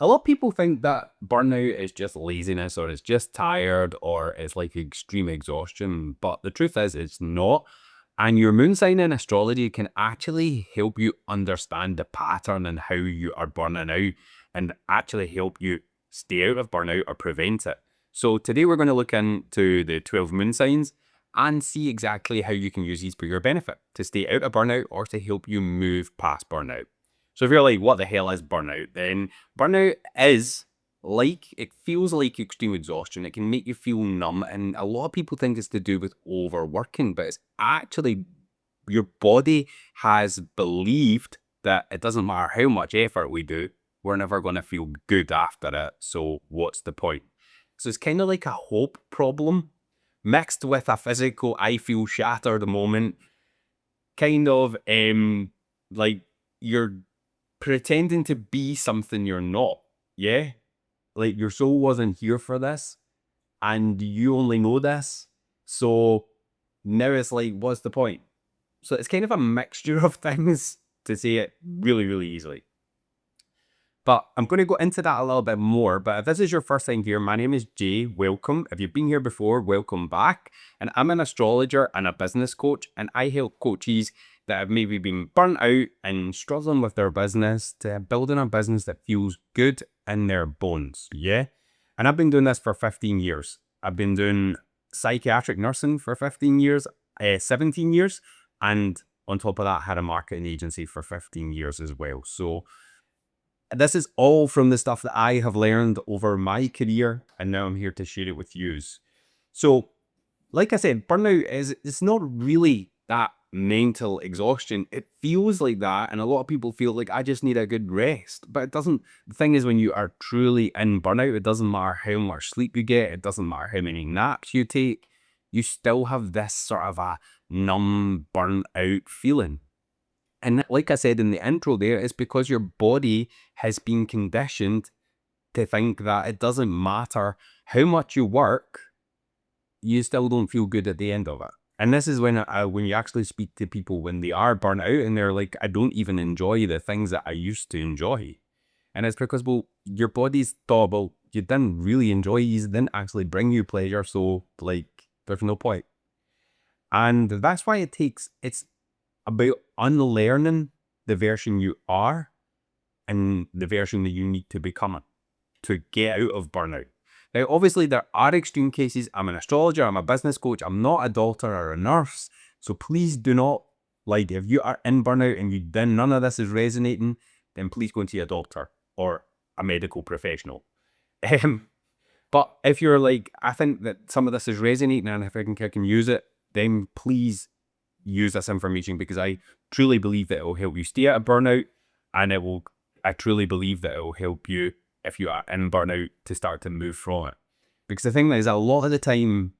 a lot of people think that burnout is just laziness or it's just tired or it's like extreme exhaustion, but the truth is it's not. And your moon sign in astrology can actually help you understand the pattern and how you are burning out and actually help you stay out of burnout or prevent it. So today we're going to look into the 12 moon signs and see exactly how you can use these for your benefit to stay out of burnout or to help you move past burnout. So if you're like, what the hell is burnout? Then burnout is it feels like extreme exhaustion. It can make you feel numb. And a lot of people think it's to do with overworking, but it's actually your body has believed that it doesn't matter how much effort we do, we're never going to feel good after it. So what's the point? So it's kind of like a hope problem mixed with a physical, I feel shattered moment, kind of like you're pretending to be something you're not. Yeah? Like your soul wasn't here for this and you only know this. So now it's like, what's the point? So it's kind of a mixture of things to say it really, really easily. But I'm going to go into that a little bit more. But if this is your first time here, my name is Jay. Welcome. If you've been here before, welcome back. And I'm an astrologer and a business coach. And I help coaches that have maybe been burnt out and struggling with their business to building a business that feels good in their bones. Yeah. And I've been doing this for 15 years. I've been doing psychiatric nursing for 15 years, 17 years. And on top of that, I had a marketing agency for 15 years as well. So this is all from the stuff that I have learned over my career, and now I'm here to share it with you. So, like I said, burnout it's not really that mental exhaustion. It feels like that, and a lot of people feel like I just need a good rest, but it doesn't. The thing is, when you are truly in burnout, it doesn't matter how much sleep you get, it doesn't matter how many naps you take, you still have this sort of a numb, burnt out feeling. And like I said in the intro there, it's because your body has been conditioned to think that it doesn't matter how much you work, you still don't feel good at the end of it. And this is when you actually speak to people when they are burnt out and they're like, I don't even enjoy the things that I used to enjoy. And it's because, well, your body's thought, well, you didn't really enjoy these, didn't actually bring you pleasure, so like, there's no point. And that's why it's about unlearning the version you are and the version that you need to become to get out of burnout. Now, obviously, there are extreme cases. I'm an astrologer, I'm a business coach, I'm not a doctor or a nurse. So please do not, like, if you are in burnout and none of this is resonating, then please go and see a doctor or a medical professional. But if you're like, I think that some of this is resonating and if I can use it, then please use this information, because I truly believe that it will help you stay out of burnout, and I truly believe that it will help you if you are in burnout to start to move from it. Because the thing is, a lot of the time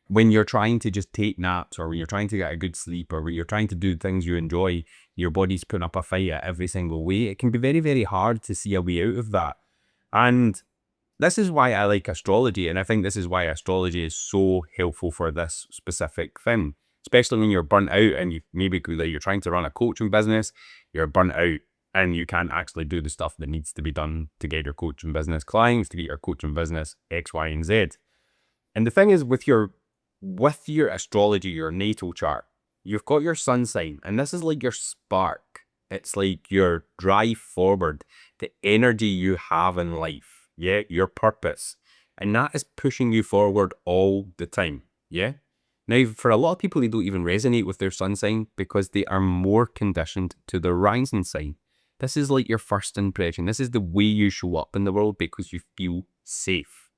when you're trying to just take naps or when you're trying to get a good sleep or when you're trying to do things you enjoy, your body's putting up a fight at every single way. It can be very, very hard to see a way out of that. And this is why I like astrology, and I think this is why astrology is so helpful for this specific thing. Especially when you're burnt out and you're trying to run a coaching business, you're burnt out and you can't actually do the stuff that needs to be done to get your coaching business clients, to get your coaching business X, Y, and Z. And the thing is, with your astrology, your natal chart, you've got your sun sign, and this is like your spark. It's like your drive forward, the energy you have in life, yeah, your purpose. And that is pushing you forward all the time, yeah? Now, for a lot of people, they don't even resonate with their sun sign because they are more conditioned to their rising sign. This is like your first impression. This is the way you show up in the world because you feel safe.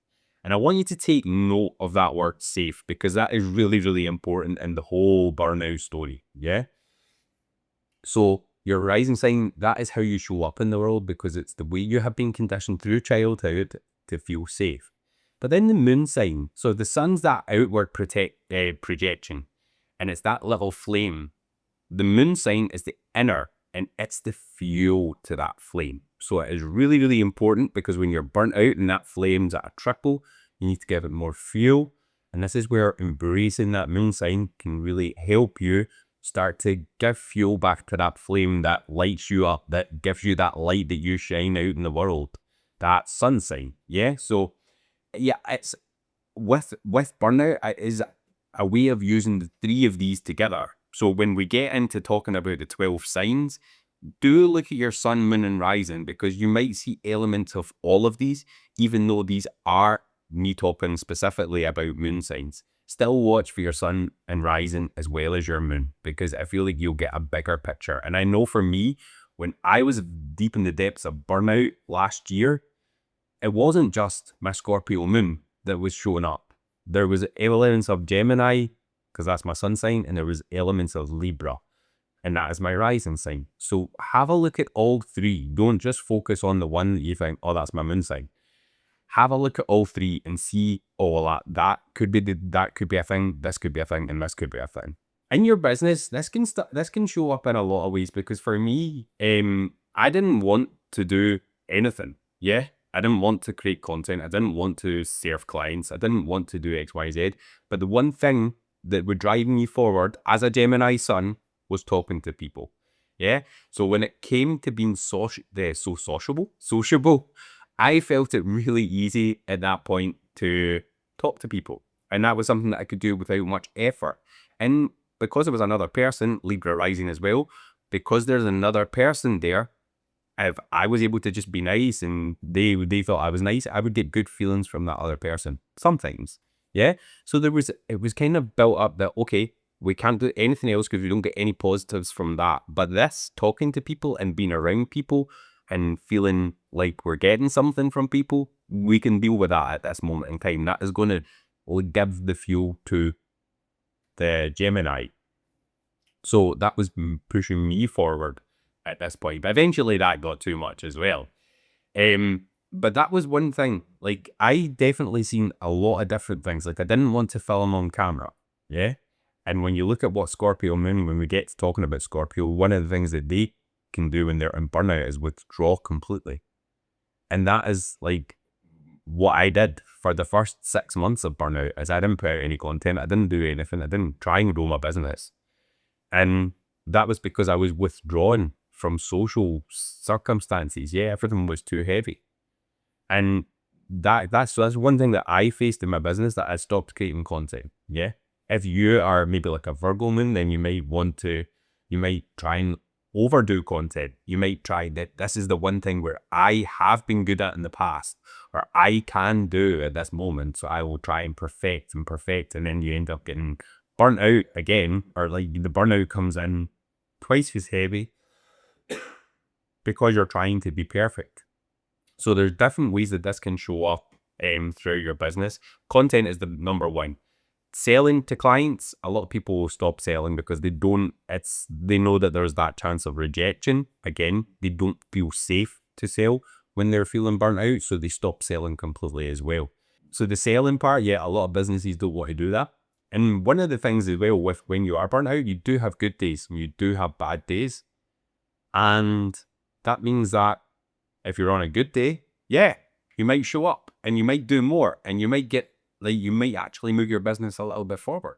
And I want you to take note of that word safe, because that is really, really important in the whole burnout story. Yeah. So your rising sign, that is how you show up in the world because it's the way you have been conditioned through childhood to feel safe. But then the moon sign, so the sun's that outward projection, and it's that little flame. The moon sign is the inner, and it's the fuel to that flame. So it is really, really important, because when you're burnt out and that flame's at a trickle, you need to give it more fuel. And this is where embracing that moon sign can really help you start to give fuel back to that flame that lights you up, that gives you that light that you shine out in the world. that sun sign. Yeah. So yeah, it's with burnout, it is a way of using the three of these together. So when we get into talking about the 12 signs, do look at your sun, moon, and rising, because you might see elements of all of these, even though these are me talking specifically about moon signs. Still watch for your sun and rising as well as your moon, because I feel like you'll get a bigger picture. And I know for me, when I was deep in the depths of burnout last year, it wasn't just my Scorpio moon that was showing up. There was elements of Gemini, because that's my sun sign, and there was elements of Libra, and that is my rising sign. So have a look at all three. Don't just focus on the one that you think, oh, that's my moon sign. Have a look at all three and see, oh, well, that could be that could be a thing, this could be a thing, and this could be a thing. In your business, this can show up in a lot of ways, because for me, I didn't want to do anything. Yeah, I didn't want to create content. I didn't want to serve clients. I didn't want to do X, Y, Z. But the one thing that would drive me forward as a Gemini sun was talking to people. Yeah. So when it came to being sociable, I felt it really easy at that point to talk to people. And that was something that I could do without much effort. And because it was another person, Libra rising as well, because there's another person there, if I was able to just be nice and they thought I was nice, I would get good feelings from that other person sometimes. Yeah. So it was kind of built up that, okay, we can't do anything else because we don't get any positives from that. But this, talking to people and being around people and feeling like we're getting something from people, we can deal with that at this moment in time. That is going to give the fuel to the Gemini. So that was pushing me forward at this point. But eventually that got too much as well. But that was one thing. Like, I definitely seen a lot of different things. Like, I didn't want to film on camera. Yeah. And when you look at what Scorpio moon, when we get to talking about Scorpio, one of the things that they can do when they're in burnout is withdraw completely. And that is like what I did for the first 6 months of burnout, is I didn't put out any content. I didn't do anything. I didn't try and grow my business. And that was because I was withdrawn from social circumstances. Yeah, everything was too heavy. And that's one thing that I faced in my business, that I stopped creating content. Yeah. If you are maybe like a Virgo moon, then you might try and overdo content. You might try that this is the one thing where I have been good at in the past, or I can do at this moment. So I will try and perfect. And then you end up getting burnt out again, or like the burnout comes in twice as heavy because you're trying to be perfect. So there's different ways that this can show up throughout your business. Content is the number one. Selling to clients, a lot of people will stop selling because they know that there's that chance of rejection. Again, they don't feel safe to sell when they're feeling burnt out, so they stop selling completely as well. So the selling part, yeah, a lot of businesses don't want to do that. And one of the things as well with when you are burnt out, you do have good days, you do have bad days. And that means that if you're on a good day, yeah, you might show up and you might do more, and you might actually move your business a little bit forward.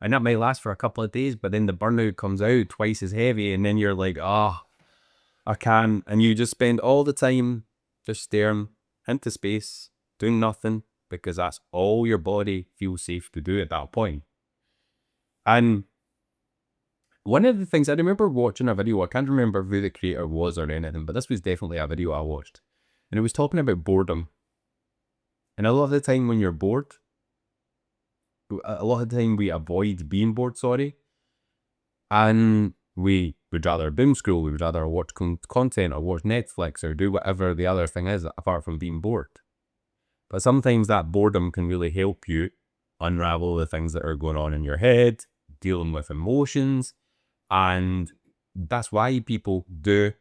And that might last for a couple of days, but then the burnout comes out twice as heavy, and then you're like, oh, I can. And you just spend all the time just staring into space, doing nothing, because that's all your body feels safe to do at that point. And one of the things, I remember watching a video, I can't remember who the creator was or anything, but this was definitely a video I watched. And it was talking about boredom. And a lot of the time when you're bored, a lot of the time we avoid being bored, and we would rather doom scroll, we would rather watch content or watch Netflix or do whatever the other thing is apart from being bored. But sometimes that boredom can really help you unravel the things that are going on in your head, dealing with emotions. And that's why people do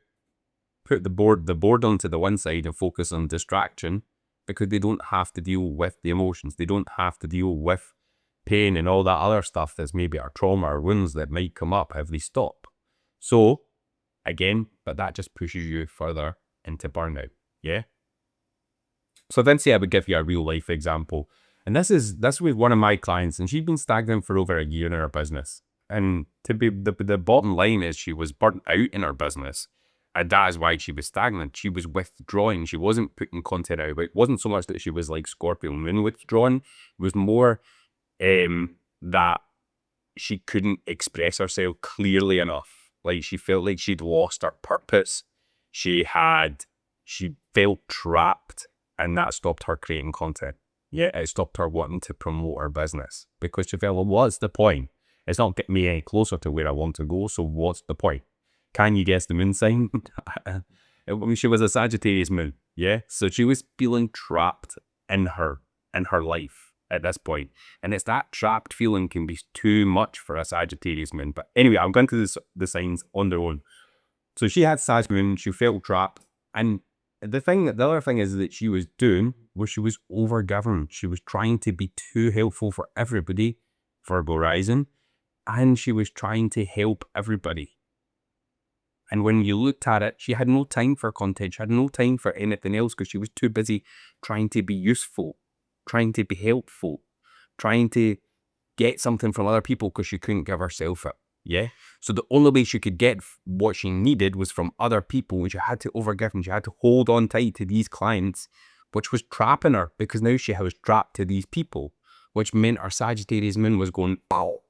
put the boredom to the one side and focus on distraction, because they don't have to deal with the emotions. They don't have to deal with pain and all that other stuff that's maybe our trauma or wounds that might come up if they stop. So again, but that just pushes you further into burnout. Yeah. So then say I would give you a real life example. And this with one of my clients, and she'd been stagnant for over a year in her business. And to be the bottom line is she was burnt out in her business. And that is why she was stagnant. She was withdrawing. She wasn't putting content out. It wasn't so much that she was like Scorpio moon withdrawn. It was more that she couldn't express herself clearly enough. Like she felt like she'd lost her purpose. She felt trapped, and that stopped her creating content. Yeah, it stopped her wanting to promote her business because she felt, well, what's the point? It's not getting me any closer to where I want to go, so what's the point? Can you guess the moon sign? I mean, she was a Sagittarius moon, yeah? So she was feeling trapped in her life at this point. And it's that trapped feeling can be too much for a Sagittarius moon. But anyway, I'm going to the signs on their own. So she had Sag moon, she felt trapped. And the other thing is that she was doing was she was overgoverned. She was trying to be too helpful for everybody, Virgo rising, and she was trying to help everybody. And when you looked at it, she had no time for content. She had no time for anything else because she was too busy trying to be useful, trying to be helpful, trying to get something from other people because she couldn't give herself it. Yeah. So the only way she could get what she needed was from other people, and she had to overgive and she had to hold on tight to these clients, which was trapping her because now she was trapped to these people, which meant her Sagittarius moon was going, pow.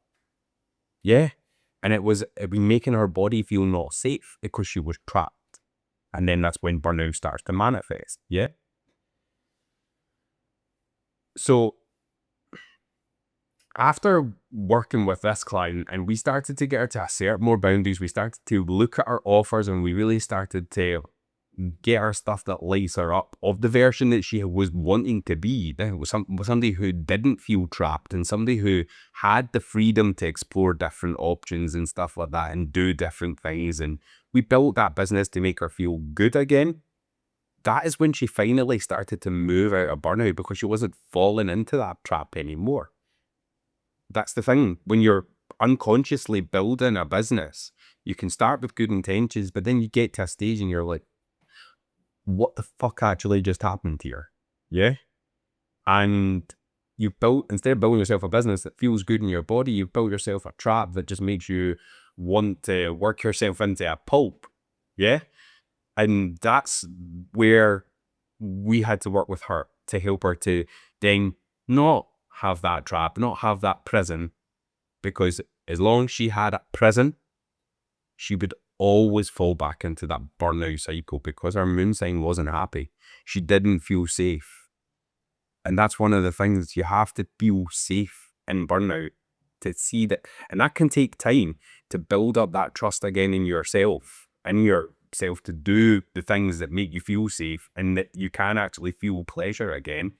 Yeah. And it was making her body feel not safe because she was trapped. And then that's when burnout starts to manifest. Yeah. So after working with this client and we started to get her to assert more boundaries, we started to look at our offers and we really started to get her stuff that lights her up of the version that she was wanting to be. It was somebody who didn't feel trapped and somebody who had the freedom to explore different options and stuff like that and do different things. And we built that business to make her feel good again. That is when she finally started to move out of burnout because she wasn't falling into that trap anymore. That's the thing. When you're unconsciously building a business, you can start with good intentions, but then you get to a stage and you're like, what the fuck actually just happened here? Yeah. And you built, instead of building yourself a business that feels good in your body, you've built yourself a trap that just makes you want to work yourself into a pulp. Yeah. And that's where we had to work with her to help her to then not have that trap, not have that prison, because as long as she had a prison, she would always fall back into that burnout cycle because her moon sign wasn't happy. She didn't feel safe. And that's one of the things, you have to feel safe in burnout to see that. And that can take time to build up that trust again in yourself to do the things that make you feel safe and that you can actually feel pleasure again.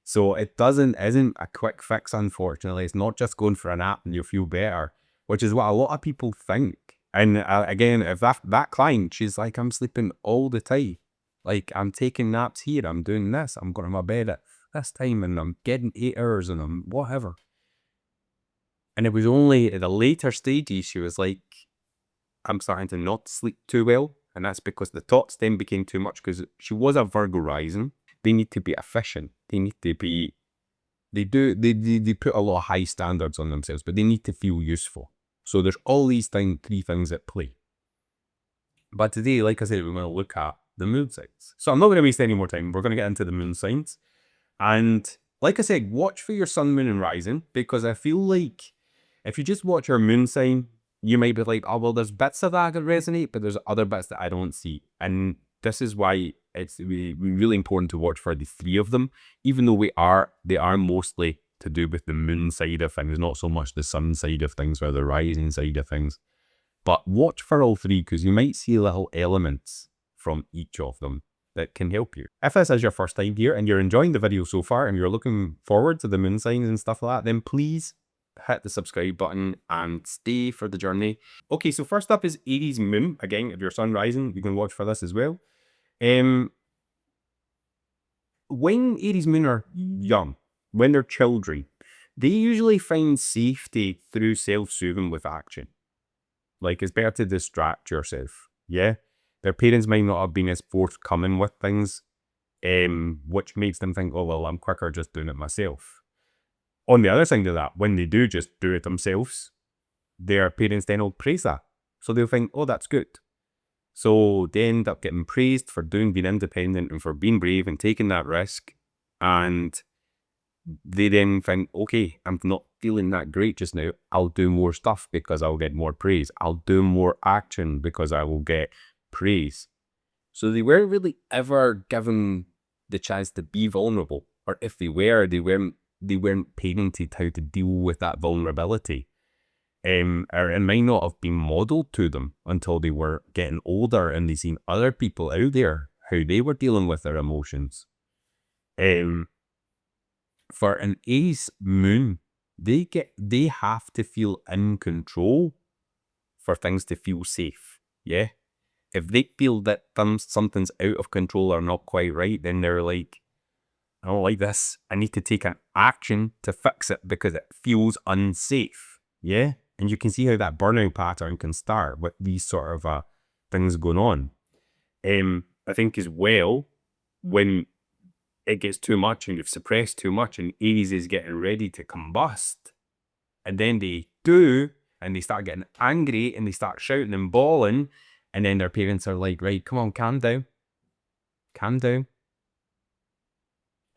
So it isn't a quick fix, unfortunately. It's not just going for a nap and you'll feel better, which is what a lot of people think. And again, if that client, she's like, I'm sleeping all the time. Like, I'm taking naps here, I'm doing this, I'm going to my bed at this time, and I'm getting 8 hours, and I'm whatever. And it was only at the later stages she was like, I'm starting to not sleep too well. And that's because the thoughts then became too much because she was a Virgo rising. They need to be efficient. They need to be, they put a lot of high standards on themselves, but they need to feel useful. So there's all these three things at play. But today, like I said, we're going to look at the moon signs. So I'm not going to waste any more time. We're going to get into the moon signs. And like I said, watch for your sun, moon, and rising, because I feel like if you just watch your moon sign, you might be like, oh, well, there's bits of that that resonate, but there's other bits that I don't see. And this is why it's really important to watch for the 3 of them, even though they are mostly to do with the moon side of things, not so much the sun side of things or the rising side of things. But watch for all 3 because you might see little elements from each of them that can help you. If this is your first time here and you're enjoying the video so far and you're looking forward to the moon signs and stuff like that, then please hit the subscribe button and stay for the journey. Okay, so first up is Aries moon. Again, if you're sun rising, you can watch for this as well. When Aries moon are young, when they're children, they usually find safety through self-soothing with action. Like, it's better to distract yourself. Yeah. Their parents might not have been as forthcoming with things, which makes them think, oh, well, I'm quicker just doing it myself. On the other side of that, when they do just do it themselves, their parents then will praise that. So they'll think, oh, that's good. So they end up getting praised for being independent and for being brave and taking that risk. And they then think, okay, I'm not feeling that great just now. I'll do more stuff because I'll get more praise. I'll do more action because I will get praise. So they weren't really ever given the chance to be vulnerable. Or if they were, they weren't parented how to deal with that vulnerability. Or it might not have been modeled to them until they were getting older and they seen other people out there, how they were dealing with their emotions. For an Aries moon, they have to feel in control for things to feel safe. Yeah. If they feel that something's out of control or not quite right, then they're like, I don't like this. I need to take an action to fix it because it feels unsafe. Yeah. And you can see how that burnout pattern can start with these sort of things going on. I think as well, when it gets too much and you've suppressed too much and Aries is getting ready to combust, and then they do, and they start getting angry and they start shouting and bawling, and then their parents are like, right, come on, calm down. Calm down.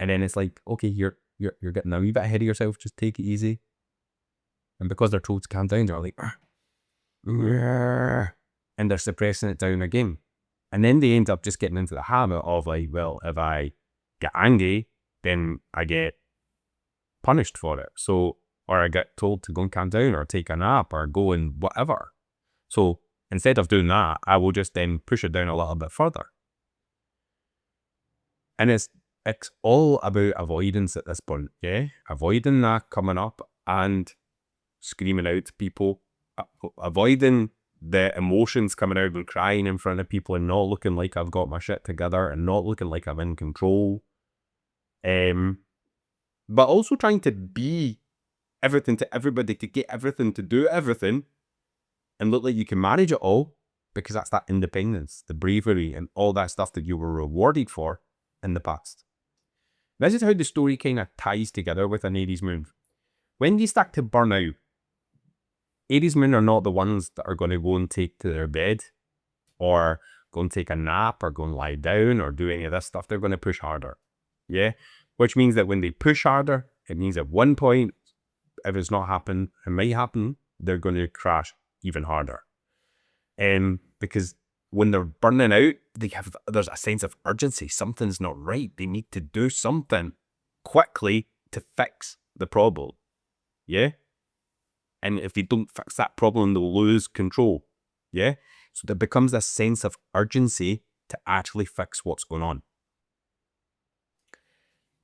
And then it's like, okay, you're getting a wee bit ahead of yourself, just take it easy. And because they're told to calm down, they're like, and they're suppressing it down again. And then they end up just getting into the habit of like, well, if I get angry, then I get punished for it. So, or I get told to go and calm down or take a nap or go and whatever. So instead of doing that, I will just then push it down a little bit further. And it's all about avoidance at this point, yeah? Avoiding that coming up and screaming out to people, avoiding the emotions coming out and crying in front of people and not looking like I've got my shit together and not looking like I'm in control. But also trying to be everything to everybody, to get everything, to do everything and look like you can manage it all, because that's that independence, the bravery and all that stuff that you were rewarded for in the past. This is how the story kind of ties together with an Aries moon. When they start to burn out, Aries moon are not the ones that are going to go and take to their bed or go and take a nap or go and lie down or do any of this stuff. They're going to push harder. Yeah. Which means that when they push harder, it means at one point, if it's not happened, it might happen, they're going to crash even harder. Because when they're burning out, there's a sense of urgency. Something's not right. They need to do something quickly to fix the problem. Yeah. And if they don't fix that problem, they'll lose control. Yeah. So there becomes a sense of urgency to actually fix what's going on.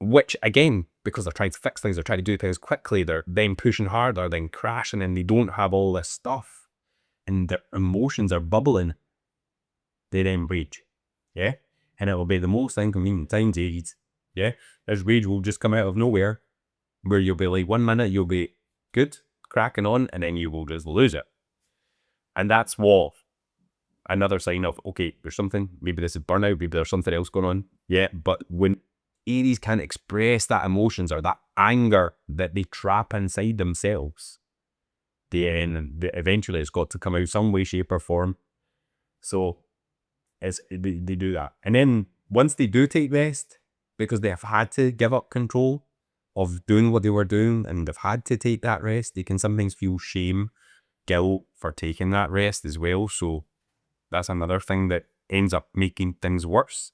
Which again, because they're trying to fix things, they're trying to do things quickly, they're then pushing harder, then crashing, and they don't have all this stuff. And their emotions are bubbling. They then rage. Yeah. And it will be the most inconvenient times, Aries. Yeah. This rage will just come out of nowhere, where you'll be like, 1 minute you'll be good, cracking on, and then you will just lose it. And that's what another sign of, okay, there's something, maybe this is burnout, maybe there's something else going on. Yeah. But when Aries can't express that emotions or that anger that they trap inside themselves, then eventually it's got to come out some way, shape, or form. So they do that. And then once they do take rest, because they have had to give up control of doing what they were doing and they've had to take that rest, they can sometimes feel shame, guilt for taking that rest as well. So that's another thing that ends up making things worse,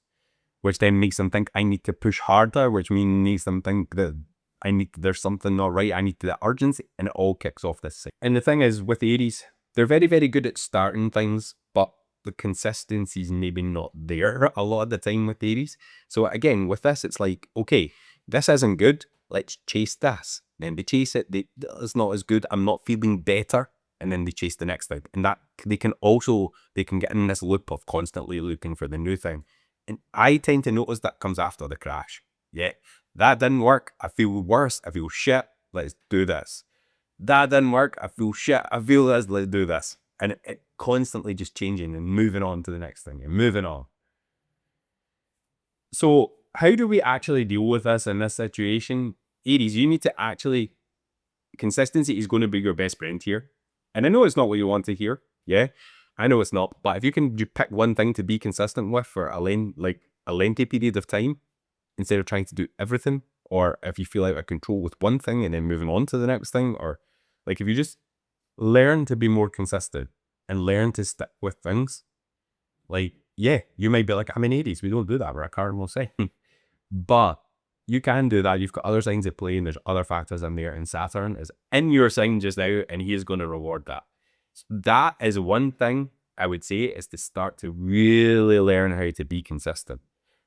which then makes them think I need to push harder, which makes them think that there's something not right. I need the urgency, and it all kicks off this thing. And the thing is with Aries, they're very, very good at starting things, but the consistency is maybe not there a lot of the time with Aries. So again, with this, it's like, okay, this isn't good. Let's chase this. Then they chase it. It's not as good. I'm not feeling better. And then they chase the next thing. And that they can get in this loop of constantly looking for the new thing. And I tend to notice that comes after the crash. Yeah, that didn't work. I feel worse. I feel shit. Let's do this. That didn't work. I feel shit. I feel this. Let's do this. And it constantly just changing and moving on to the next thing and moving on. So how do we actually deal with this in this situation? Aries, you need to actually, consistency is going to be your best friend here. And I know it's not what you want to hear. Yeah. I know it's not, but if you can pick one thing to be consistent with for a lengthy period of time, instead of trying to do everything, or if you feel out of control with one thing and then moving on to the next thing, or like if you just learn to be more consistent and learn to stick with things, like, yeah, you might be like, I'm in Aries, we don't do that, we're a cardinal sign. But you can do that. You've got other signs at play and there's other factors in there, and Saturn is in your sign just now and he is going to reward that. So that is one thing I would say, is to start to really learn how to be consistent.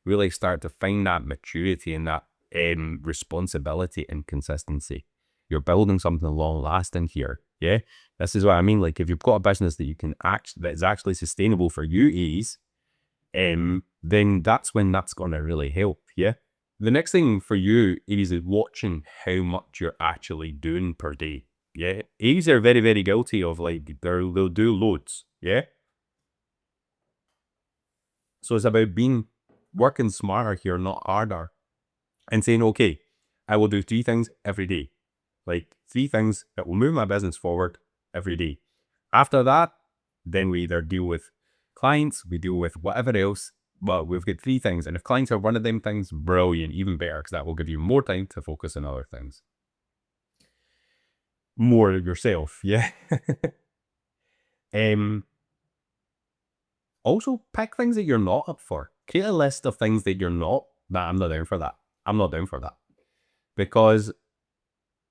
Really start to find that maturity and that responsibility and consistency. You're building something long lasting here. Yeah, this is what I mean. Like, if you've got a business that you can that is actually sustainable for you, Aries, then that's when that's going to really help. Yeah. The next thing for you, Aries, is watching how much you're actually doing per day. Yeah. Aries are very, very guilty of, like, they'll do loads. Yeah. So it's about working smarter here, not harder, and saying, okay, I will do 3 things every day. Like 3 things that will move my business forward every day. After that, then we either deal with clients, we deal with whatever else, but we've got 3 things. And if clients are one of them things, brilliant, even better, because that will give you more time to focus on other things. More of yourself, yeah. Also, pick things that you're not up for. Create a list of things that you're not, that I'm not down for that. I'm not down for that. Because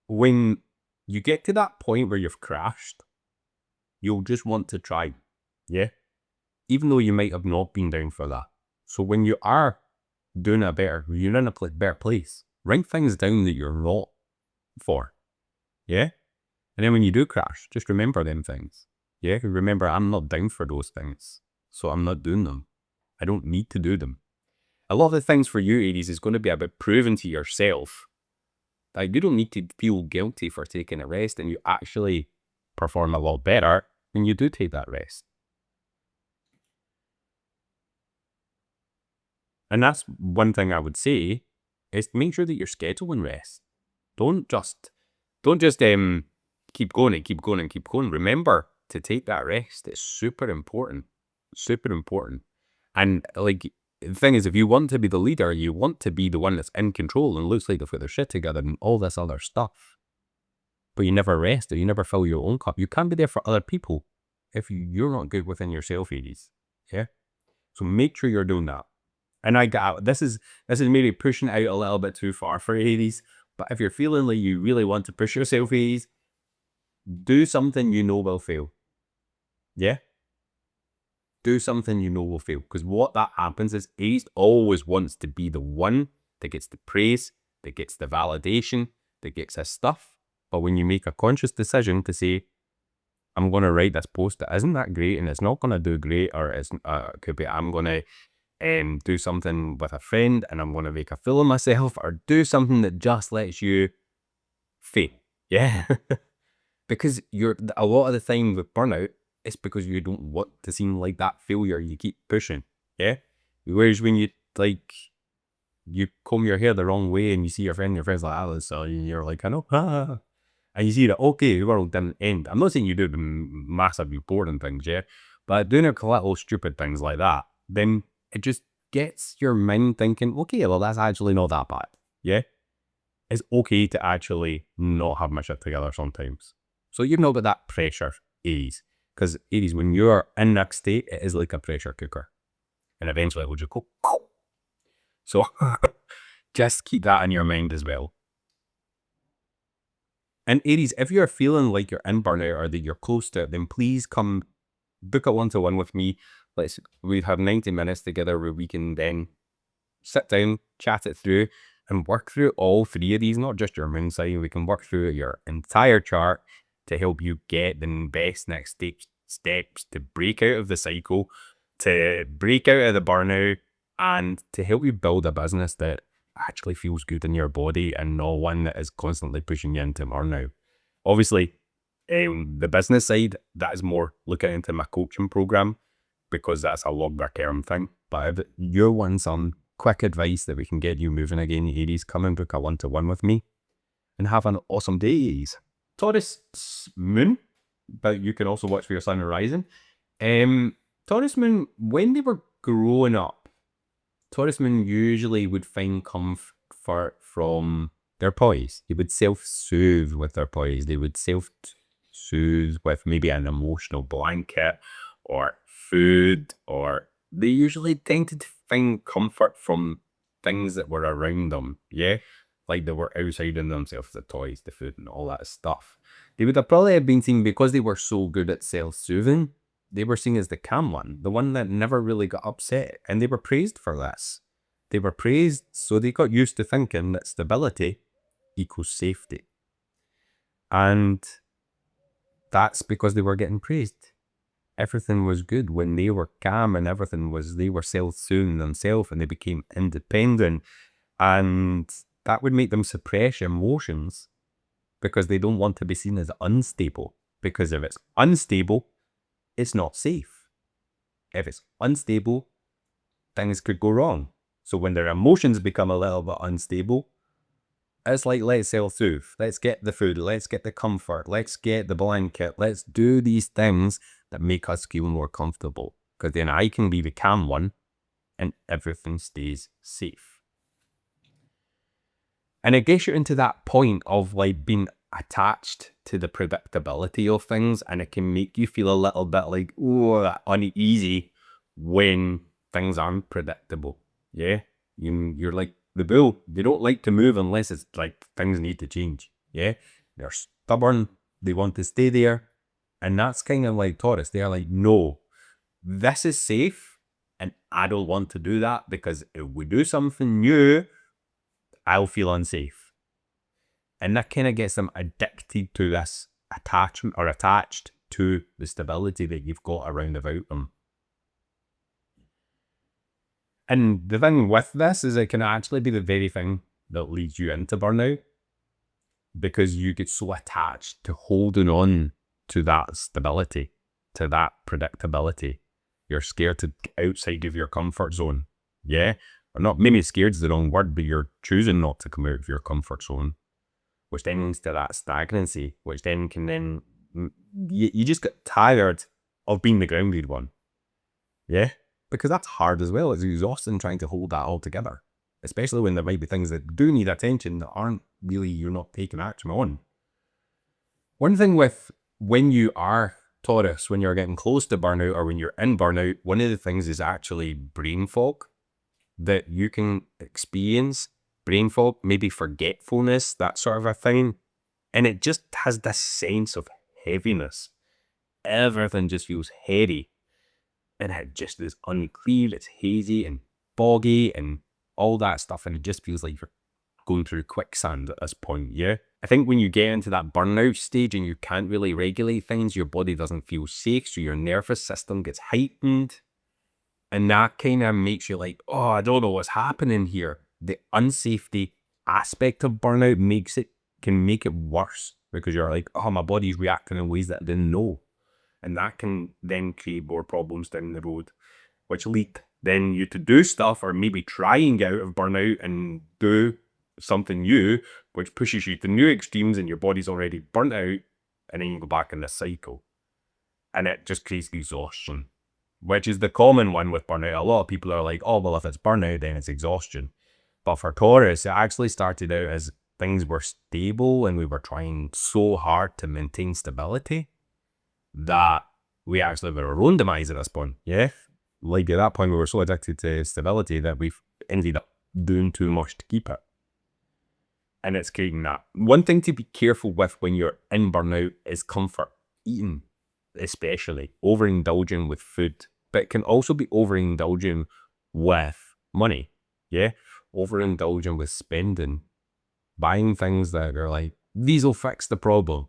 when you get to that point where you've crashed, you'll just want to try. Yeah. Even though you might have not been down for that. So when you are doing you're in a better place, write things down that you're not for. Yeah. And then when you do crash, just remember them things. Yeah. Remember, I'm not down for those things. So I'm not doing them. I don't need to do them. A lot of the things for you, Aries, is going to be about proving to yourself that you don't need to feel guilty for taking a rest, and you actually perform a lot better when you do take that rest. And that's one thing I would say, is make sure that you're scheduling rest. Don't just keep going and keep going and keep going. Remember to take that rest. It's super important. Super important. And like, the thing is, if you want to be the leader, you want to be the one that's in control and looks like they've got their shit together and all this other stuff, but you never rest or you never fill your own cup, you can't be there for other people if you're not good within yourself, Aries. Yeah. So make sure you're doing that. And I got, this is maybe pushing out a little bit too far for Aries, but if you're feeling like you really want to push yourself, Aries, do something you know will fail. Yeah. Do something you know will fail. Because what that happens is, Aries always wants to be the one that gets the praise, that gets the validation, that gets his stuff. But when you make a conscious decision to say, I'm going to write this post that isn't that great and it's not going to do great, or it's could be I'm going to do something with a friend and I'm going to make a fool of myself, or do something that just lets you fail. Yeah. Because a lot of the time with burnout, it's because you don't want to seem like that failure. You keep pushing. Yeah. Whereas when you comb your hair the wrong way and you see your friend's like, Alice, and you're like, I know, and you see that, okay, the world didn't end. I'm not saying you do the massive important things, yeah, but doing a little stupid things like that, then it just gets your mind thinking, okay, well, that's actually not that bad. Yeah. It's okay to actually not have my shit together sometimes. So you know about that pressure, Aries. Because Aries, when you're in that state, it is like a pressure cooker. And eventually it will just go. So just keep that in your mind as well. And Aries, if you're feeling like you're in burnout or that you're close to it, then please come book a one-to-one with me. We've had 90 minutes together where we can then sit down, chat it through, and work through all 3 of these, not just your moon sign. We can work through your entire chart to help you get the best next steps to break out of the cycle, to break out of the burnout, and to help you build a business that actually feels good in your body and not one that is constantly pushing you into burnout. Obviously, the business side, that is more looking into my coaching program, because that's a longer term thing. But if you're wanting some quick advice that we can get you moving again, Aries, come and book a one-to-one with me and have an awesome day, Aries. Taurus moon, but you can also watch for your sun and rising, Taurus moon, when they were growing up, Taurus moon usually would find comfort from their poise. They would self-soothe with their poise. They would self-soothe with maybe an emotional blanket or food, or they usually tended to find comfort from things that were around them. Yeah. Like they were outside in themselves, the toys, the food, and all that stuff. They would have probably have been seen, because they were so good at self-soothing, they were seen as the calm one, the one that never really got upset, and they were praised for this. They were praised, so they got used to thinking that stability equals safety. And that's because they were getting praised. Everything was good when they were calm, and they were self-soothing themselves, and they became independent. And that would make them suppress emotions because they don't want to be seen as unstable. Because if it's unstable, it's not safe. If it's unstable, things could go wrong. So when their emotions become a little bit unstable, it's like, let's self-soothe. Let's get the food. Let's get the comfort. Let's get the blanket. Let's do these things that make us feel more comfortable. Because then I can be the calm one and everything stays safe. And it gets you into that point of like being attached to the predictability of things, and it can make you feel a little bit like, oh, uneasy when things aren't predictable. Yeah. You're like the bull. They don't like to move unless it's like things need to change. Yeah. They're stubborn. They want to stay there. And that's kind of like Taurus. They're like, no, this is safe. And I don't want to do that, because if we do something new, I'll feel unsafe. And that kind of gets them addicted to this attachment, or attached to the stability that you've got around about them. And the thing with this is it can actually be the very thing that leads you into burnout, because you get so attached to holding on to that stability, to that predictability. You're scared to get outside of your comfort zone. Yeah? Or not, maybe scared is the wrong word, but you're choosing not to come out of your comfort zone, which then leads to that stagnancy, which then can then, you just get tired of being the grounded one. Yeah? Because that's hard as well. It's exhausting trying to hold that all together, especially when there might be things that do need attention that aren't really, you're not taking action on. One thing with when you are Taurus, when you're getting close to burnout or when you're in burnout, one of the things is actually brain fog that you can experience. Brain fog, maybe forgetfulness, that sort of a thing. And it just has this sense of heaviness. Everything just feels heady. And it just is unclear, it's hazy and foggy and all that stuff. And it just feels like you're going through quicksand at this point, yeah? I think when you get into that burnout stage and you can't really regulate things, your body doesn't feel safe, so your nervous system gets heightened. And that kind of makes you like, oh, I don't know what's happening here. The unsafety aspect of burnout can make it worse, because you're like, oh, my body's reacting in ways that I didn't know. And that can then create more problems down the road, which lead then you to do stuff, or maybe try and get out of burnout and do something new, which pushes you to new extremes, and your body's already burnt out, and then you go back in this cycle. And it just creates exhaustion, which is the common one with burnout. A lot of people are like, oh, well, if it's burnout, then it's exhaustion. But for Taurus, it actually started out as things were stable and we were trying so hard to maintain stability that we actually were our own demise at this point. Yeah. Like at that point, we were so addicted to stability that we've ended up doing too much to keep it. And it's creating that. One thing to be careful with when you're in burnout is comfort eating, especially overindulging with food. But it can also be overindulging with money. Yeah. Overindulging with spending, buying things that are like, these will fix the problem.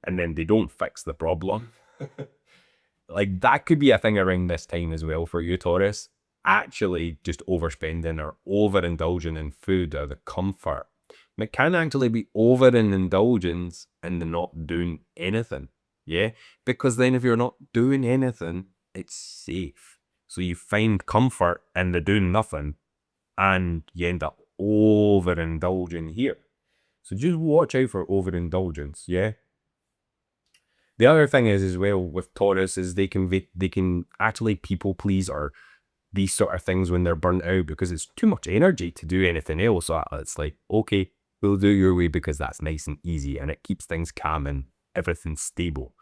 And then they don't fix the problem. Like that could be a thing around this time as well for you, Taurus. Actually just overspending or overindulging in food or the comfort. And it can actually be over in indulgence and not doing anything. Yeah. Because then if you're not doing anything, it's safe. So you find comfort in the doing nothing, and you end up overindulging here. So just watch out for overindulgence, yeah? The other thing is as well with Taurus is they can actually people please or these sort of things when they're burnt out because it's too much energy to do anything else. So it's like, okay, we'll do your way because that's nice and easy and it keeps things calm and everything's stable.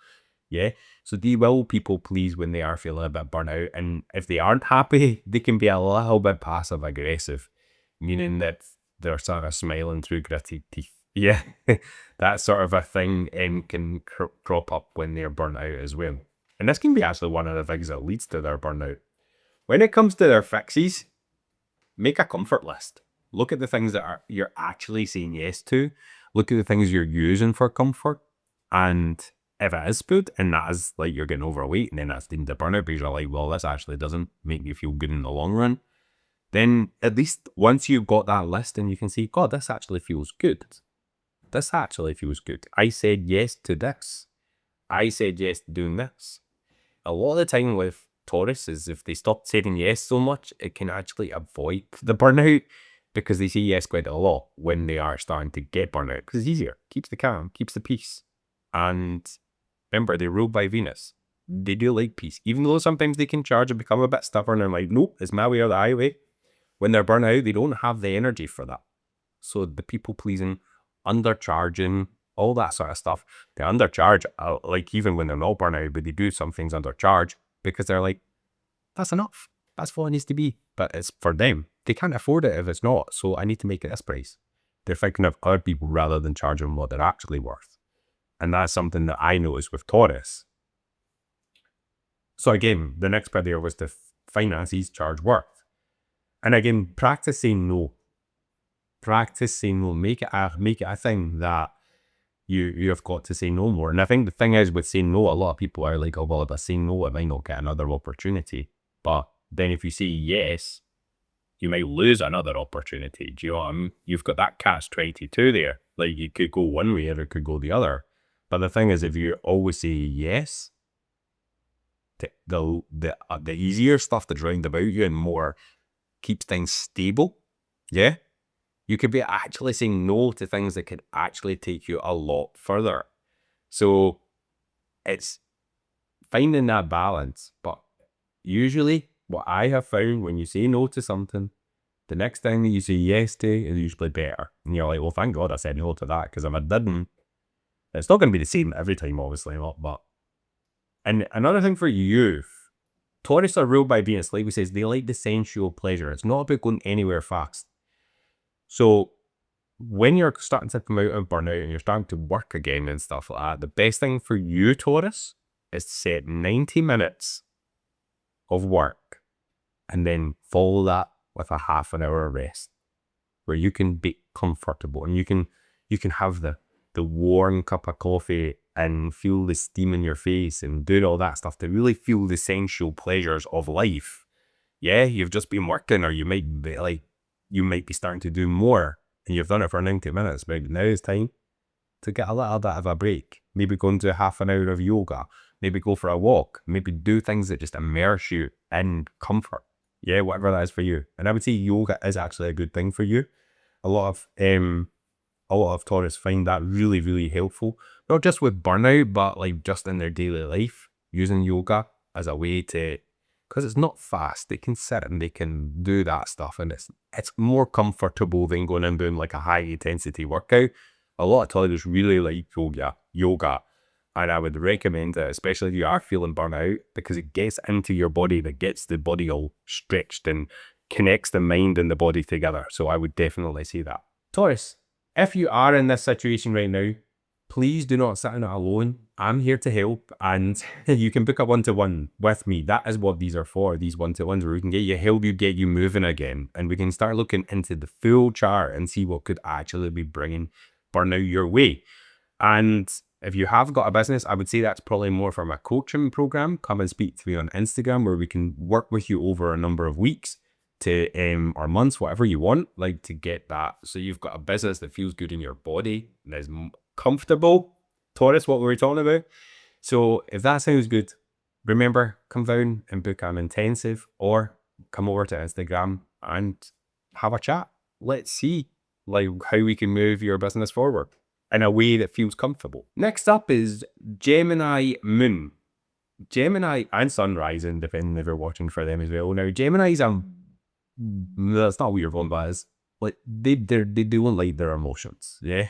Yeah. So they will people please when they are feeling a bit burnt out. And if they aren't happy, they can be a little bit passive aggressive, meaning that they're sort of smiling through gritted teeth. Yeah. That sort of a thing can crop up when they're burnt out as well. And this can be actually one of the things that leads to their burnout. When it comes to their fixes, make a comfort list. Look at the things that you're actually saying yes to. Look at the things you're using for comfort. And if it is food and that is like you're getting overweight and then that's deemed a burnout because you're like, well, this actually doesn't make me feel good in the long run, then at least once you've got that list and you can see, God, this actually feels good. This actually feels good. I said yes to this. I said yes to doing this. A lot of the time with Taurus is if they stop saying yes so much, it can actually avoid the burnout because they say yes quite a lot when they are starting to get burnout because it's easier, keeps the calm, keeps the peace. And remember, they're ruled by Venus. They do like peace, even though sometimes they can charge and become a bit stubborn and like, nope, it's my way or the highway. When they're burnt out, they don't have the energy for that. So the people pleasing, undercharging, all that sort of stuff, they undercharge, like even when they're not burnt out, but they do some things undercharge because they're like, that's enough. That's what it needs to be. But it's for them. They can't afford it if it's not. So I need to make it this price. They're thinking of other people rather than charging what they're actually worth. And that's something that I noticed with Taurus. So again, the next part there was the finances charge worth. And again, practice saying no. Practice saying no. Make it a thing that you have got to say no more. And I think the thing is with saying no, a lot of people are like, oh, well, if I say no, I might not get another opportunity. But then if you say yes, you might lose another opportunity. Do you know what I mean? You've got that catch-22 there. Like you could go one way or it could go the other. But the thing is, if you always say yes, the easier stuff that's round about you and more keeps things stable. Yeah. You could be actually saying no to things that could actually take you a lot further. So it's finding that balance. But usually what I have found when you say no to something, the next thing that you say yes to is usually better. And you're like, well, thank God I said no to that because if I didn't, it's not going to be the same every time, obviously. But and another thing for you, Taurus are ruled by Venus, like we says, they like the sensual pleasure. It's not about going anywhere fast. So when you're starting to come out of burnout and you're starting to work again and stuff like that, the best thing for you, Taurus, is to set 90 minutes of work and then follow that with a half an hour rest where you can be comfortable and you can have the warm cup of coffee and feel the steam in your face and doing all that stuff to really feel the sensual pleasures of life. Yeah, you've just been working, or you might be starting to do more and you've done it for 90 minutes, but now it's time to get a little bit of a break. Maybe go and do half an hour of yoga, maybe go for a walk, maybe do things that just immerse you in comfort. Yeah, whatever that is for you. And I would say yoga is actually a good thing for you. A lot of Taurus find that really, really helpful. Not just with burnout, but like just in their daily life, using yoga as a way to, because it's not fast. They can sit and they can do that stuff, and it's more comfortable than going and doing like a high intensity workout. A lot of Taurus really like yoga, and I would recommend it, especially if you are feeling burnout, because it gets into your body, that gets the body all stretched and connects the mind and the body together. So I would definitely say that. Taurus, if you are in this situation right now, please do not sit in it alone. I'm here to help, and you can book a one-to-one with me. That is what these are for, these one-to-ones, where we can get you help you get you moving again, and we can start looking into the full chart and see what could actually be bringing burnout your way. And if you have got a business, I would say that's probably more from a coaching program. Come and speak to me on Instagram, where we can work with you over a number of weeks to or months, whatever you want, like to get that. So you've got a business that feels good in your body, that is comfortable. Taurus, what were we talking about? So if that sounds good, remember, come down and book an intensive or come over to Instagram and have a chat. Let's see like how we can move your business forward. in a way that feels comfortable. Next up is Gemini moon. Gemini and sun rising, depending if you're watching for them as well. Now, Gemini's that's not a weird one, but it's like they don't like their emotions. Yeah,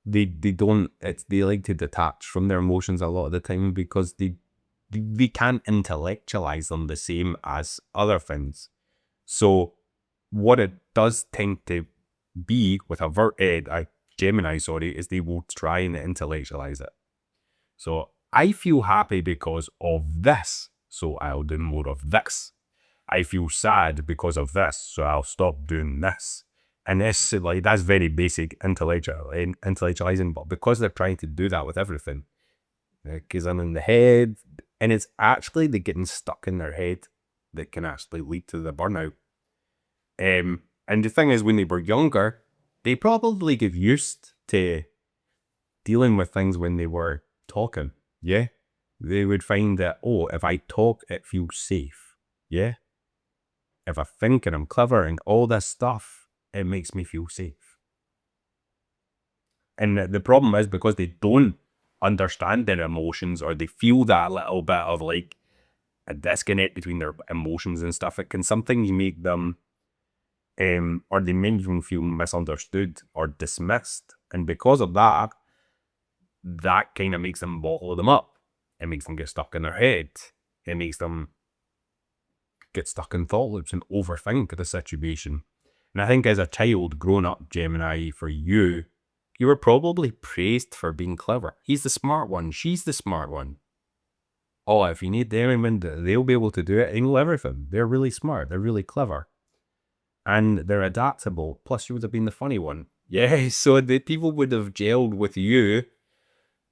they don't. They like to detach from their emotions a lot of the time because they can't intellectualize them the same as other things. So what it does tend to be with a Gemini, is they will try and intellectualize it. So I feel happy because of this, so I'll do more of this. I feel sad because of this, so I'll stop doing this. And this, like, that's very basic intellectualizing, but because they're trying to do that with everything, because I'm in the head, and it's actually the getting stuck in their head that can actually lead to the burnout. And the thing is, when they were younger, they probably get used to dealing with things when they were talking. Yeah, they would find that, oh, if I talk, it feels safe. Yeah, if I think and I'm clever and all this stuff, it makes me feel safe. And the problem is because they don't understand their emotions, or they feel that little bit of like a disconnect between their emotions and stuff, it can sometimes make them or they make them feel misunderstood or dismissed. And because of that, that kind of makes them bottle them up. It makes them get stuck in their head. It makes them get stuck in thought loops and overthink the situation. And I think as a child, growing up, Gemini, for you, you were probably praised for being clever. He's the smart one. She's the smart one. Oh, if you need them, they'll be able to do it. They know everything. They're really smart. They're really clever. And they're adaptable. Plus, you would have been the funny one. Yeah, so the people would have gelled with you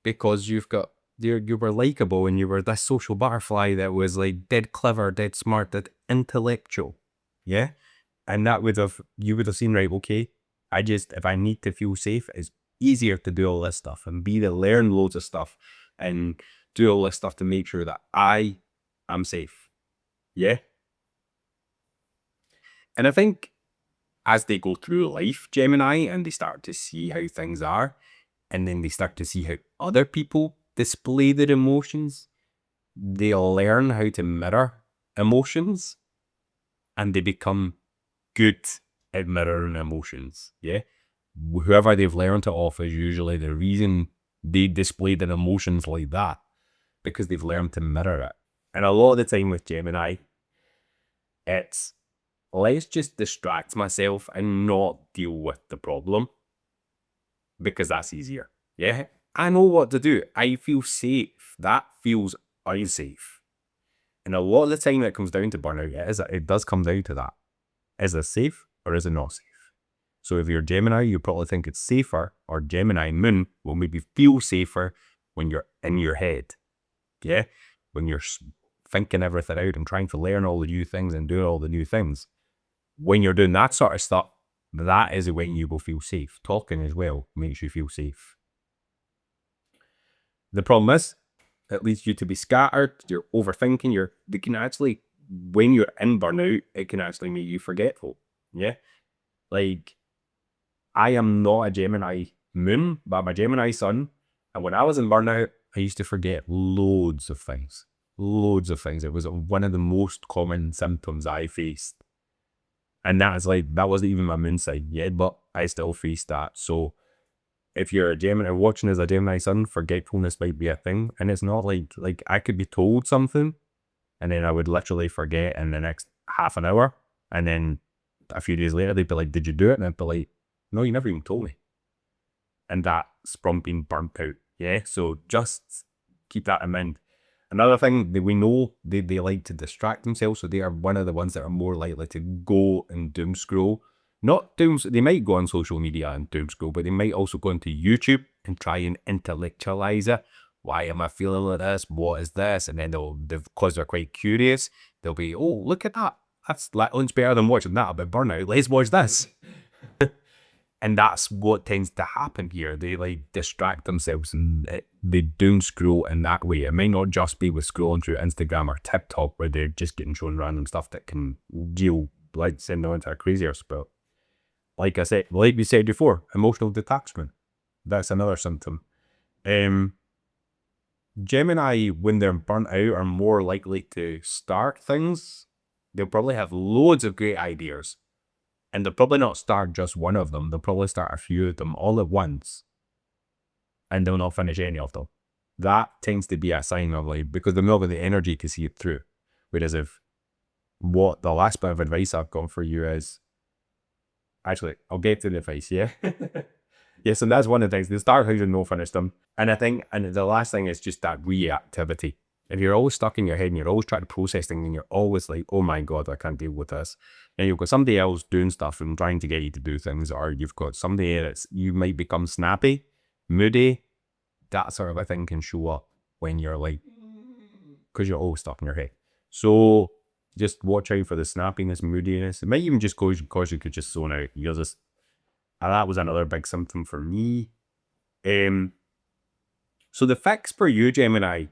because you were likable and you were this social butterfly that was like dead clever, dead smart, dead intellectual. Yeah? And you would have seen, right, okay, if I need to feel safe, it's easier to do all this stuff and to learn loads of stuff and do all this stuff to make sure that I am safe. Yeah? And I think as they go through life, Gemini, and they start to see how things are, and then they start to see how other people display their emotions, they'll learn how to mirror emotions, and they become good at mirroring emotions. Yeah, whoever they've learned it off is usually the reason they display their emotions like that, because they've learned to mirror it. And a lot of the time with Gemini, it's let's just distract myself and not deal with the problem, because that's easier. Yeah, I know what to do. I feel safe. That feels unsafe. And a lot of the time it comes down to burnout, it does come down to that. Is it safe or is it not safe? So if you're Gemini, you probably think it's safer, or Gemini moon will maybe feel safer when you're in your head. Yeah, when you're thinking everything out and trying to learn all the new things and do all the new things. When you're doing that sort of stuff, that is when you will feel safe. Talking as well makes you feel safe. The problem is, it leads you to be scattered, you're overthinking, they can actually, when you're in burnout, it can actually make you forgetful. Yeah? Like, I am not a Gemini moon, but I'm a Gemini sun. And when I was in burnout, I used to forget loads of things. Loads of things. It was one of the most common symptoms I faced. And that wasn't even my moon sign yet, but I still faced that. So if you're a Gemini watching as a Gemini sun, forgetfulness might be a thing. And it's not like I could be told something and then I would literally forget in the next half an hour. And then a few days later, they'd be like, did you do it? And I'd be like, no, you never even told me. And that's from being burnt out. Yeah. So just keep that in mind. Another thing that we know, they like to distract themselves. So they are one of the ones that are more likely to go and doom scroll. They might go on social media and doom scroll, but they might also go into YouTube and try and intellectualize it. Why am I feeling like this? What is this? And then because they're quite curious, they'll be, oh, look at that. That's much better than watching that about burnout. Let's watch this. And that's what tends to happen here. They like distract themselves and they doom scroll in that way. It might not just be with scrolling through Instagram or TikTok where they're just getting shown random stuff that can send them into a crazier spell. Like we said before, emotional detachment. That's another symptom. Gemini, when they're burnt out, are more likely to start things. They'll probably have loads of great ideas, and they'll probably not start just one of them. They'll probably start a few of them all at once, and they'll not finish any of them. That tends to be a sign of like, because they're not got the energy to see it through. Whereas if what the last bit of advice I've got for you is, actually, I'll get to the advice, yeah? Yes, and that's one of the things. They start things and no finish them. And I think, and the last thing is just that reactivity. If you're always stuck in your head and you're always trying to process things and you're always like, oh my God, I can't deal with this. And you've got somebody else doing stuff and trying to get you to do things, or you've got somebody that's, you might become snappy, moody. That sort of a thing can show up when you're like, because you're always stuck in your head. So just watch out for the snappiness, moodiness. It might even just cause you could just zone out. You're just, and that was another big symptom for me. So the fix for you, Gemini,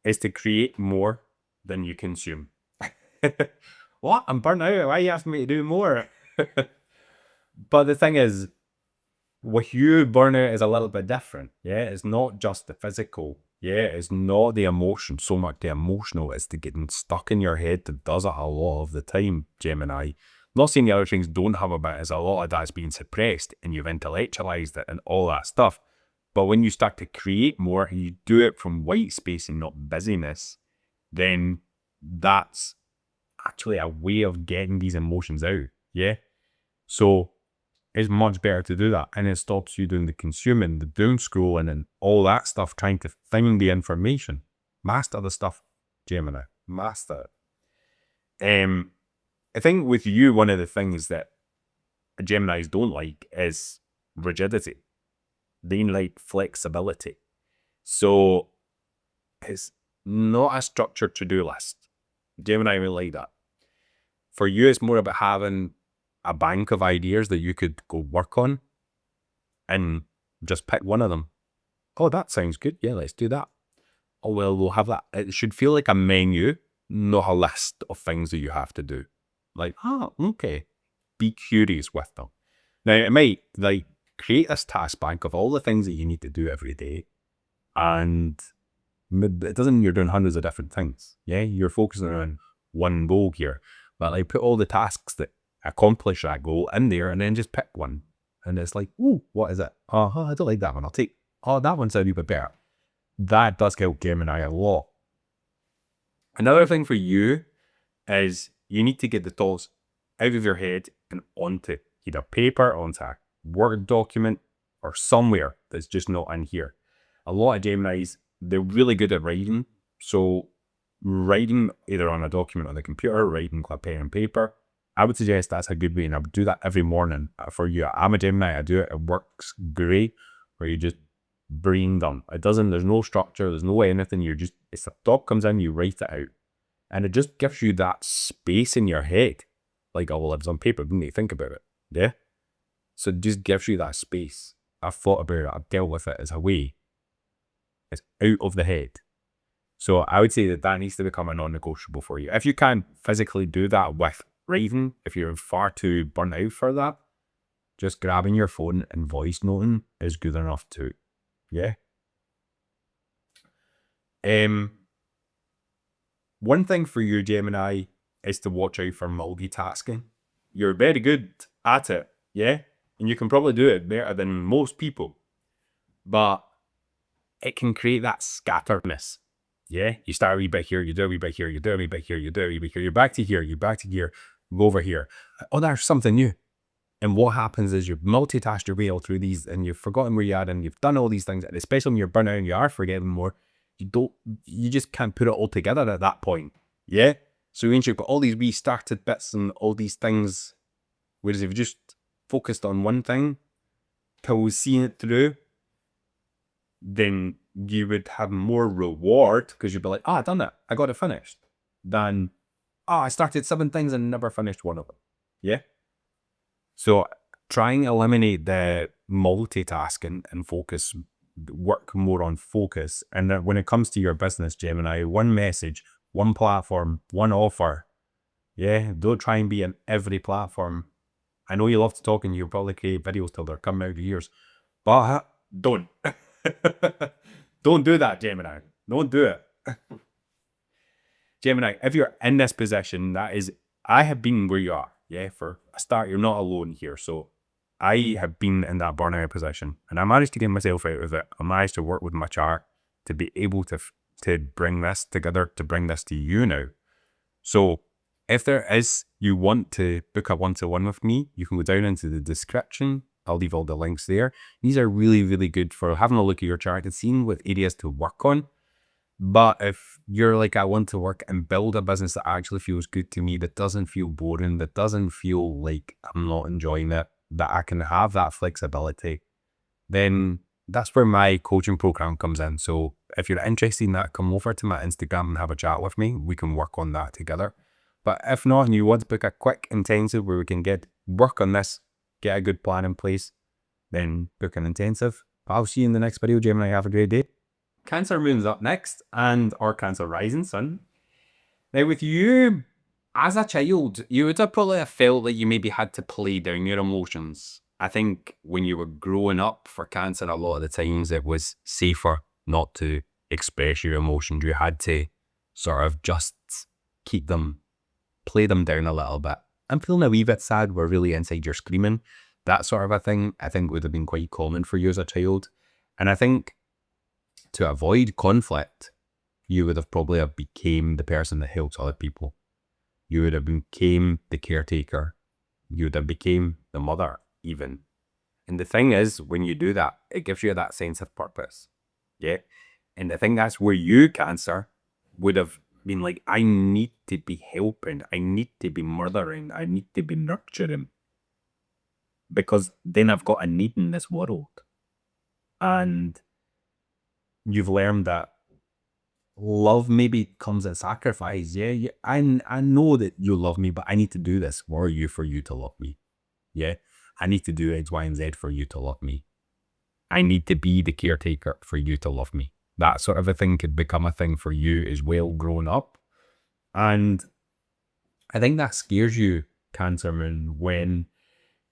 is to create more than you consume. What? I'm burnt out. Why are you asking me to do more? But the thing is, with you, burnout is a little bit different. Yeah, it's not just the physical. Yeah, it's not the emotion so much. The emotional is the getting stuck in your head that does it a lot of the time, Gemini. I'm not saying the other things don't have a bit, as a lot of that's being suppressed and you've intellectualized it and all that stuff. But when you start to create more and you do it from white space and not busyness, then that's actually a way of getting these emotions out. Yeah. So it's much better to do that. And it stops you doing the consuming, the doom scrolling and all that stuff, trying to find the information. Master the stuff, Gemini. Master it. I think with you, one of the things that Geminis don't like is rigidity. They like flexibility. So it's not a structured to-do list. Gemini will like that. For you, it's more about having a bank of ideas that you could go work on and just pick one of them. Oh, that sounds good. Yeah, let's do that. Oh, well, we'll have that. It should feel like a menu, not a list of things that you have to do. Like, oh, okay. Be curious with them. Now, it might like create this task bank of all the things that you need to do every day. And it doesn't mean you're doing hundreds of different things. Yeah, you're focusing on one goal here. But like put all the tasks that accomplish that goal in there and then just pick one. And it's like, ooh, what is it? Oh, I don't like that one. I'll take, oh, that one's a little bit better. That does help Gemini a lot. Another thing for you is you need to get the thoughts out of your head and onto either paper, onto a Word document, or somewhere that's just not in here. A lot of Geminis, they're really good at writing. So writing either on a document on the computer, writing with a pen and paper, I would suggest that's a good way, and I would do that every morning for you. I'm a Gemini, I do it, it works great, where you just brain dump. It doesn't, there's no structure, there's no anything, you're just, it's a thought comes in, you write it out. And it just gives you that space in your head. Like, oh, well, it was on paper, didn't you think about it? Yeah? So it just gives you that space. I've thought about it, I've dealt with it as a way. It's out of the head. So I would say that needs to become a non-negotiable for you. If you can't physically do that with writing, if you're far too burnt out for that, just grabbing your phone and voice noting is good enough too. Yeah? One thing for you, Gemini, is to watch out for multitasking. You're very good at it, yeah? And you can probably do it better than most people. But it can create that scatteredness. Yeah? You start a wee bit here, you do a wee bit here, you do a wee bit here, you do a wee bit here, you're back to here, you're back to here, go over here. Oh, there's something new. And what happens is you've multitasked your way all through these and you've forgotten where you are and you've done all these things. And especially when you're burnt out and you are forgetting more, you just can't put it all together at that point. Yeah? So once you've got all these restarted bits and all these things, whereas if you just focused on one thing till seeing it through, then you would have more reward because you'd be like, I done it, I got it finished, than, I started 7 things and never finished one of them. Yeah? So try and eliminate the multitasking and focus, work more on focus. And when it comes to your business, Gemini, one message, one platform, one offer. Yeah, don't try and be on every platform. I know you love to talk and you'll probably create videos till they're coming out of your ears, but Don't. Don't do that, Gemini. Don't do it. Gemini, if you're in this position, that is, I have been where you are. Yeah, for a start, you're not alone here. So I have been in that burnout position, and I managed to get myself out of it. I managed to work with my chart to be able to bring this together, to bring this to you now. So if you want to book a one-to-one with me, you can go down into the description. I'll leave all the links there. These are really, really good for having a look at your chart and seeing what areas to work on. But if you're like, I want to work and build a business that actually feels good to me, that doesn't feel boring, that doesn't feel like I'm not enjoying it, that I can have that flexibility, then that's where my coaching program comes in. So if you're interested in that, come over to my Instagram and have a chat with me. We can work on that together. But if not, and you want to book a quick intensive where we can work on this, get a good plan in place, then book an intensive. But I'll see you in the next video, Gemini. Have a great day. Cancer moon's up next, and or Cancer rising sun. Now with you, as a child, you would have probably felt like you maybe had to play down your emotions. I think when you were growing up for Cancer, a lot of the times it was safer not to express your emotions. You had to sort of just play them down a little bit. I'm feeling a wee bit sad, we're really inside, you're screaming. That sort of a thing, I think would have been quite common for you as a child. And I think to avoid conflict, you would have probably became the person that helps other people. You would have became the caretaker. You would have became the mother even. And the thing is, when you do that, it gives you that sense of purpose. Yeah. And I think that's where you, Cancer, would have been like, I need to be helping. I need to be mothering. I need to be nurturing. Because then I've got a need in this world. And you've learned that love maybe comes at sacrifice. Yeah, I know that you love me, but I need to do this for you to love me. Yeah, I need to do X, Y, and Z for you to love me. I need to be the caretaker for you to love me. That sort of a thing could become a thing for you as well growing up. And I think that scares you, Cancer moon, when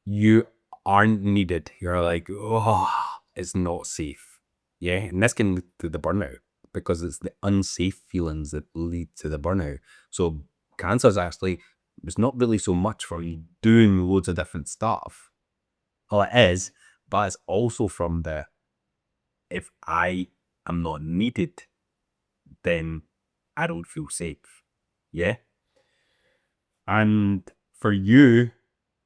you aren't needed. You're like, oh, it's not safe. Yeah, and this can lead to the burnout because it's the unsafe feelings that lead to the burnout. So Cancer's actually, it's not really so much for you doing loads of different stuff. Well, it is, but it's also from if I am not needed, then I don't feel safe. Yeah. And for you,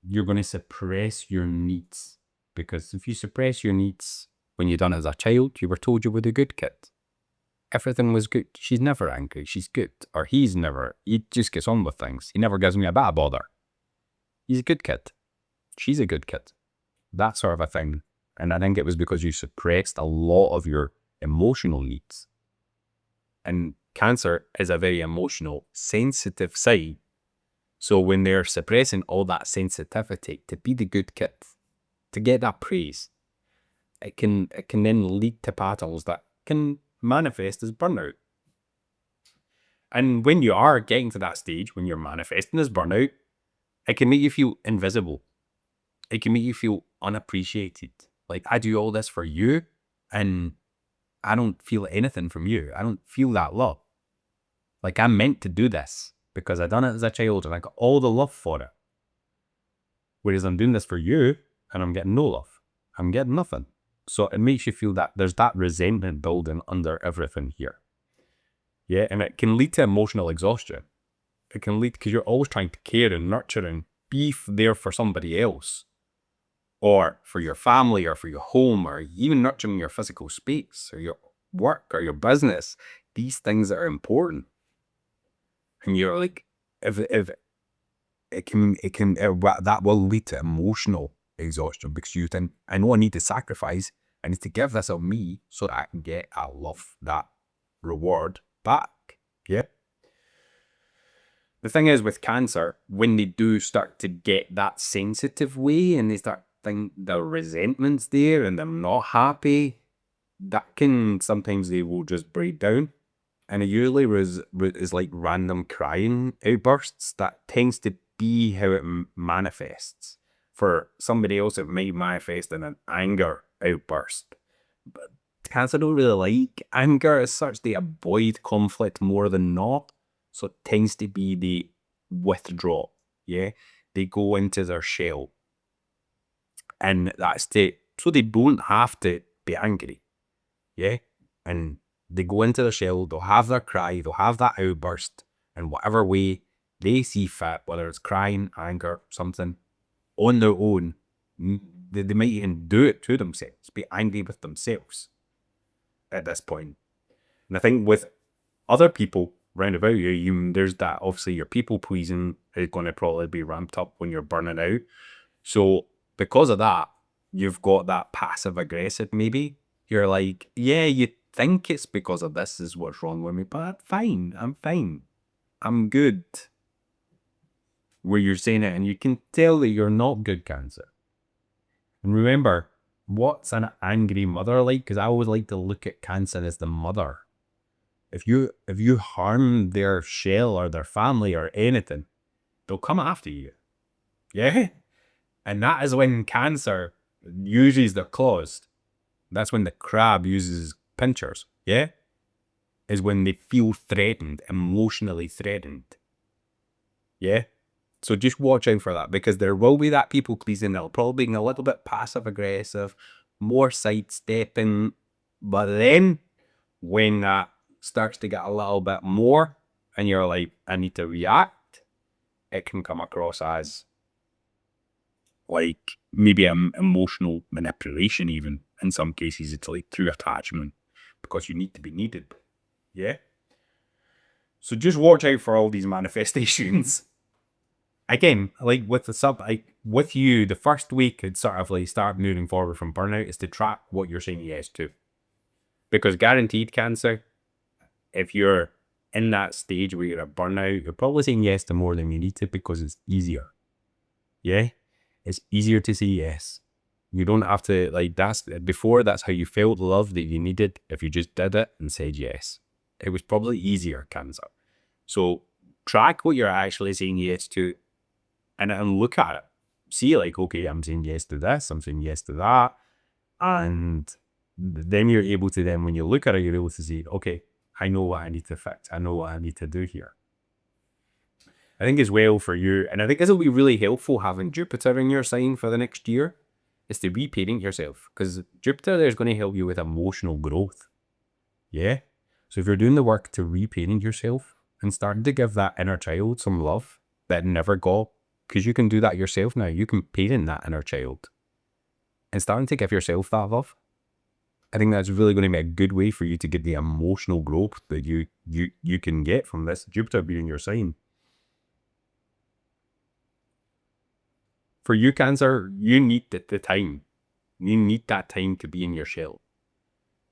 you're going to suppress your needs, because if you suppress your needs when you're done as a child, you were told you were the good kid. Everything was good. She's never angry. She's good. Or he just gets on with things. He never gives me a bit of bother. He's a good kid. She's a good kid. That sort of a thing. And I think it was because you suppressed a lot of your emotional needs. And Cancer is a very emotional, sensitive side. So when they're suppressing all that sensitivity to be the good kid, to get that praise, it can then lead to patterns that can manifest as burnout. And when you are getting to that stage, when you're manifesting as burnout, it can make you feel invisible. It can make you feel unappreciated. Like, I do all this for you and I don't feel anything from you. I don't feel that love. Like, I'm meant to do this because I done it as a child and I got all the love for it. Whereas I'm doing this for you and I'm getting no love. I'm getting nothing. So it makes you feel that there's that resentment building under everything here. Yeah, and it can lead to emotional exhaustion. It can lead, because you're always trying to care and nurture and be there for somebody else, or for your family, or for your home, or even nurturing your physical space, or your work, or your business. These things are important. And you're like, if that will lead to emotional exhaustion, because you think, I know I need to sacrifice, I need to give this of me so that I can get that love, that reward back. Yeah. The thing is with Cancer, when they do start to get that sensitive way and they start think the resentment's there and they're not happy, that can sometimes they will just break down. And it usually is like random crying outbursts. That tends to be how it manifests. For somebody else, it may manifest in an anger outburst. Cancer don't really like anger as such. They avoid conflict more than not. So it tends to be the withdraw. Yeah. They go into their shell. And that's so they don't have to be angry. Yeah. And they go into their shell, they'll have their cry, they'll have that outburst in whatever way they see fit, whether it's crying, anger, something on their own. They might even do it to themselves, be angry with themselves at this point. And I think with other people round about you, there's that, obviously your people pleasing is going to probably be ramped up when you're burning out. So because of that, you've got that passive aggressive maybe. You're like, yeah, you think it's because of this is what's wrong with me, but fine, I'm fine. I'm good. Where you're saying it and you can tell that you're not good, Cancer. And remember, what's an angry mother like? Because I always like to look at Cancer as the mother. If you harm their shell or their family or anything, they'll come after you. Yeah? And that is when Cancer uses their claws. That's when the crab uses pinchers. Yeah? Is when they feel threatened, emotionally threatened. Yeah? So just watch out for that, because there will be that people pleasing. They'll probably be a little bit passive aggressive, more sidestepping. But then when that starts to get a little bit more and you're like, I need to react, it can come across as like maybe emotional manipulation, even in some cases. It's like through attachment, because you need to be needed. Yeah. So just watch out for all these manifestations. Again, like with with you, the first week it's sort of like start moving forward from burnout is to track what you're saying yes to. Because guaranteed, Cancer, if you're in that stage where you're at burnout, you're probably saying yes to more than you need to, because it's easier. Yeah? It's easier to say yes. You don't have to, like, that's how you felt love that you needed, if you just did it and said yes. It was probably easier, Cancer. So track what you're actually saying yes to, and look at it. See, like, okay, I'm saying yes to this, I'm saying yes to that. And then you're able to, then when you look at it, you're able to see, okay, I know what I need to fix. I know what I need to do here. I think as well for you, and I think this will be really helpful having Jupiter in your sign for the next year, is to reparent yourself. Because Jupiter there is going to help you with emotional growth. Yeah? So if you're doing the work to reparent yourself and starting to give that inner child some love that never got, because you can do that yourself now. You can parent that inner child and starting to give yourself that love. I think that's really going to be a good way for you to get the emotional growth that you can get from this Jupiter being your sign. For you, Cancer, you need the time. You need that time to be in your shell.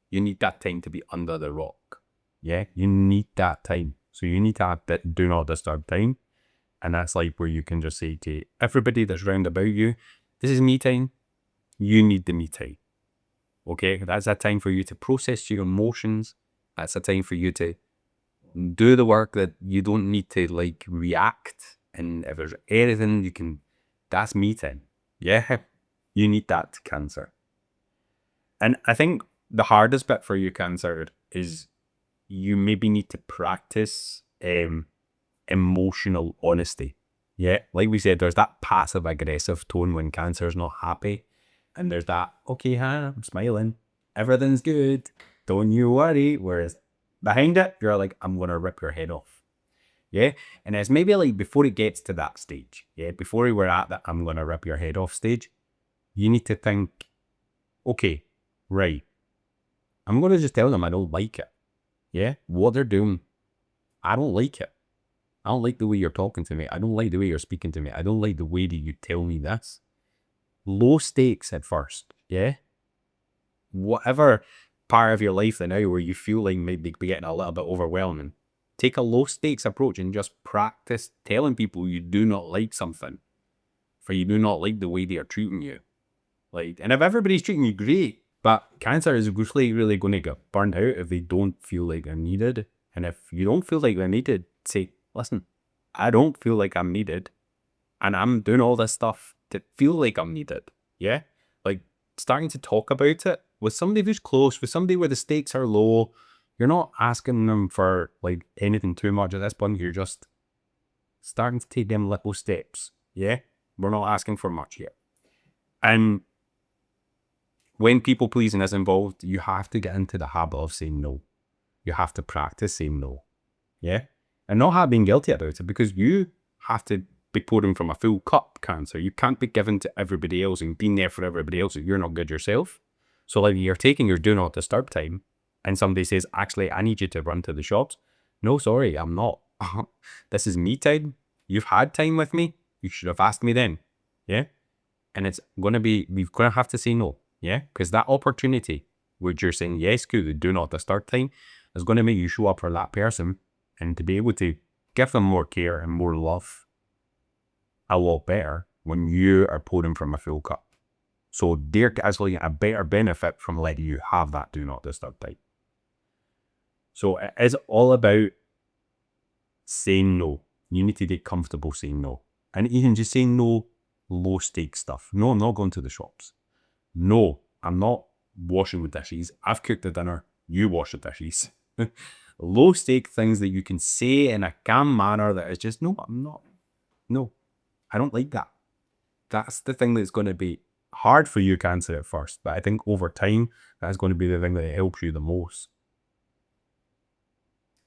You need that time to be under the rock. Yeah, you need that time. So you need to have that do not disturb time. And that's like where you can just say to everybody that's round about you, this is me time. You need the me time. Okay, that's a time for you to process your emotions. That's a time for you to do the work that you don't need to like react. And if there's anything you can, that's me time. Yeah, you need that, Cancer. And I think the hardest bit for you, Cancer, is you maybe need to practice emotional honesty. Yeah, like we said, there's that passive aggressive tone when Cancer's not happy. And there's that, okay, Hannah, I'm smiling. Everything's good. Don't you worry. Whereas behind it, you're like, I'm going to rip your head off. Yeah. And it's maybe like before it gets to that stage, yeah, before we're at that, I'm going to rip your head off stage, you need to think, okay, right. I'm going to just tell them I don't like it. Yeah. What they're doing, I don't like it. I don't like the way you're talking to me. I don't like the way you're speaking to me. I don't like the way that you tell me this. Low stakes at first, yeah? Whatever part of your life now where you feel like maybe be getting a little bit overwhelming, take a low stakes approach and just practice telling people you do not like something, for you do not like the way they are treating you. Like, and if everybody's treating you great, but Cancer is really going to get burnt out if they don't feel like they're needed. And if you don't feel like they're needed, say, listen, I don't feel like I'm needed, and I'm doing all this stuff to feel like I'm needed. Yeah? Like, starting to talk about it with somebody who's close, with somebody where the stakes are low, you're not asking them for like anything too much at this point. You're just starting to take them little steps. Yeah, we're not asking for much yet. And when people pleasing is involved, you have to get into the habit of saying no. You have to practice saying no. Yeah, and not being guilty about it, because you have to be pouring from a full cup, Cancer. You can't be giving to everybody else and being there for everybody else if you're not good yourself. So like you're taking your do not disturb time and somebody says, actually, I need you to run to the shops. No, sorry, I'm not. This is me time. You've had time with me. You should have asked me then. Yeah. And it's going to be, we're going to have to say no. Yeah. Because that opportunity, which you're saying yes to, the do not disturb time, is going to make you show up for that person and to be able to give them more care and more love a lot better when you are pouring from a full cup. So they're actually a better benefit from letting you have that do not disturb time. So it is all about saying no. You need to get comfortable saying no. And even just saying no, low stakes stuff. No, I'm not going to the shops. No, I'm not washing the dishes. I've cooked the dinner. You wash the dishes. Low stake things that you can say in a calm manner that is just, no, I'm not. No, I don't like that. That's the thing that's going to be hard for you, Cancer, at first. But I think over time, that's going to be the thing that helps you the most.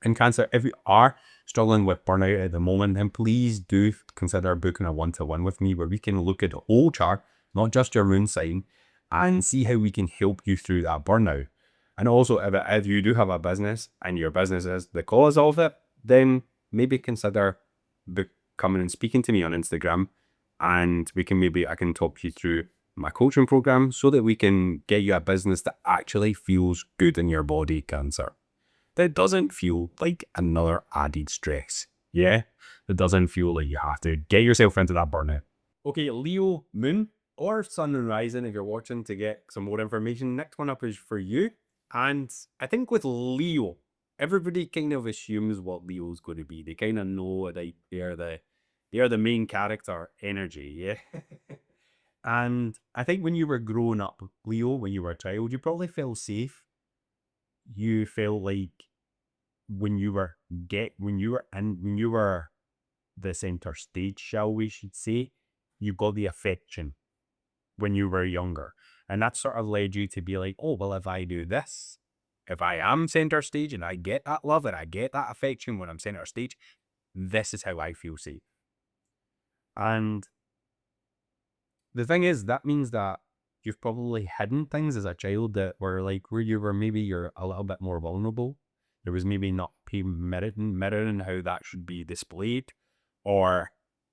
And Cancer, if you are struggling with burnout at the moment, then please do consider booking a one-to-one with me where we can look at the whole chart, not just your moon sign, and see how we can help you through that burnout. And also, if you do have a business and your business is the cause of it, then maybe consider coming and speaking to me on Instagram, and I can talk you through my coaching program so that we can get you a business that actually feels good in your body, Cancer. That doesn't feel like another added stress. Yeah? That doesn't feel like you have to get yourself into that burnout. Okay, Leo moon or sun and rising, if you're watching to get some more information. Next one up is for you. And I think with Leo, everybody kind of assumes what Leo's going to be. They kind of know that they are the main character energy, yeah? And I think when you were growing up, Leo, when you were a child, you probably felt safe. You felt like when you were the center stage, shall we should say, you got the affection when you were younger. And that sort of led you to be like, oh, well, if I do this, if I am center stage and I get that love and I get that affection when I'm center stage, this is how I feel safe. And the thing is, that means that you've probably hidden things as a child that were like where you're a little bit more vulnerable. There was maybe not mirroring how that should be displayed, or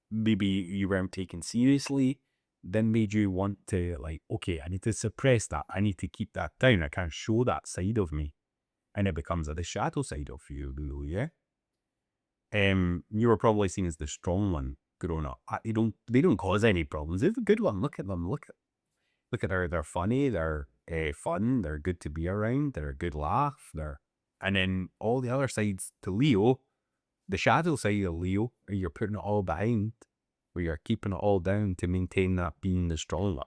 maybe you weren't taken seriously, then made you want to like, okay, I need to suppress that. I need to keep that down. I can't show that side of me. And it becomes the shadow side of you, Lulu, yeah? You were probably seen as the strong one growing up. They don't cause any problems. They're the good one. Look at them. Look at her. They're funny. They're fun. They're good to be around. They're a good laugh. And then all the other sides to Leo, the shadow side of Leo, where you're putting it all behind, where you're keeping it all down to maintain that being the strong one.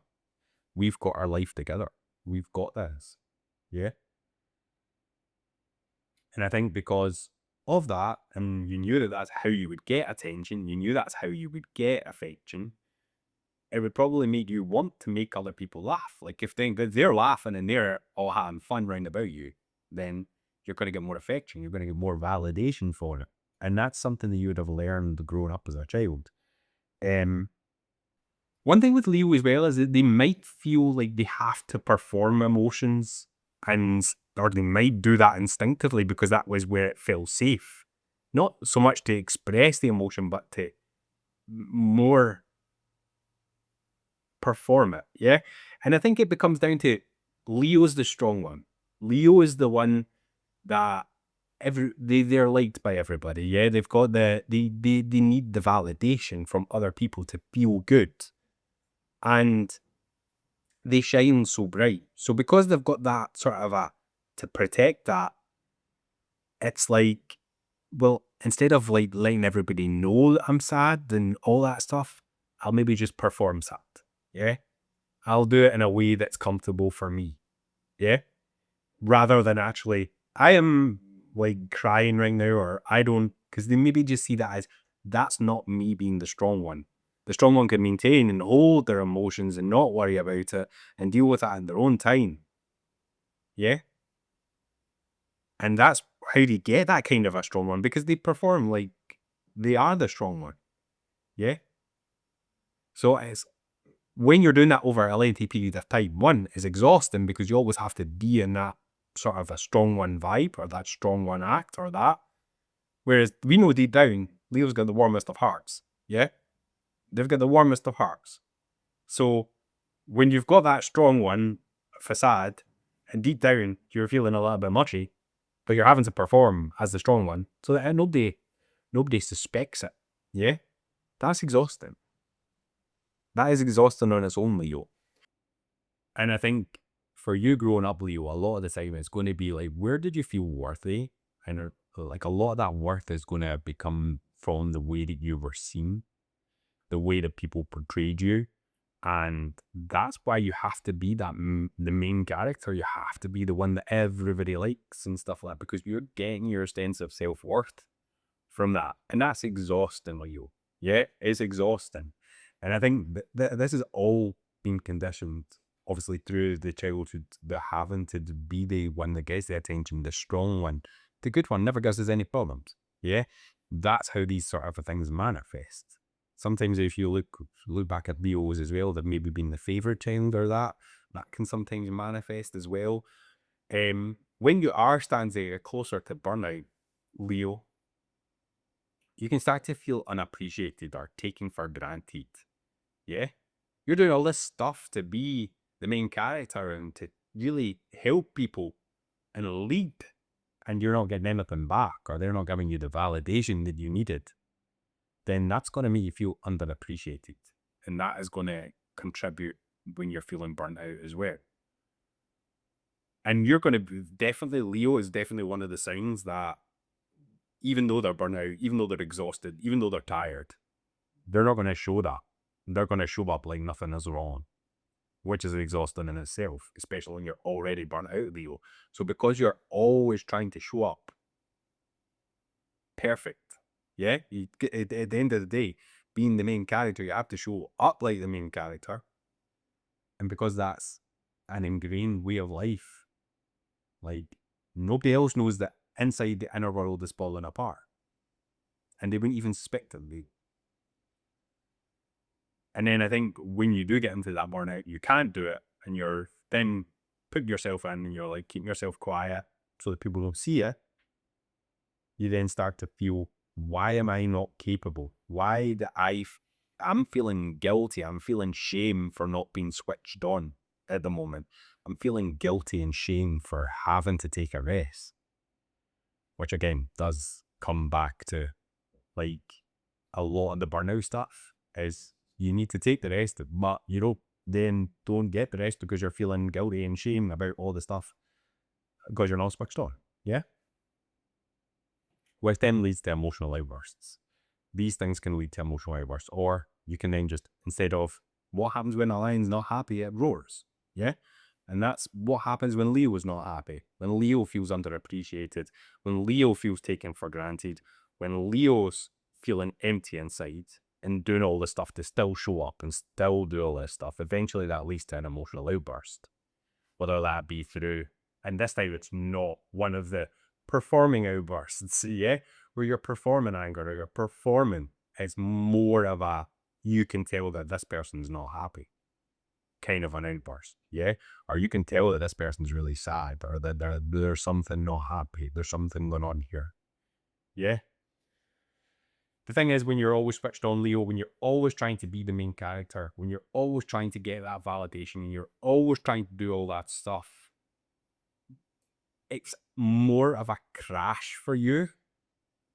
We've got our life together. We've got this. Yeah. And I think because of that, and you knew that that's how you would get attention, you knew that's how you would get affection, it would probably make you want to make other people laugh. Like if they're laughing and they're all having fun round about you, then you're going to get more affection. You're going to get more validation for it. And that's something that you would have learned growing up as a child. One thing with Leo as well is that they might feel like they have to perform emotions, or they might do that instinctively because that was where it felt safe. Not so much to express the emotion, but to more perform it. Yeah. And I think it becomes down to Leo's the strong one. Leo is the one that they're liked by everybody. Yeah. They've got they need the validation from other people to feel good. And they shine so bright. So because they've got that sort of to protect that, it's like, well, instead of like letting everybody know that I'm sad and all that stuff, I'll maybe just perform sad. Yeah. I'll do it in a way that's comfortable for me. Yeah. Rather than actually, I am like crying right now, or I don't, because they maybe just see that as that's not me being the strong one. The strong one can maintain and hold their emotions and not worry about it and deal with that in their own time. Yeah. And that's how do you get that kind of a strong one? Because they perform like they are the strong one. Yeah. So it's when you're doing that over a lengthy period of time, one is exhausting because you always have to be in that sort of a strong one vibe or that strong one act or that. Whereas we know deep down, Leo's got the warmest of hearts. Yeah. They've got the warmest of hearts. So when you've got that strong one facade and deep down you're feeling a little bit mushy, but you're having to perform as the strong one so that nobody suspects it. Yeah. That's exhausting. That is exhausting on its own, Leo. And I think for you growing up, Leo, a lot of the time it's going to be like, where did you feel worthy? And like a lot of that worth is going to become from the way that you were seen, the way that people portrayed you. And that's why you have to be that the main character. You have to be the one that everybody likes and stuff like that because you're getting your sense of self-worth from that. And that's exhausting, Leo. Yeah, it's exhausting. And I think this has all been conditioned, obviously, through the childhood, the having to be the one that gets the attention, the strong one. The good one never gives us any problems. Yeah, that's how these sort of things manifest. Sometimes if you look back at Leos as well, they've maybe been the favorite child or that can sometimes manifest as well. When you are standing closer to burnout, Leo, you can start to feel unappreciated or taken for granted. Yeah? You're doing all this stuff to be the main character and to really help people and lead, and you're not getting anything back, or they're not giving you the validation that you needed, then that's going to make you feel underappreciated. And that is going to contribute when you're feeling burnt out as well. And you're going to definitely, Leo is definitely one of the signs that even though they're burnt out, even though they're exhausted, even though they're tired, they're not going to show that. They're going to show up like nothing is wrong, which is exhausting in itself, especially when you're already burnt out, Leo. So because you're always trying to show up perfect, yeah, at the end of the day, being the main character, you have to show up like the main character. And because that's an ingrained way of life, like nobody else knows that inside the inner world is falling apart. And they wouldn't even suspect it. And then I think when you do get into that burnout, you can't do it. And you're then putting yourself in and you're like keeping yourself quiet so that people don't see it. You then start to feel, why am I not capable? Why do I'm feeling guilty. I'm feeling shame for not being switched on at the moment. I'm feeling guilty and shame for having to take a rest, which again does come back to like a lot of the burnout stuff is you need to take the rest, but you don't get the rest because you're feeling guilty and shame about all the stuff because you're not switched on. Yeah. Which then leads to emotional outbursts. These things can lead to emotional outbursts, or you can then just, instead of what happens when a lion's not happy, it roars. Yeah. And that's what happens when Leo is not happy, when Leo feels underappreciated, when Leo feels taken for granted, when Leo's feeling empty inside and doing all this stuff to still show up and still do all this stuff. Eventually that leads to an emotional outburst, whether that be through, and this time it's not one of the performing outbursts, yeah, where you're performing anger or you're performing. It's more of a, you can tell that this person's not happy kind of an outburst, yeah? Or you can tell that this person's really sad or that there's something not happy. There's something going on here, yeah? The thing is, when you're always switched on, Leo, when you're always trying to be the main character, when you're always trying to get that validation, and you're always trying to do all that stuff, it's more of a crash for you.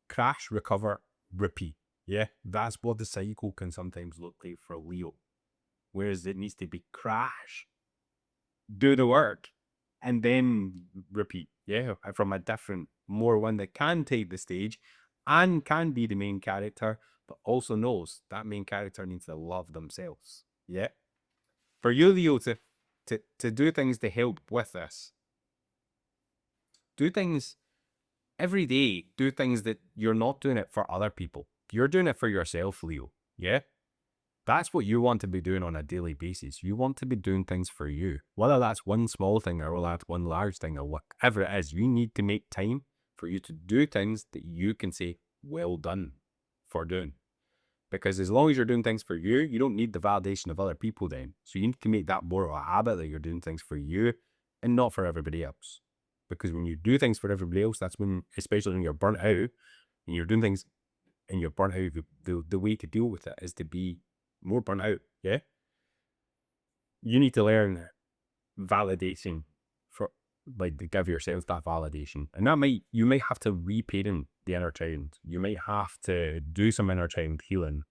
Crash, recover, repeat. Yeah, that's what the cycle can sometimes look like for Leo. Whereas it needs to be crash, do the work, and then repeat. Yeah, from a different, more one that can take the stage and can be the main character, but also knows that main character needs to love themselves. Yeah. For you, Leo, to to do things to help with this. Do things every day. Do things that you're not doing it for other people. You're doing it for yourself, Leo. Yeah? That's what you want to be doing on a daily basis. You want to be doing things for you. Whether that's one small thing or that's one large thing or whatever it is, you need to make time for you to do things that you can say, well done for doing. Because as long as you're doing things for you, you don't need the validation of other people then. So you need to make that more of a habit that you're doing things for you and not for everybody else. Because when you do things for everybody else, that's when, especially when you're burnt out, and you're doing things and you're burnt out, the way to deal with it is to be more burnt out, yeah? You need to learn validating for, like, to give yourself that validation. And that you might have to reparent the inner child. You might have to do some inner child healing.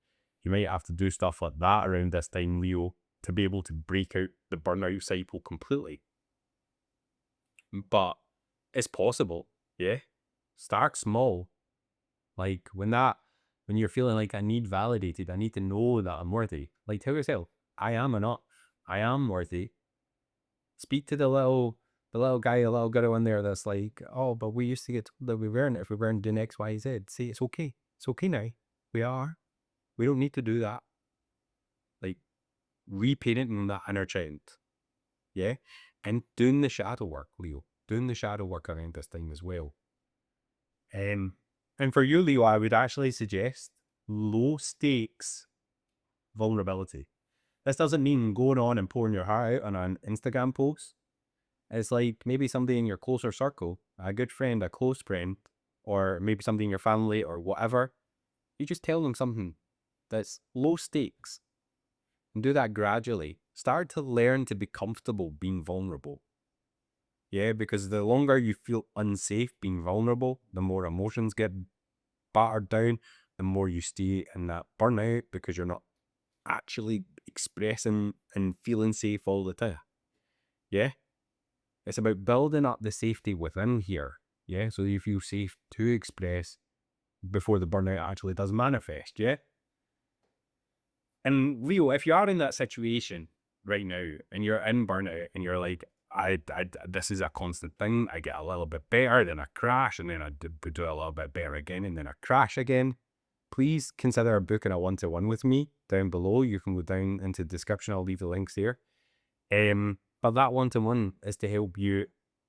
You might have to do stuff like that around this time, Leo, to be able to break out the burnout cycle completely. But it's possible, yeah? Start small. Like, when you're feeling like I need validated, I need to know that I'm worthy. Like, tell yourself, I am enough. I am worthy. Speak to the little guy, the little girl in there that's like, oh, but we used to get told that we weren't if we weren't doing X, Y, Z. Say it's okay. It's okay now. We are. We don't need to do that. Like, reparenting that inner child. Yeah? And doing the shadow work, Leo. Doing the shadow work around this time as well. And for you, Leo, I would actually suggest low stakes vulnerability. This doesn't mean going on and pouring your heart out on an Instagram post. It's like maybe somebody in your closer circle, a good friend, a close friend, or maybe somebody in your family or whatever. You just tell them something that's low stakes and do that gradually. Start to learn to be comfortable being vulnerable. Yeah, because the longer you feel unsafe being vulnerable, the more emotions get battered down, the more you stay in that burnout because you're not actually expressing and feeling safe all the time. Yeah? It's about building up the safety within here. Yeah? So you feel safe to express before the burnout actually does manifest. Yeah? And Leo, if you are in that situation right now and you're in burnout and you're like, this is a constant thing. I get a little bit better, then I crash, and then I do a little bit better again, and then I crash again. Please consider booking a one-to-one with me down below. You can go down into the description. I'll leave the links there. But that one-to-one is to help you,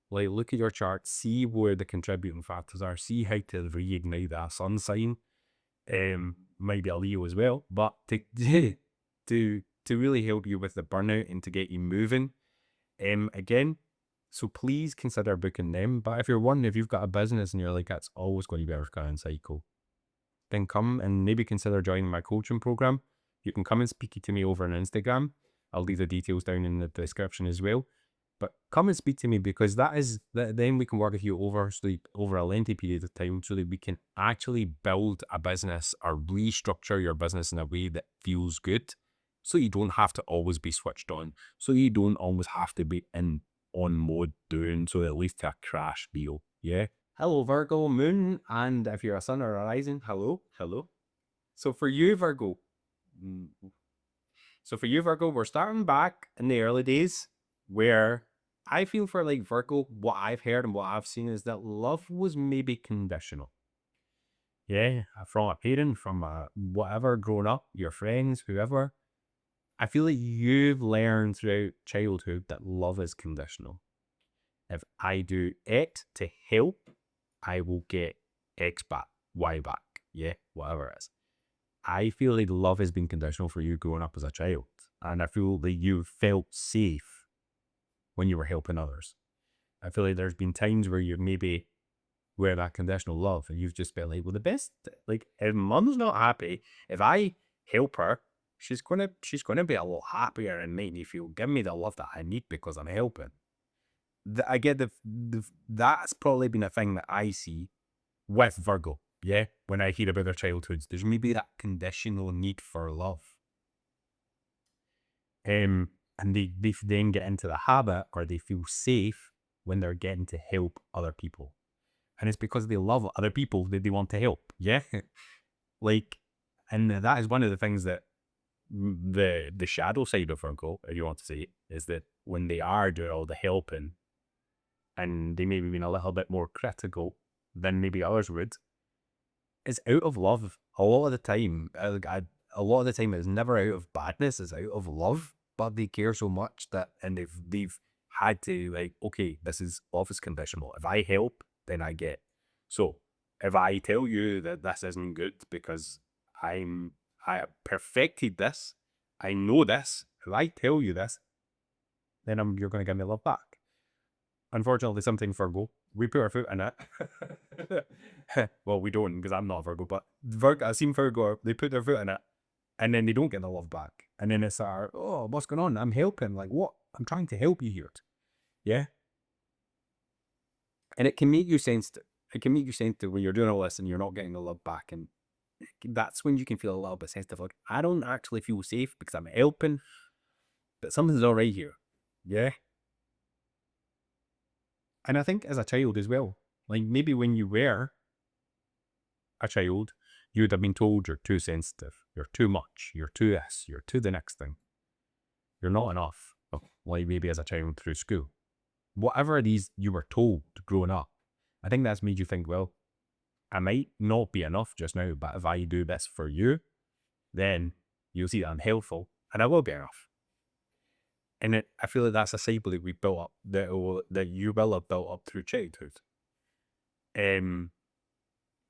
like, look at your chart, see where the contributing factors are, see how to reignite that sun sign. Maybe a Leo as well, but to really help you with the burnout and to get you moving. Again, so please consider booking them. But if you've got a business and you're like, that's always going to be our current cycle, then come and maybe consider joining my coaching program. You can come and speak to me over on Instagram. I'll leave the details down in the description as well. But come and speak to me, because then we can work with you over a lengthy period of time so that we can actually build a business or restructure your business in a way that feels good. So you don't have to always be switched on. So you don't always have to be on mode doing, so at least to a crash deal. Yeah. Hello, Virgo moon. And if you're a sun or a rising, hello. So for you, Virgo, we're starting back in the early days where I feel for like Virgo, what I've heard and what I've seen is that love was maybe conditional. Yeah, from a parent, from whatever, growing up, your friends, whoever. I feel like you've learned throughout childhood that love is conditional. If I do X to help, I will get X back, Y back. Yeah, whatever it is. I feel like love has been conditional for you growing up as a child. And I feel that you felt safe when you were helping others. I feel like there's been times where you maybe were that conditional love and you've just been like, well, the best, like, if mum's not happy, if I help her, she's gonna be a lot happier and make me feel, give me the love that I need because I'm helping. I get that's probably been a thing that I see with Virgo. Yeah, when I hear about their childhoods, there's maybe that conditional need for love. And they then get into the habit, or they feel safe when they're getting to help other people. And it's because they love other people that they want to help. Yeah. Like, and that is one of the things that the shadow side of Virgo, if you want to say it, is that when they are doing all the helping, and they maybe been a little bit more critical than maybe others would, it's out of love a lot of the time. A lot of the time, it's never out of badness; it's out of love. But they care so much that, and they've had to, like, okay, this is love is conditional. If I help, then I get. So if I tell you that this isn't good because I have perfected this, I know this. If I tell you this, then you're going to give me love back. Unfortunately, something Virgo, we put our foot in it. Well, we don't, because I'm not Virgo, but I've seen Virgo, they put their foot in it, and then they don't get the love back. And then it's oh, what's going on? I'm helping. Like, what? I'm trying to help you here. Yeah? And it can make you sensitive. It can make you sensitive when you're doing all this and you're not getting the love back. And that's when you can feel a little bit sensitive. Like, I don't actually feel safe because I'm helping, but something's all right here. Yeah? And I think as a child as well, like maybe when you were a child, you would have been told you're too sensitive, you're too much, you're too this, you're too the next thing. You're not enough. Like maybe as a child through school. Whatever it is you were told growing up, I think that's made you think, well, I might not be enough just now, but if I do this for you, then you'll see that I'm helpful and I will be enough. And I feel like that's a cycle that we built up, that you will have built up through childhood. And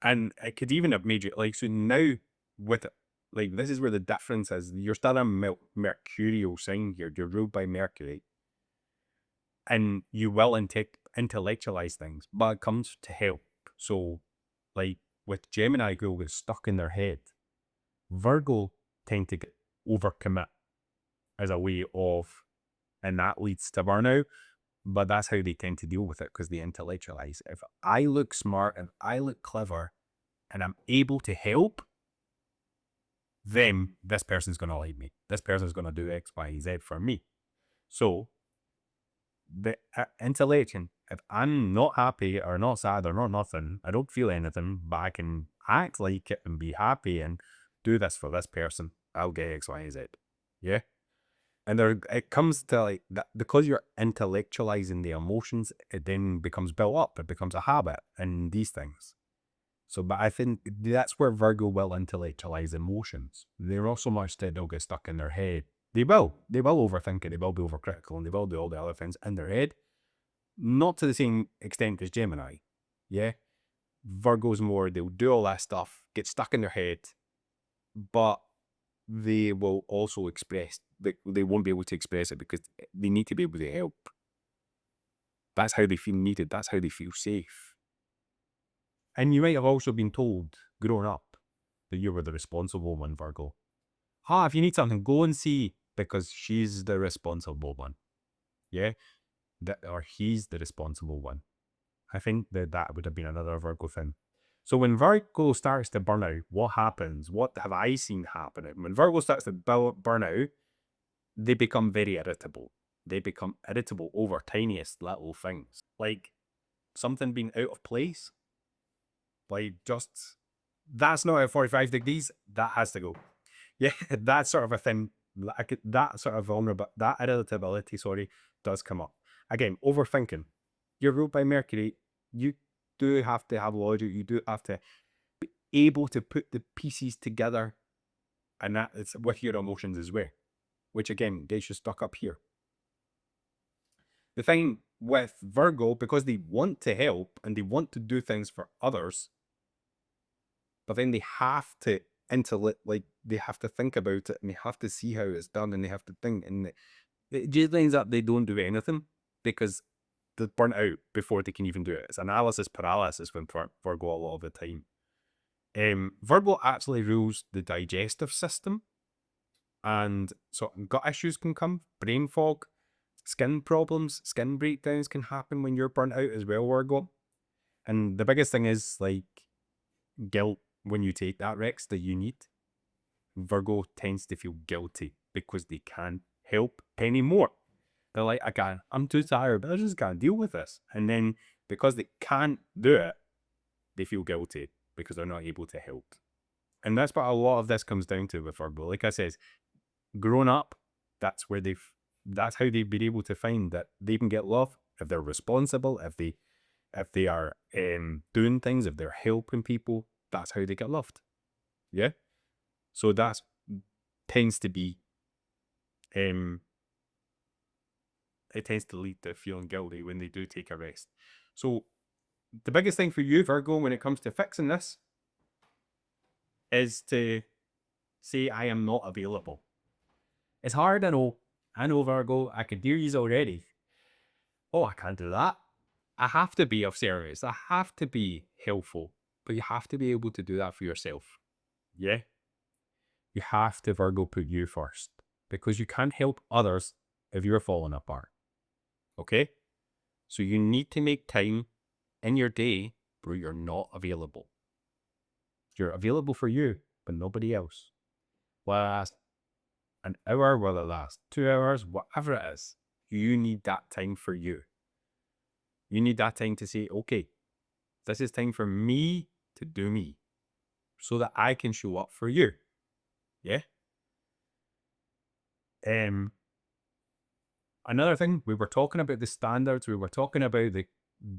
it could even have made you, like, so now with, like, this is where the difference is. You're still a mercurial sign here. You're ruled by Mercury. And you will intellectualize things, but it comes to help. So, like, with Gemini, who get stuck in their head, Virgo tend to get overcommit as a way of, and that leads to burnout. But that's how they tend to deal with it, because they intellectualize. If I look smart and I look clever and I'm able to help, then this person's going to like me. This person's going to do X, Y, Z for me. So the intellection, if I'm not happy or not sad or not nothing, I don't feel anything, but I can act like it and be happy and do this for this person, I'll get X, Y, Z. Yeah? And it comes to like that, because you're intellectualizing the emotions, it then becomes built up. It becomes a habit and these things. So, but I think that's where Virgo will intellectualize emotions. They're not so much that they'll get stuck in their head. They will overthink it. They will be overcritical, and they will do all the other things in their head. Not to the same extent as Gemini. Yeah, Virgo's more. They'll do all that stuff, get stuck in their head, but they will also express. They won't be able to express it because they need to be able to help. That's how they feel needed. That's how they feel safe. And you might have also been told, growing up, that you were the responsible one, Virgo. If you need something, go and see, because she's the responsible one. Yeah? Or he's the responsible one. I think that would have been another Virgo thing. So when Virgo starts to burn out, what happens? What have I seen happening? When Virgo starts to burn out, they become very irritable. They become irritable over tiniest little things. Like something being out of place. Like, just, that's not at 45 degrees, that has to go. Yeah, that sort of a thing, that sort of vulnerable, that irritability, does come up. Again, overthinking. You're ruled by Mercury. You do have to have logic. You do have to be able to put the pieces together, and that is with your emotions as well, which again gets you stuck up here. The thing with Virgo, because they want to help and they want to do things for others, but then they have to they have to think about it, and they have to see how it's done, and they have to think, and it just ends up they don't do anything because they burn out before they can even do it. It's analysis paralysis when Virgo a lot of the time. Virgo actually rules the digestive system, and so gut issues can come, brain fog, skin problems, skin breakdowns can happen when you're burnt out as well, Virgo. And the biggest thing is like guilt when you take that Rex that you need. Virgo tends to feel guilty because they can't help anymore. They're like, I'm too tired, but I just can't deal with this. And then because they can't do it, they feel guilty because they're not able to help. And that's what a lot of this comes down to with Virgo. Like I said, growing up, that's where that's how they've been able to find that they can get love if they're responsible, if they are doing things, if they're helping people. That's how they get loved. Yeah. So that tends to be it tends to lead to feeling guilty when they do take a rest. So the biggest thing for you, Virgo, when it comes to fixing this is to say, I am not available. It's hard, I know. I know, Virgo. I can hear you already. Oh, I can't do that. I have to be of service. I have to be helpful. But you have to be able to do that for yourself. Yeah? You have to, Virgo, put you first. Because you can't help others if you're falling apart. Okay? So you need to make time in your day where you're not available. You're available for you, but nobody else. Whether it lasts an hour, whether it lasts 2 hours, whatever it is, you need that time for you. You need that time to say, okay, this is time for me to do me so that I can show up for you. Yeah? Another thing, we were talking about the standards, we were talking about the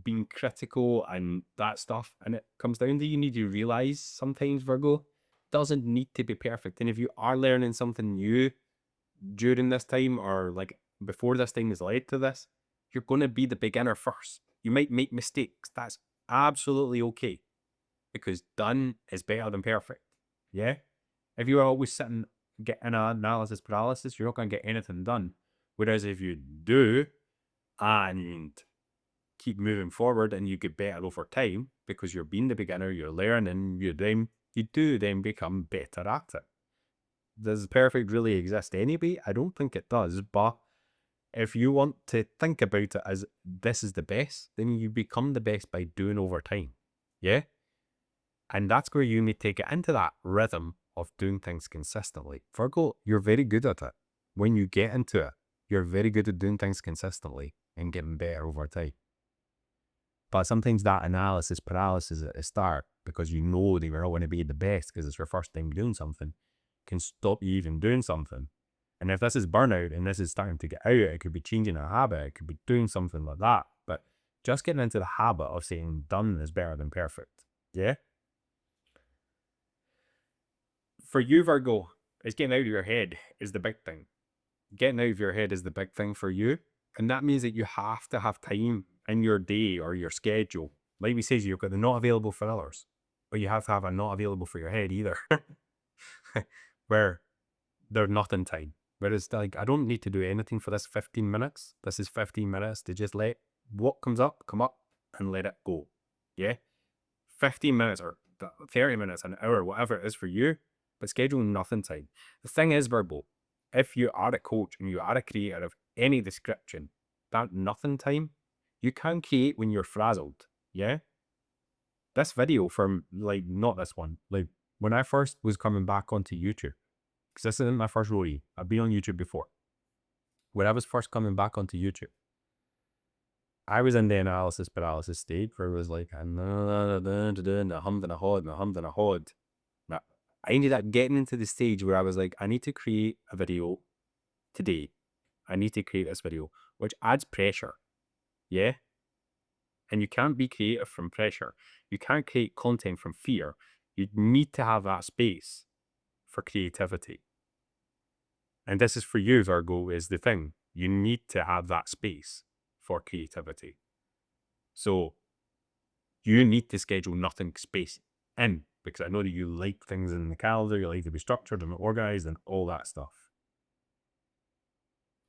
being critical and that stuff, and it comes down to you need to realize sometimes, Virgo, doesn't need to be perfect. And if you are learning something new during this time, or like before this time has led to this, you're going to be the beginner first. You might make mistakes. That's absolutely okay, because done is better than perfect. Yeah? If you are always sitting getting analysis paralysis, you're not going to get anything done. Whereas if you do and keep moving forward and you get better over time because you're being the beginner, you're learning, you do then become better at it. Does perfect really exist anyway? I don't think it does, but if you want to think about it as this is the best, then you become the best by doing over time. Yeah? And that's where you may take it into that rhythm of doing things consistently. Virgo, you're very good at it. When you get into it, you're very good at doing things consistently and getting better over time. But sometimes that analysis paralysis at the start, because you know they were all going to be the best because it's your first time doing something, can stop you even doing something. And if this is burnout and this is starting to get out, it could be changing a habit, it could be doing something like that. But just getting into the habit of saying done is better than perfect. Yeah? For you, Virgo, is getting out of your head is the big thing. Getting out of your head is the big thing for you. And that means that you have to have time in your day or your schedule. Like we says, you've got the not available for others, but you have to have a not available for your head either. Where they're not in time. Where it's like, I don't need to do anything for this 15 minutes. This is 15 minutes to just let what comes up, come up and let it go. Yeah? 15 minutes or 30 minutes, an hour, whatever it is for you, but schedule nothing time. The thing is, Virgo, if you are a coach and you are a creator of any description, that nothing time, you can create when you're frazzled. Yeah? This video from, like, not this one, like, when I first was coming back onto YouTube, because this isn't my first rodeo, I've been on YouTube before. When I was first coming back onto YouTube, I was in the analysis paralysis stage where it was like, I hummed and a hod, and a hummed and a hod. I ended up getting into the stage where I was like, I need to create a video today. I need to create this video, which adds pressure. Yeah? And you can't be creative from pressure. You can't create content from fear. You need to have that space for creativity. And this is for you, Virgo, is the thing. You need to have that space for creativity. So you need to schedule nothing space in, because I know that you like things in the calendar, you like to be structured and organized and all that stuff.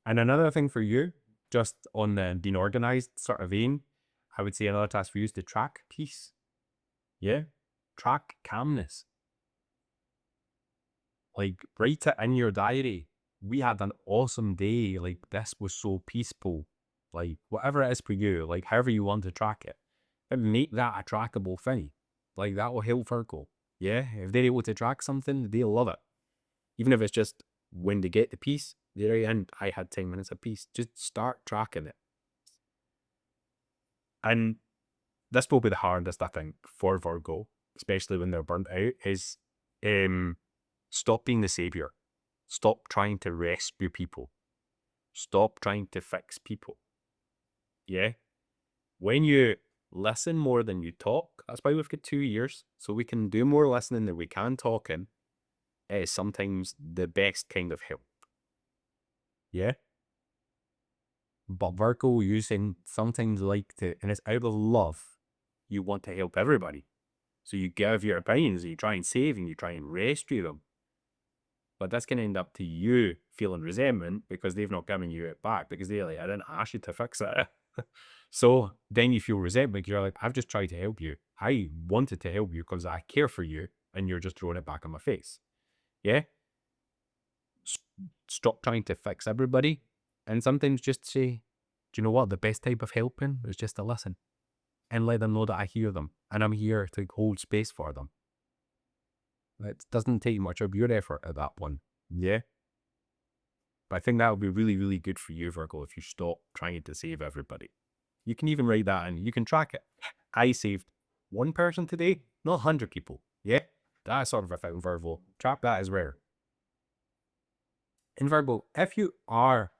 And another thing for you, just on the being organized sort of vein, I would say another task for you is to track peace. Yeah? Track calmness. Like, write it in your diary. We had an awesome day. Like, this was so peaceful. Like, whatever it is for you, like, however you want to track it. And make that a trackable thing. Like, that will help Virgo. Yeah? If they're able to track something, they'll love it. Even if it's just when they get the peace, they're in, I had 10 minutes of peace. Just start tracking it. And this will be the hardest, I think, for Virgo, especially when they're burnt out, is stop being the savior. Stop trying to rescue people. Stop trying to fix people. Yeah? When you listen more than you talk, that's why we've got 2 years, so we can do more listening than we can talking. It is sometimes the best kind of help. Yeah? But Virgo, you sometimes like to, and it's out of love, you want to help everybody. So you give your opinions, and you try and save, and you try and rescue them. But that's going to end up to you feeling resentment because they've not given you it back, because they're like, I didn't ask you to fix it. So then you feel resentment. You're like, I've just tried to help you. I wanted to help you because I care for you, and you're just throwing it back on my face. Yeah? Stop trying to fix everybody. And sometimes just say, do you know what? The best type of helping is just to listen and let them know that I hear them and I'm here to hold space for them. It doesn't take much of your effort at that one. Yeah? But I think that would be really, really good for you, Virgo, if you stop trying to save everybody. You can even write that and you can track it. I saved one person today, not 100 people. Yeah? That's sort of a found Virgo. Track that as rare. In Virgo, if you are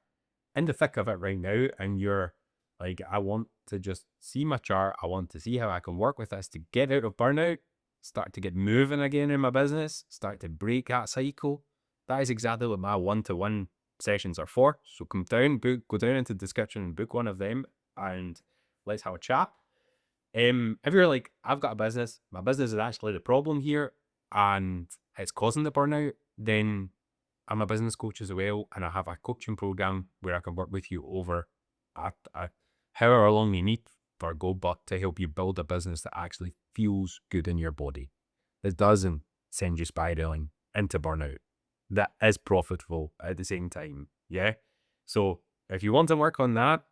in the thick of it right now and you're like, I want to just see my chart, I want to see how I can work with this to get out of burnout, start to get moving again in my business, start to break that cycle. That is exactly what my one-to-one sessions are for. So come down, go down into the description and book one of them and let's have a chat. If you're like, I've got a business, my business is actually the problem here and it's causing the burnout, then I'm a business coach as well, and I have a coaching program where I can work with you over however long you need, Virgo, but to help you build a business that actually feels good in your body, that doesn't send you spiraling into burnout, that is profitable at the same time. Yeah. So if you want to work on that,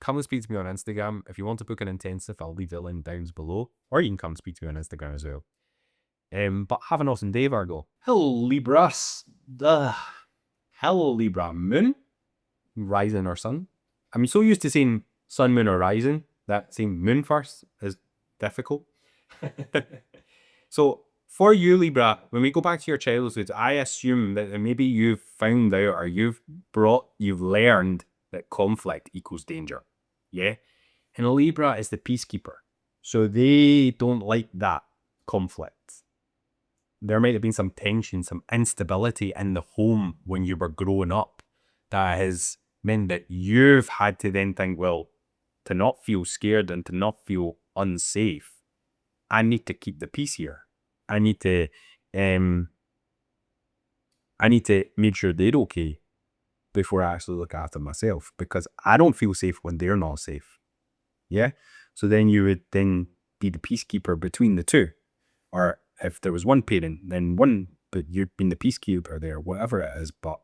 come and speak to me on Instagram. If you want to book an intensive, I'll leave the link down below, or you can come speak to me on Instagram as well. But have an awesome day, Virgo. Hello, Libras. Hello, Libra. Moon, rising or sun. I'm so used to saying sun, moon, or rising that saying moon first is difficult. So for you, Libra, when we go back to your childhood, I assume that maybe you've found out or you've learned that conflict equals danger. Yeah. And Libra is the peacekeeper. So they don't like that conflict. There might have been some tension, some instability in the home when you were growing up that has meant that you've had to then think, well, to not feel scared and to not feel unsafe, I need to keep the peace here. I need to make sure they're okay before I actually look after myself, because I don't feel safe when they're not safe. Yeah. So then you would then be the peacekeeper between the two. Or if there was one parent, then one, but you've been the peacekeeper there, whatever it is. But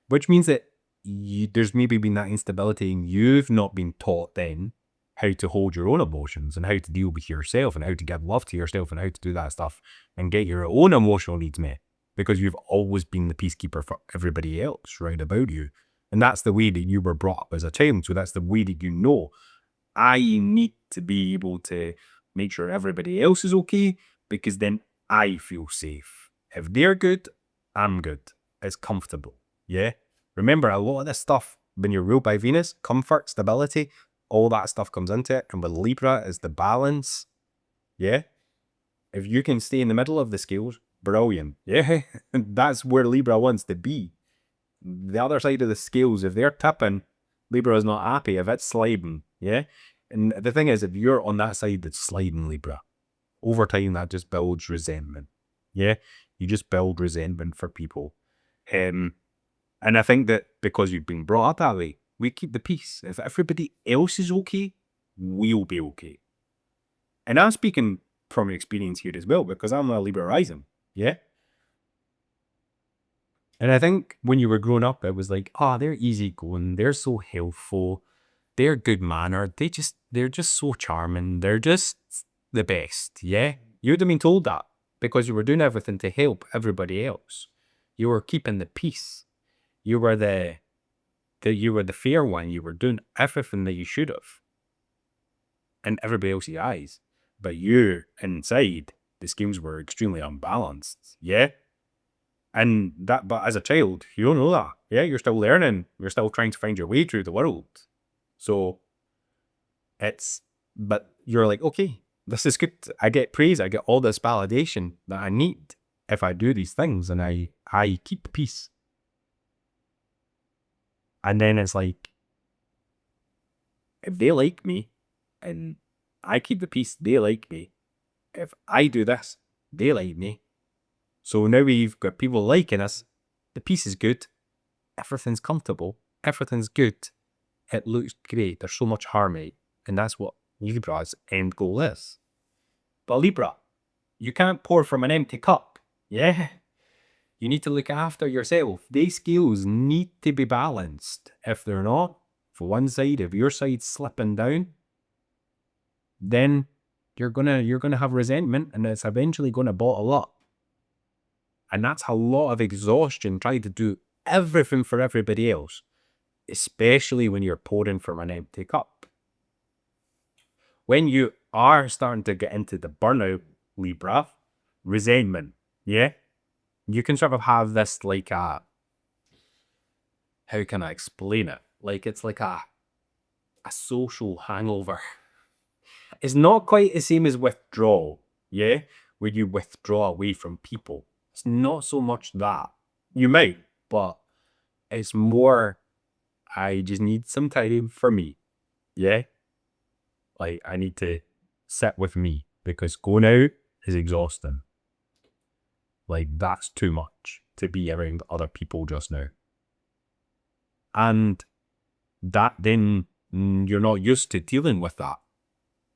which means that there's maybe been that instability and you've not been taught then how to hold your own emotions and how to deal with yourself and how to give love to yourself and how to do that stuff and get your own emotional needs met, because you've always been the peacekeeper for everybody else right about you. And that's the way that you were brought up as a child. So that's the way that you know, I need to be able to make sure everybody else is okay, because then I feel safe. If they're good, I'm good. It's comfortable. Yeah. Remember, a lot of this stuff, when you're ruled by Venus, comfort, stability, all that stuff comes into it. And with Libra is the balance. Yeah. If you can stay in the middle of the scales, brilliant. Yeah. That's where Libra wants to be. The other side of the scales, if they're tipping, Libra is not happy. If it's sliding, yeah. And the thing is, if you're on that side that's sliding, Libra, over time that just builds resentment. Yeah, you just build resentment for people. And I think that because you've been brought up that way, we keep the peace. If everybody else is okay, we'll be okay. And I'm speaking from experience here as well, because I'm a Libra rising. Yeah. And I think when you were growing up, it was like, oh, they're easygoing, they're so helpful, they're good mannered, they're just so charming, they're just the best. Yeah. You'd have been told that because you were doing everything to help everybody else. You were keeping the peace. You were the fair one. You were doing everything that you should have in everybody else's eyes. But you inside, the schemes were extremely unbalanced. Yeah. And that, but as a child, you don't know that. Yeah, you're still learning. You're still trying to find your way through the world. So but you're like, okay, this is good. I get praise. I get all this validation that I need if I do these things, and I keep peace. And then it's like, if they like me and I keep the peace, they like me. If I do this, they like me. So now we've got people liking us. The peace is good. Everything's comfortable. Everything's good. It looks great. There's so much harmony. And that's what Libra's end goal is. But Libra, you can't pour from an empty cup. Yeah? You need to look after yourself. These scales need to be balanced. If they're not, for one side, if your side's slipping down, then you're gonna have resentment, and it's eventually gonna bottle up. And that's a lot of exhaustion trying to do everything for everybody else, especially when you're pouring from an empty cup. When you are starting to get into the burnout, Libra, resentment, yeah? You can sort of have this like how can I explain it? Like it's like a social hangover. It's not quite the same as withdrawal, yeah? Where you withdraw away from people. It's not so much that. You might, but it's more, I just need some time for me, yeah? Like, I need to sit with me, because going out is exhausting. Like, that's too much to be around other people just now. And that then, you're not used to dealing with that.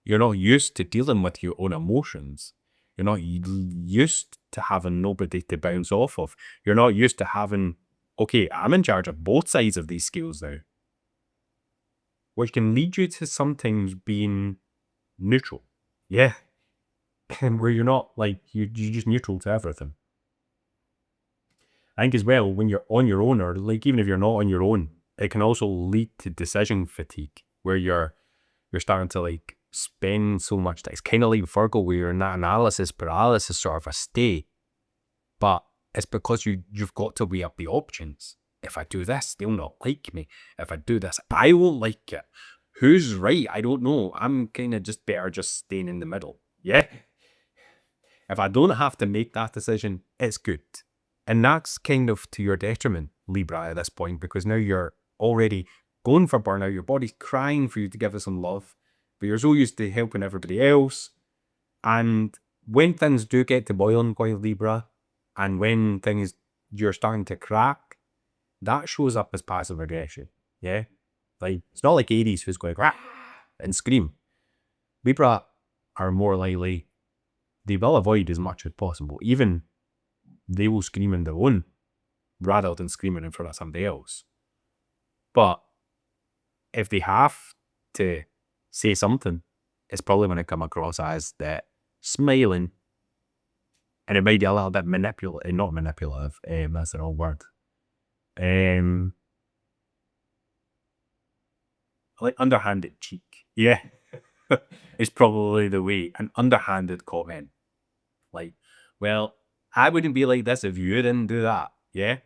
You're not used to dealing with your own emotions. You're not used to having nobody to bounce off of. You're not used to having, okay, I'm in charge of both sides of these scales now. Which can lead you to sometimes being neutral. Yeah. And where you're not like, you're just neutral to everything. I think as well, when you're on your own, or like even if you're not on your own, it can also lead to decision fatigue, where you're starting to like spend so much time. It's kind of like Virgo, where you're in that analysis paralysis sort of a state. But it's because you've got to weigh up the options. If I do this, they'll not like me. If I do this, I won't like it. Who's right? I don't know. I'm kind of just better just staying in the middle. Yeah. If I don't have to make that decision, it's good. And that's kind of to your detriment, Libra, at this point, because now you're already going for burnout. Your body's crying for you to give it some love, but you're so used to helping everybody else. And when things do get to boiling point, Libra, and when things you're starting to crack, that shows up as passive aggression. Yeah? Like, it's not like Aries who's going rah and scream. Libra are more likely, they will avoid as much as possible. Even they will scream in their own rather than screaming in front of somebody else. But if they have to say something, it's probably going to come across as that smiling, and it might be a little bit manipulative, not manipulative, that's the wrong word. Like underhanded cheek. Yeah. It's probably the way, an underhanded comment. Like, well, I wouldn't be like this if you didn't do that. Yeah.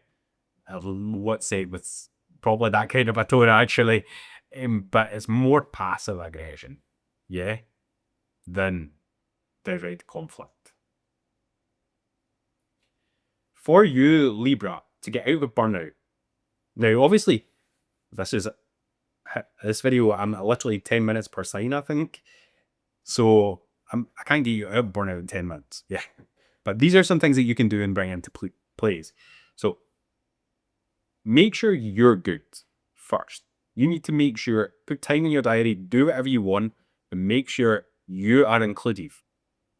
What's said with probably that kind of a tone, actually. But it's more passive aggression. Yeah. Than direct conflict. For you, Libra, to get out of burnout. Now, obviously, this video, I'm literally 10 minutes per sign, I think. So I can't get you out of burnout in 10 minutes. Yeah. But these are some things that you can do and bring into plays. So make sure you're good first. You need to make sure, put time in your diary, do whatever you want, but make sure you are inclusive.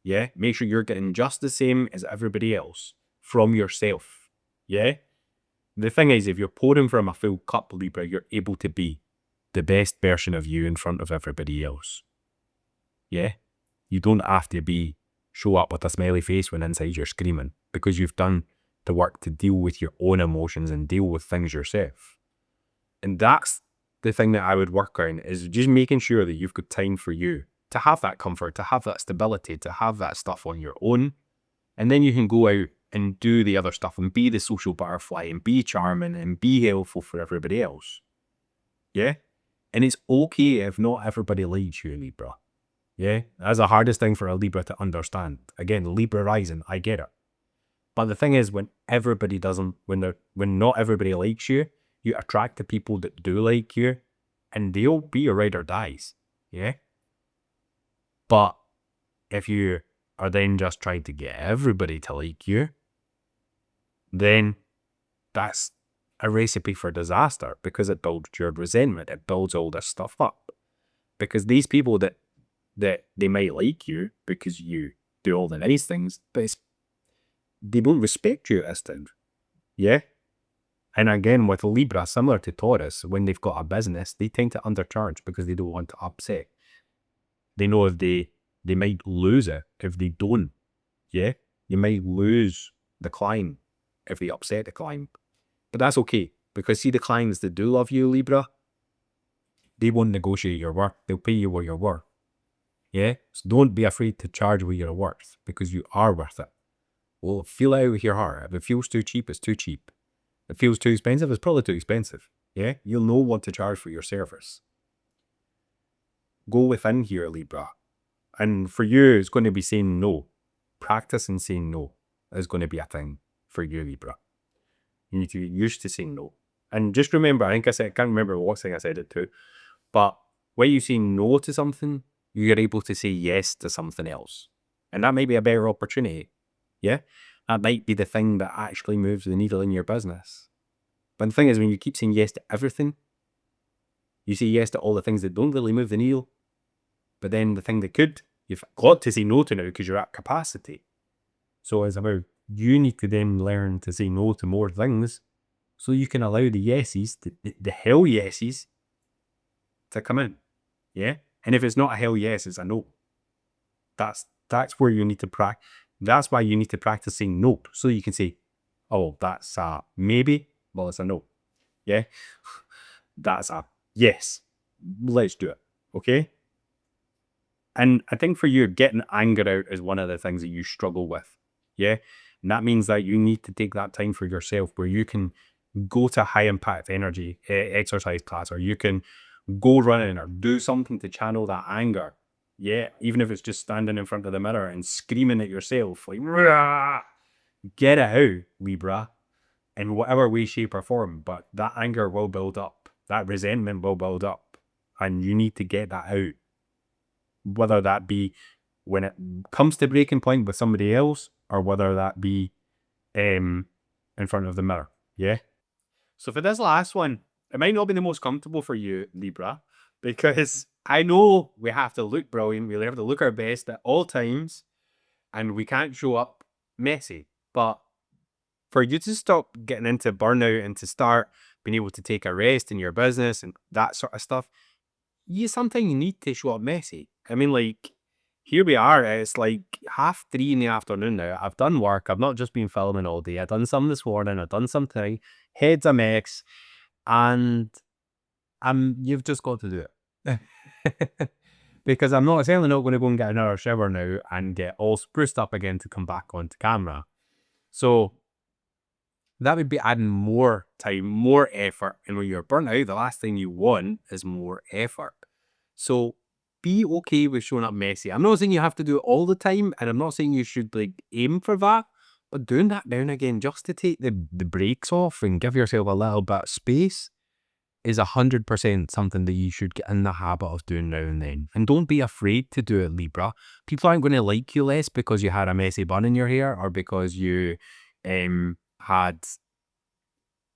Yeah. Make sure you're getting just the same as everybody else from yourself. Yeah. The thing is, if you're pouring from a full cup, Libra, you're able to be the best version of you in front of everybody else. Yeah? You don't have to show up with a smiley face when inside you're screaming, because you've done the work to deal with your own emotions and deal with things yourself. And that's the thing that I would work on, is just making sure that you've got time for you, to have that comfort, to have that stability, to have that stuff on your own. And then you can go out and do the other stuff and be the social butterfly and be charming and be helpful for everybody else. Yeah? And it's okay if not everybody likes you, Libra. Yeah? That's the hardest thing for a Libra to understand. Again, Libra rising, I get it. But the thing is, when everybody doesn't, when not everybody likes you, you attract the people that do like you, and they'll be your ride or dies. Yeah? But if you are then just trying to get everybody to like you, then that's a recipe for disaster, because it builds your resentment. It builds all this stuff up. Because these people that they might like you because you do all the nice things, but they won't respect you as time. Yeah? And again, with Libra, similar to Taurus, when they've got a business, they tend to undercharge because they don't want to upset. They know if they might lose it if they don't. Yeah? You might lose the client if they upset the client. But that's okay, because see, the clients that do love you, Libra, they won't negotiate your work. They'll pay you what you're worth. Yeah? So don't be afraid to charge what you're worth, because you are worth it. Well, feel it out with your heart. If it feels too cheap, it's too cheap. If it feels too expensive, it's probably too expensive. Yeah? You'll know what to charge for your service. Go within here, Libra. And for you, it's going to be saying no. Practicing saying no is going to be a thing for you, Libra. You need to get used to saying no. And just remember, I think I can't remember what thing I said it to, but when you say no to something, you're able to say yes to something else. And that might be a better opportunity. Yeah? That might be the thing that actually moves the needle in your business. But the thing is, when you keep saying yes to everything, you say yes to all the things that don't really move the needle, but then the thing that could, you've got to say no to now because you're at capacity. So it's about, you need to then learn to say no to more things so you can allow the yeses, the hell yeses, to come in. Yeah? And if it's not a hell yes, it's a no. That's where you need to practice. That's why you need to practice saying no. So you can say, oh, that's a maybe. Well, it's a no. Yeah? That's a yes. Let's do it. Okay? And I think for you, getting anger out is one of the things that you struggle with. Yeah? And that means that you need to take that time for yourself where you can go to high impact energy exercise class, or you can go running or do something to channel that anger. Yeah, even if it's just standing in front of the mirror and screaming at yourself, like, rah! Get it out, Libra, in whatever way, shape, or form. But that anger will build up. That resentment will build up. And you need to get that out. Whether that be when it comes to breaking point with somebody else, or whether that be in front of the mirror. Yeah? So for this last one, it might not be the most comfortable for you, Libra, because I know we have to look brilliant, we have to look our best at all times, and we can't show up messy. But for you to stop getting into burnout and to start being able to take a rest in your business and that sort of stuff, sometimes you need to show up messy. I mean, like, here we are, it's like 3:30 in the afternoon now. I've done work, I've not just been filming all day, I've done some this morning, I've done some tonight, head's a mess, and you've just got to do it. Because I'm certainly not going to go and get another shower now and get all spruced up again to come back onto camera. So that would be adding more time, more effort. And when you're burnt out, the last thing you want is more effort. So be okay with showing up messy. I'm not saying you have to do it all the time, and I'm not saying you should like aim for that, but doing that now and again just to take the brakes off and give yourself a little bit of space is 100% something that you should get in the habit of doing now and then. And don't be afraid to do it, Libra. People aren't going to like you less because you had a messy bun in your hair, or because you had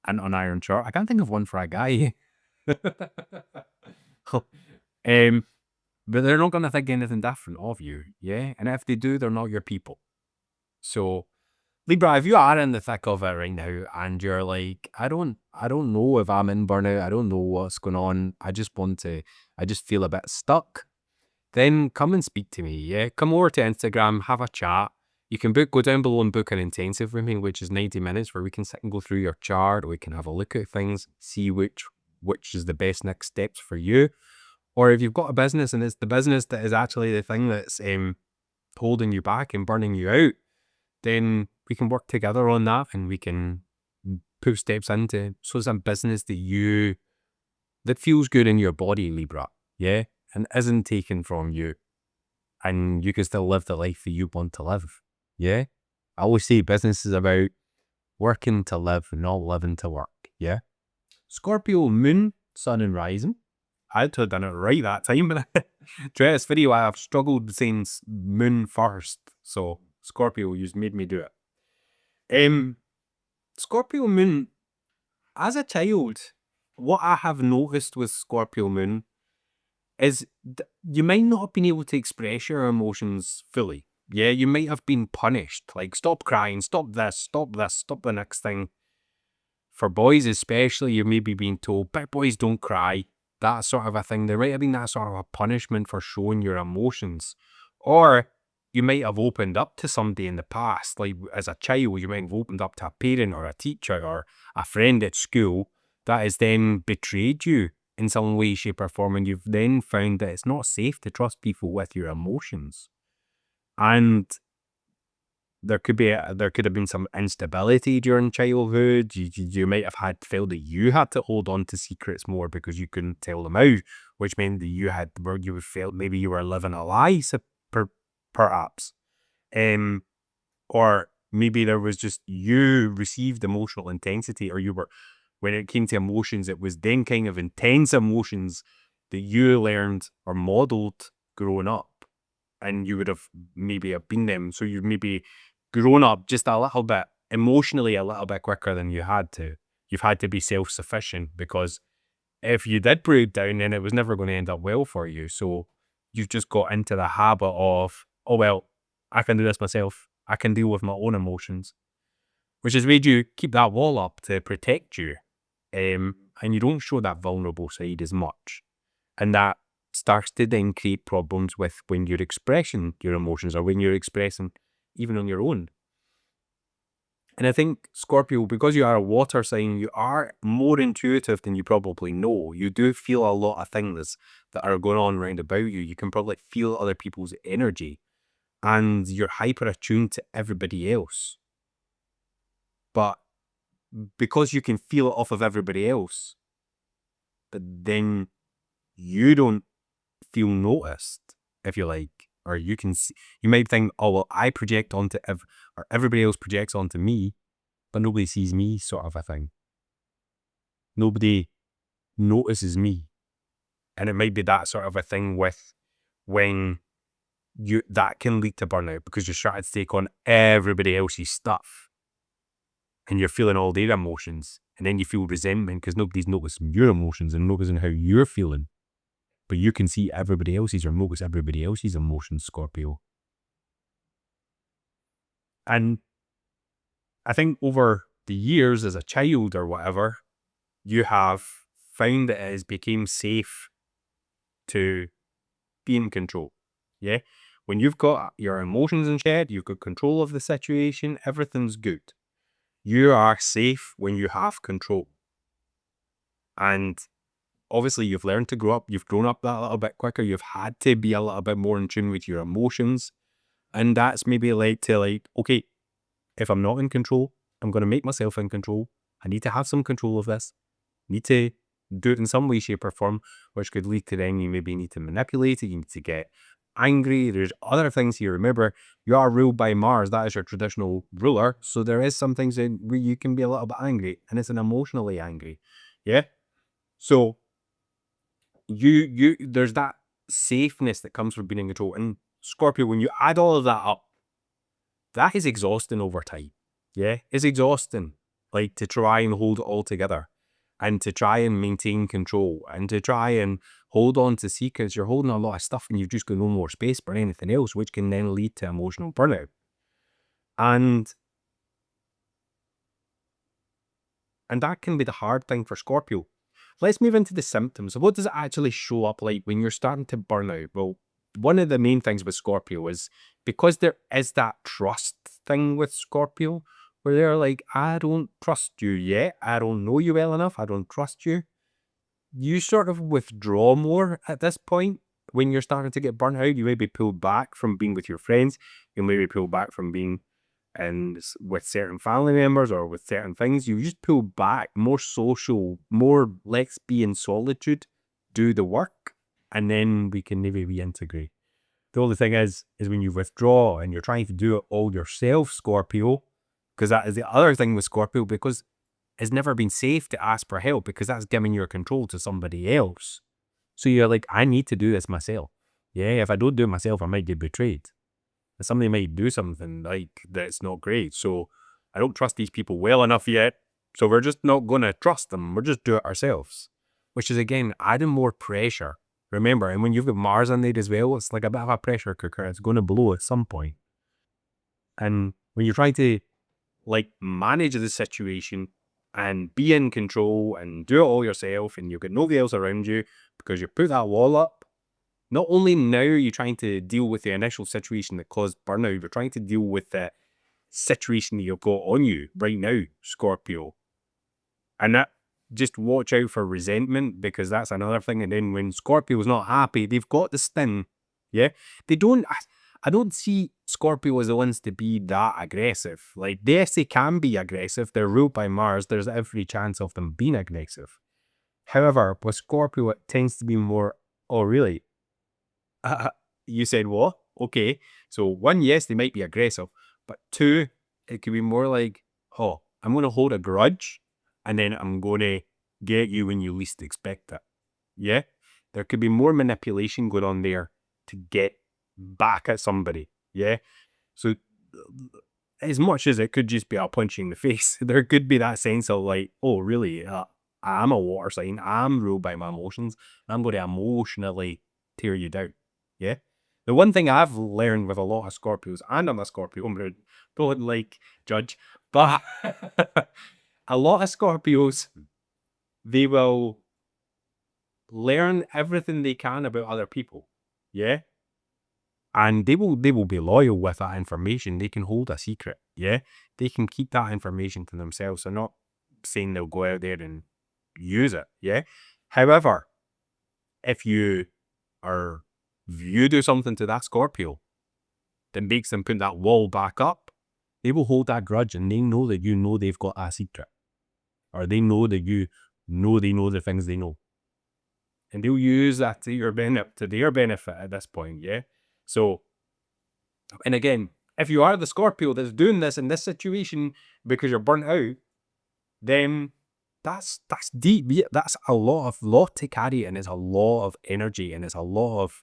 an unironed shirt. I can't think of one for a guy. But they're not going to think anything different of you, yeah? And if they do, they're not your people. So, Libra, if you are in the thick of it right now and you're like, I don't know if I'm in burnout, I don't know what's going on, I just feel a bit stuck, then come and speak to me, yeah? Come over to Instagram, have a chat. You can go down below and book an intensive with me, which is 90 minutes, where we can sit and go through your chart, or we can have a look at things, see which is the best next steps for you. Or if you've got a business and it's the business that is actually the thing that's holding you back and burning you out, then we can work together on that, and we can put steps into some business that feels good in your body, Libra, yeah, and isn't taken from you, and you can still live the life that you want to live, yeah. I always say business is about working to live, not living to work, yeah. Scorpio moon, sun and rising. I had to have done it right that time, but throughout this video I have struggled saying moon first, so Scorpio, you made me do it. Scorpio moon, as a child, what I have noticed with Scorpio moon is you might not have been able to express your emotions fully. Yeah, you might have been punished, like stop crying, stop this, stop the next thing. For boys especially, you may be being told, big boys don't cry, that sort of a thing. There might have been that sort of a punishment for showing your emotions. Or you might have opened up to somebody in the past, like as a child, you might have opened up to a parent or a teacher or a friend at school that has then betrayed you in some way, shape or form, and you've then found that it's not safe to trust people with your emotions. And there could have been some instability during childhood. You might have felt that you had to hold on to secrets more because you couldn't tell them out, which meant that you felt maybe you were living a lie, perhaps. Or maybe there was just, you received emotional intensity, or when it came to emotions, it was then kind of intense emotions that you learned or modeled growing up, and you would have maybe have been them. So you've maybe grown up just a little bit emotionally, a little bit quicker than you had to. You've had to be self-sufficient, because if you did break down, then it was never going to end up well for you. So you've just got into the habit of, oh, well, I can do this myself. I can deal with my own emotions, which has made you keep that wall up to protect you. And you don't show that vulnerable side as much. And that starts to then create problems with when you're expressing your emotions, or when you're expressing even on your own. And I think, Scorpio, because you are a water sign, you are more intuitive than you probably know. You do feel a lot of things that are going on round about you. You can probably feel other people's energy, and you're hyper attuned to everybody else. But because you can feel it off of everybody else, but then you don't feel noticed, if you like, or you can see, you might think, oh, well, I project onto or everybody else projects onto me, but nobody sees me, sort of a thing. Nobody notices me. And it might be that sort of a thing with when that can lead to burnout, because you're starting to take on everybody else's stuff and you're feeling all their emotions, and then you feel resentment because nobody's noticing your emotions and noticing how you're feeling. But you can see everybody else's or notice everybody else's emotions, Scorpio. And I think over the years, as a child or whatever, you have found that it has become safe to be in control. Yeah? When you've got your emotions in check, you've got control of the situation, everything's good. You are safe when you have control. And obviously you've learned to grow up, you've grown up that little bit quicker, you've had to be a little bit more in tune with your emotions. And that's maybe led to okay, if I'm not in control, I'm going to make myself in control. I need to have some control of this. I need to do it in some way, shape or form, which could lead to then you maybe need to manipulate it, you need to get angry. There's other things here. Remember, you are ruled by Mars. That is your traditional ruler. So there is some things where you can be a little bit angry, and it's an emotionally angry. Yeah. So there's that safeness that comes from being in control. And Scorpio, when you add all of that up, that is exhausting over time. Yeah, it's exhausting. Like, to try and hold it all together, and to try and maintain control, and to try and hold on to secrets. You're holding a lot of stuff and you've just got no more space for anything else, which can then lead to emotional burnout. And that can be the hard thing for Scorpio. Let's move into the symptoms. What does it actually show up like when you're starting to burn out? Well, one of the main things with Scorpio is, because there is that trust thing with Scorpio, where they're like, I don't trust you yet. I don't know you well enough. I don't trust you. You sort of withdraw more at this point. When you're starting to get burnt out, you may be pulled back from being with your friends. You may be pulled back from being and with certain family members or with certain things, you just pull back, more social, more let's be in solitude, do the work, and then we can maybe reintegrate. The only thing is when you withdraw and you're trying to do it all yourself, Scorpio, because that is the other thing with Scorpio, because it's never been safe to ask for help because that's giving your control to somebody else. So you're like, I need to do this myself. Yeah, if I don't do it myself, I might get betrayed. And somebody might do something like that's not great. So I don't trust these people well enough yet. So we're just not going to trust them. We're just do it ourselves, which is again adding more pressure. Remember, and when you've got Mars in there as well, it's like a bit of a pressure cooker. It's going to blow at some point. And when you're trying to like manage the situation and be in control and do it all yourself, and you've got nobody else around you because you put that wall up, not only now are you trying to deal with the initial situation that caused burnout, you're trying to deal with the situation that you've got on you right now, Scorpio. And that, just watch out for resentment, because that's another thing. And then when Scorpio's not happy, they've got the sting. Yeah. I don't see Scorpio as the ones to be that aggressive. Like, yes, they can be aggressive. They're ruled by Mars. There's every chance of them being aggressive. However, with Scorpio, it tends to be more, oh, really? You said what? Okay. So one, yes, they might be aggressive. But two, it could be more like, oh, I'm going to hold a grudge and then I'm going to get you when you least expect it. Yeah? There could be more manipulation going on there to get back at somebody. Yeah? So as much as it could just be a punch in the face, there could be that sense of like, oh, really? I'm a water sign. I'm ruled by my emotions. I'm going to emotionally tear you down. Yeah? The one thing I've learned with a lot of Scorpios, and I'm a Scorpio, don't like judge, but a lot of Scorpios, they will learn everything they can about other people. Yeah? And they will be loyal with that information. They can hold a secret. Yeah? They can keep that information to themselves. They're not saying they'll go out there and use it. Yeah? However, if you do something to that Scorpio that makes them put that wall back up, they will hold that grudge, and they know that you know they've got a secret. Or they know that you know they know the things they know. And they'll use that to their benefit at this point, yeah? So, and again, if you are the Scorpio that's doing this in this situation because you're burnt out, then that's deep. Yeah, that's a lot to carry, and it's a lot of energy, and it's a lot of,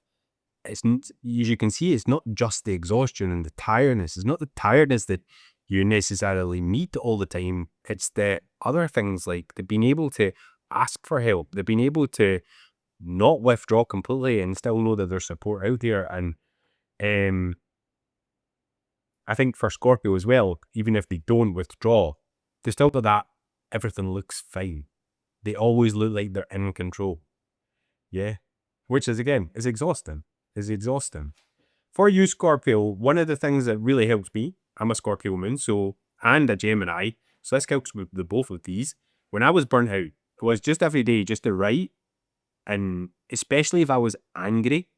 as you can see, it's not just the exhaustion and the tiredness. It's not the tiredness that you necessarily need all the time. It's the other things, like the being able to ask for help, the being able to not withdraw completely and still know that there's support out there. And I think for Scorpio as well, even if they don't withdraw, they still do that. Everything looks fine. They always look like they're in control. Yeah. Which is, again, is exhausting. For you, Scorpio, one of the things that really helps me, I'm a Scorpio moon, and a Gemini, so this helps with the both of these. When I was burnt out, it was just every day just to write, and especially if I was angry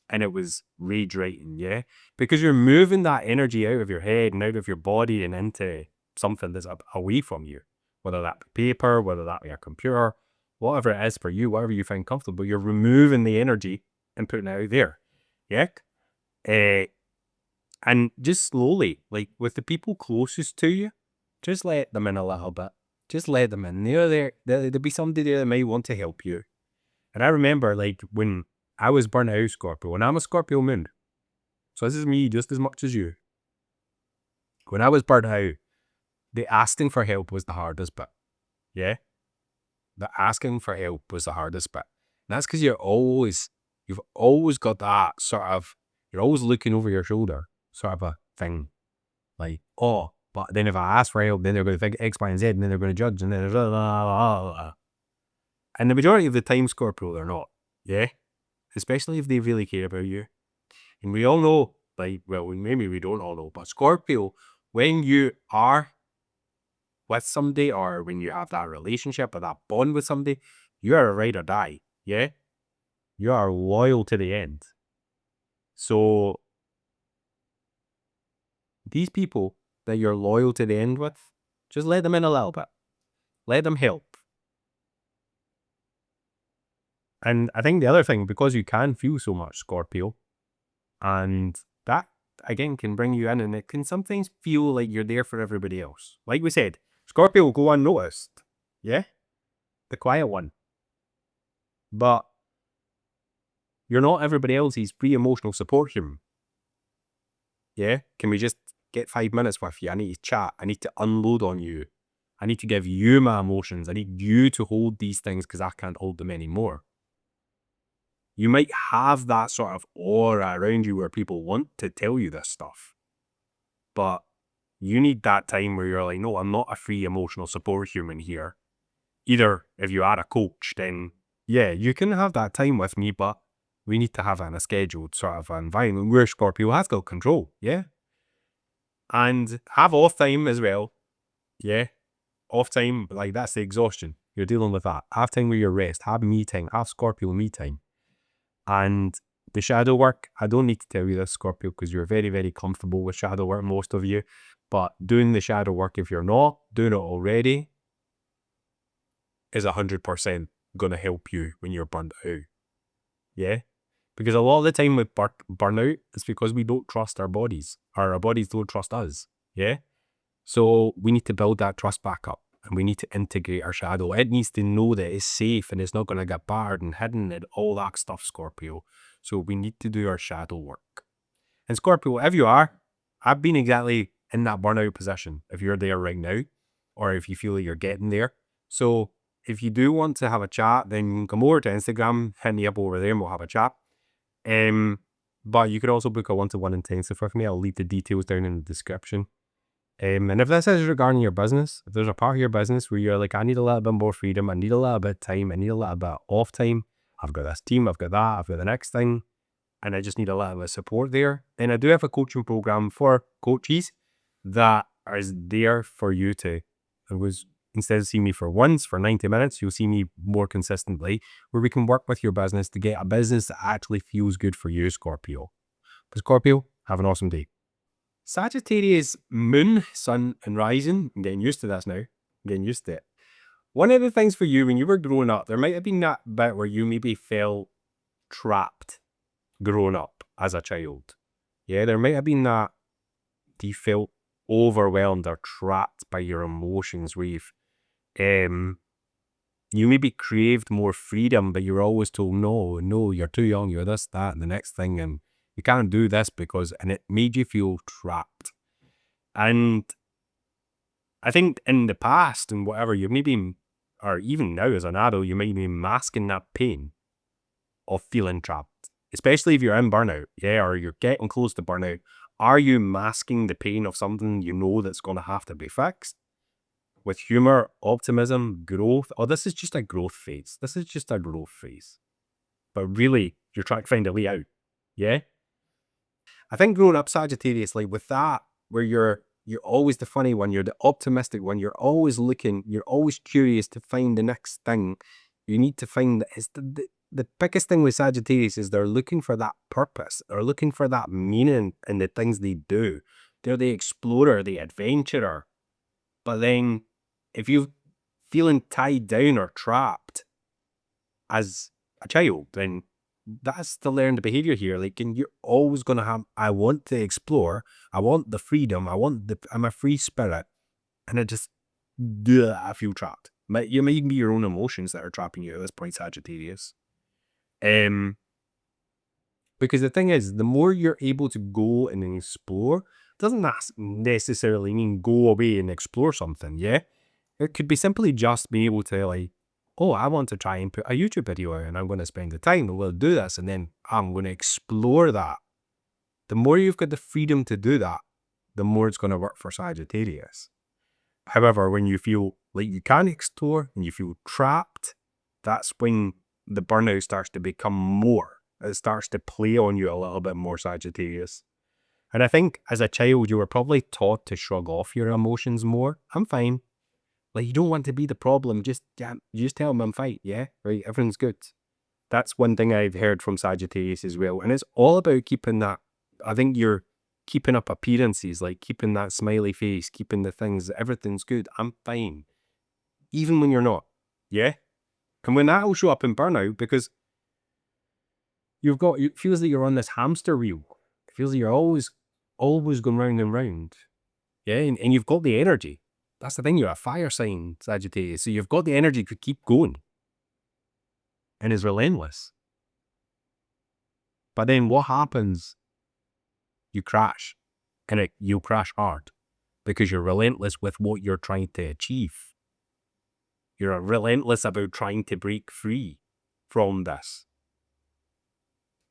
and it was rage writing, yeah? Because you're moving that energy out of your head and out of your body and into something that's away from you, whether that be paper, whether that be a computer, whatever it is for you, whatever you find comfortable, you're removing the energy and putting it out there. Yeah? And just slowly, like with the people closest to you, just let them in a little bit. Just let them in. There'll be somebody there that might want to help you. And I remember, like, when I was burnt out, Scorpio, and I'm a Scorpio moon, so this is me just as much as you. When I was burnt out, the asking for help was the hardest bit. Yeah? The asking for help was the hardest bit. And that's because you've always got that sort of, you're always looking over your shoulder sort of a thing. Like, oh, but then if I ask for help, then they're going to think X, Y, and Z, and then they're going to judge, and then blah, blah, blah, blah. And the majority of the time, Scorpio, they're not. Yeah? Especially if they really care about you. And we all know, like, well, maybe we don't all know, but Scorpio, when you are with somebody, or when you have that relationship or that bond with somebody, you are a ride or die. Yeah? You are loyal to the end. So these people, that you're loyal to the end with, just let them in a little bit. Let them help. And I think the other thing, because you can feel so much, Scorpio, and that, again, can bring you in, and it can sometimes feel like you're there for everybody else. Like we said, Scorpio will go unnoticed. Yeah? The quiet one. But you're not everybody else's pre-emotional support human. Yeah? Can we just get 5 minutes with you? I need to chat. I need to unload on you. I need to give you my emotions. I need you to hold these things because I can't hold them anymore. You might have that sort of aura around you where people want to tell you this stuff. But you need that time where you're like, no, I'm not a free emotional support human here. Either if you are a coach, then yeah, you can have that time with me, but we need to have it in a scheduled sort of environment where Scorpio has got control, yeah? And have off time as well, yeah? Off time, like that's the exhaustion. You're dealing with that. Have time where you rest, have me time, have Scorpio me time. And the shadow work, I don't need to tell you this, Scorpio, because you're very, very comfortable with shadow work, most of you. But doing the shadow work, if you're not doing it already, is 100% going to help you when you're burnt out. Yeah? Because a lot of the time with burnout, it's because we don't trust our bodies, or our bodies don't trust us. Yeah? So we need to build that trust back up, and we need to integrate our shadow. It needs to know that it's safe and it's not going to get battered and hidden and all that stuff, Scorpio. So we need to do our shadow work. And Scorpio, if you are, I've been exactly in that burnout position. If you're there right now, or if you feel like you're getting there. So if you do want to have a chat, then come over to Instagram, hit me up over there and we'll have a chat. But you could also book a one-to-one intensive with me. I'll leave the details down in the description. And if this is regarding your business, if there's a part of your business where you're like, I need a little bit more freedom, I need a little bit of time, I need a little bit of off time, I've got this team, I've got that, I've got the next thing, and I just need a little bit of support there, then I do have a coaching program for coaches that is there for you to, instead of seeing me for once, for 90 minutes, you'll see me more consistently, where we can work with your business to get a business that actually feels good for you, Scorpio. But Scorpio, have an awesome day. Sagittarius moon, sun, and rising. I'm getting used to this now. I'm getting used to it. One of the things for you when you were growing up, there might have been that bit where you maybe felt trapped growing up as a child. Yeah, there might have been that you felt overwhelmed or trapped by your emotions where you maybe craved more freedom, but you were always told, no, you're too young, you're this, that, and the next thing, and you can't do this and it made you feel trapped. And I think in the past and whatever, you maybe, or even now as an adult, you might be masking that pain of feeling trapped, especially if you're in burnout, yeah, or you're getting close to burnout. Are you masking the pain of something you know that's going to have to be fixed? With humor, optimism, growth, this is just a growth phase. This is just a growth phase. But really, you're trying to find a way out, yeah? I think growing up Sagittarius, like with that, where you're always the funny one, you're the optimistic one, you're always looking, you're always curious to find the next thing. You need to find the biggest thing with Sagittarius is they're looking for that purpose. They're looking for that meaning in the things they do. They're the explorer, the adventurer. But then if you're feeling tied down or trapped as a child, then that's the learned behavior here. Like, and you're always going to have, I want to explore, I want the freedom, I'm a free spirit, and I feel trapped. You may even be your own emotions that are trapping you at this point, Sagittarius. Because the thing is, the more you're able to go and explore, doesn't necessarily mean go away and explore something, yeah? It could be simply just being able to like, oh, I want to try and put a YouTube video out and I'm going to spend the time and we'll do this and then I'm going to explore that. The more you've got the freedom to do that, the more it's going to work for Sagittarius. However, when you feel like you can't explore and you feel trapped, that's when the burnout starts to become more. It starts to play on you a little bit more, Sagittarius. And I think as a child, you were probably taught to shrug off your emotions more. I'm fine. Like, you don't want to be the problem. Just tell them I'm fine. Yeah, right. Everything's good. That's one thing I've heard from Sagittarius as well. And it's all about keeping that. I think you're keeping up appearances, like keeping that smiley face, keeping the things, everything's good, I'm fine. Even when you're not. Yeah? And when that will show up in burnout, because it feels like you're on this hamster wheel. It feels like you're always going round and round. Yeah? And you've got the energy. That's the thing, you're a fire sign, Sagittarius. So you've got the energy to keep going. And it's relentless. But then what happens? You crash. And you'll crash hard. Because you're relentless with what you're trying to achieve. You're relentless about trying to break free from this.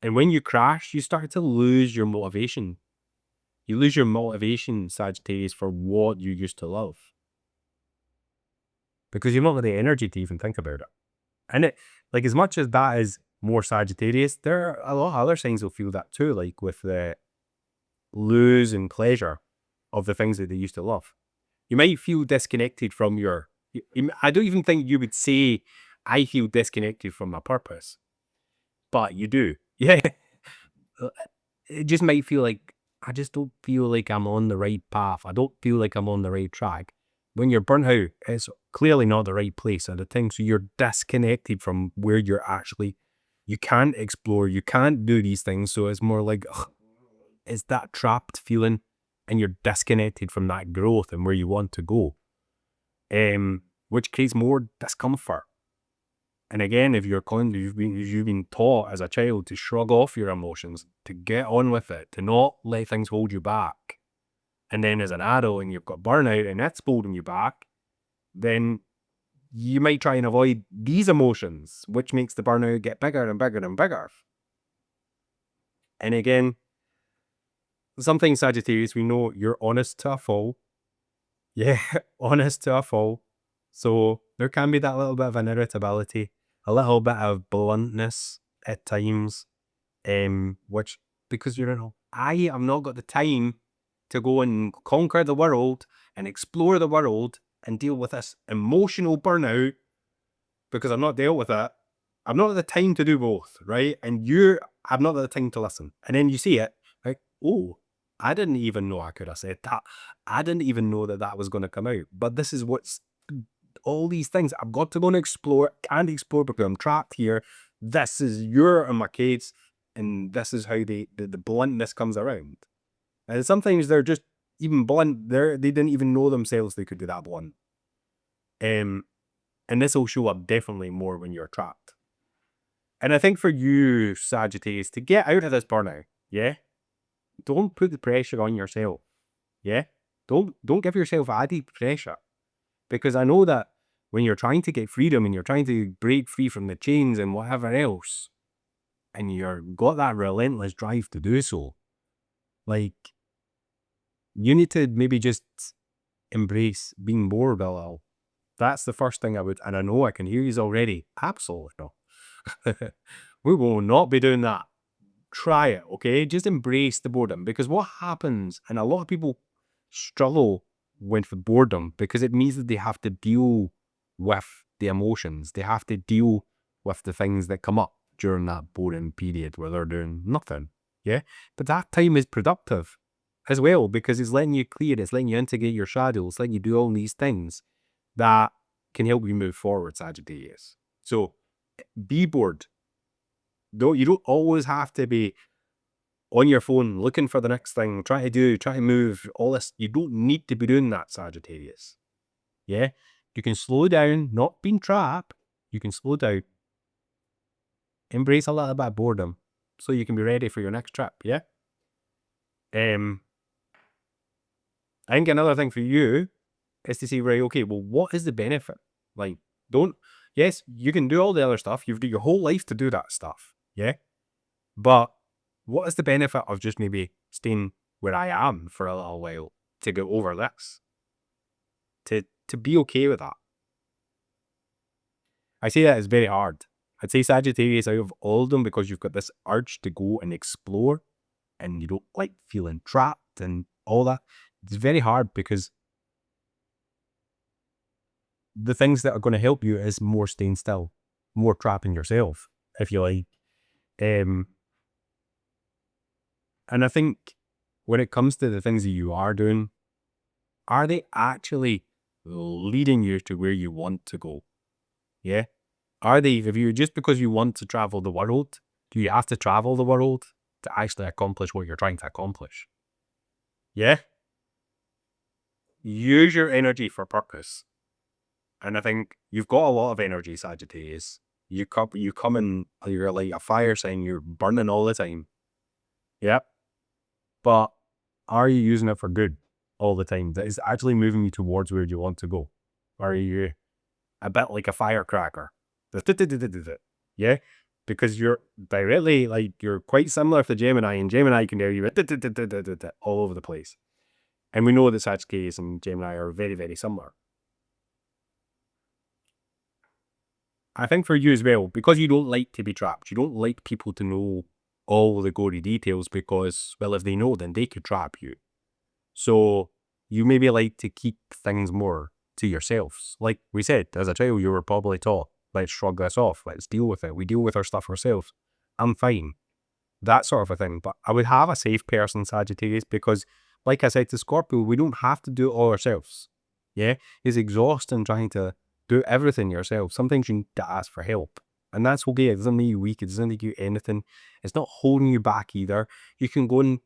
And when you crash, you start to lose your motivation. You lose your motivation, Sagittarius, for what you used to love. Because you've not got the energy to even think about it. And it, like, as much as that is more Sagittarius, there are a lot of other signs will feel that too, like with the losing pleasure of the things that they used to love. You might feel disconnected from I don't even think you would say, I feel disconnected from my purpose. But you do. Yeah. It just might feel like, I just don't feel like I'm on the right path. I don't feel like I'm on the right track. When you're burnt out, it's clearly not the right place at the time. So you're disconnected from where you're actually, you can't explore, you can't do these things. So it's more like, it's that trapped feeling, and you're disconnected from that growth and where you want to go. Which creates more discomfort. And again, if you've been taught as a child to shrug off your emotions, to get on with it, to not let things hold you back, and then as an adult and you've got burnout and that's holding you back, then you might try and avoid these emotions, which makes the burnout get bigger and bigger and bigger. And again, something, Sagittarius, we know you're honest to a fault. Yeah, honest to a fault. So there can be that little bit of an irritability, a little bit of bluntness at times, which, because I have not got the time to go and conquer the world and explore the world and deal with this emotional burnout, because I've not dealt with it. I've not got the time to do both, right? And I've not got the time to listen. And then you see it, like, oh, I didn't even know I could have said that. I didn't even know that was going to come out. But this is what's, all these things I've got to go and explore, can't explore because I'm trapped here. This is in my case, and this is how the bluntness comes around. And sometimes they're just even blunt. They didn't even know themselves they could be that blunt. And this will show up definitely more when you're trapped. And I think for you, Sagittarius, to get out of this burnout, yeah, don't put the pressure on yourself. Yeah, don't give yourself added pressure, because I know that when you're trying to get freedom and you're trying to break free from the chains and whatever else, and you've got that relentless drive to do so, like, you need to maybe just embrace being bored a little. That's the first thing I would, and I know I can hear you already. Absolutely not. We will not be doing that. Try it, okay? Just embrace the boredom, because what happens, and a lot of people struggle with boredom because it means that they have to deal with the emotions. They have to deal with the things that come up during that boring period where they're doing nothing. Yeah. But that time is productive as well, because it's letting you clear, it's letting you integrate your shadows, letting you do all these things that can help you move forward, Sagittarius. So be bored. You don't always have to be on your phone looking for the next thing, try to move, all this. You don't need to be doing that, Sagittarius. Yeah? You can slow down, not being trapped. You can slow down. Embrace a little bit of boredom so you can be ready for your next trip, yeah? I think another thing for you is to say, right, okay, well, what is the benefit? Like, yes, you can do all the other stuff. You've got your whole life to do that stuff, yeah? But what is the benefit of just maybe staying where I am for a little while to get over this? To be okay with that. I say that is very hard. I'd say Sagittarius out of all of them, because you've got this urge to go and explore and you don't like feeling trapped and all that. It's very hard, because the things that are going to help you is more staying still, more trapping yourself, if you like. And I think when it comes to the things that you are doing, are they actually leading you to where you want to go? Yeah. Are they, if you, just because you want to travel the world, do you have to travel the world to actually accomplish what you're trying to accomplish? Yeah. Use your energy for purpose. And I think you've got a lot of energy, Sagittarius. You come in, you're like a fire sign, you're burning all the time. Yep. But are you using it for good all the time? That is actually moving you towards where you want to go? Or are you a bit like a firecracker? Yeah? Because you're directly, like, you're quite similar to Gemini, and Gemini can tell you all over the place. And we know that Sagittarius and Gemini are very, very similar. I think for you as well, because you don't like to be trapped, you don't like people to know all the gory details because, well, if they know, then they could trap you. So you maybe like to keep things more to yourselves. Like we said, as a child, you were probably taught, let's shrug this off, let's deal with it. We deal with our stuff ourselves. I'm fine. That sort of a thing. But I would have a safe person, Sagittarius, because, like I said to Scorpio, we don't have to do it all ourselves. Yeah? It's exhausting trying to do everything yourself. Sometimes you need to ask for help. And that's okay. It doesn't make you weak. It doesn't make you anything. It's not holding you back either. You can go and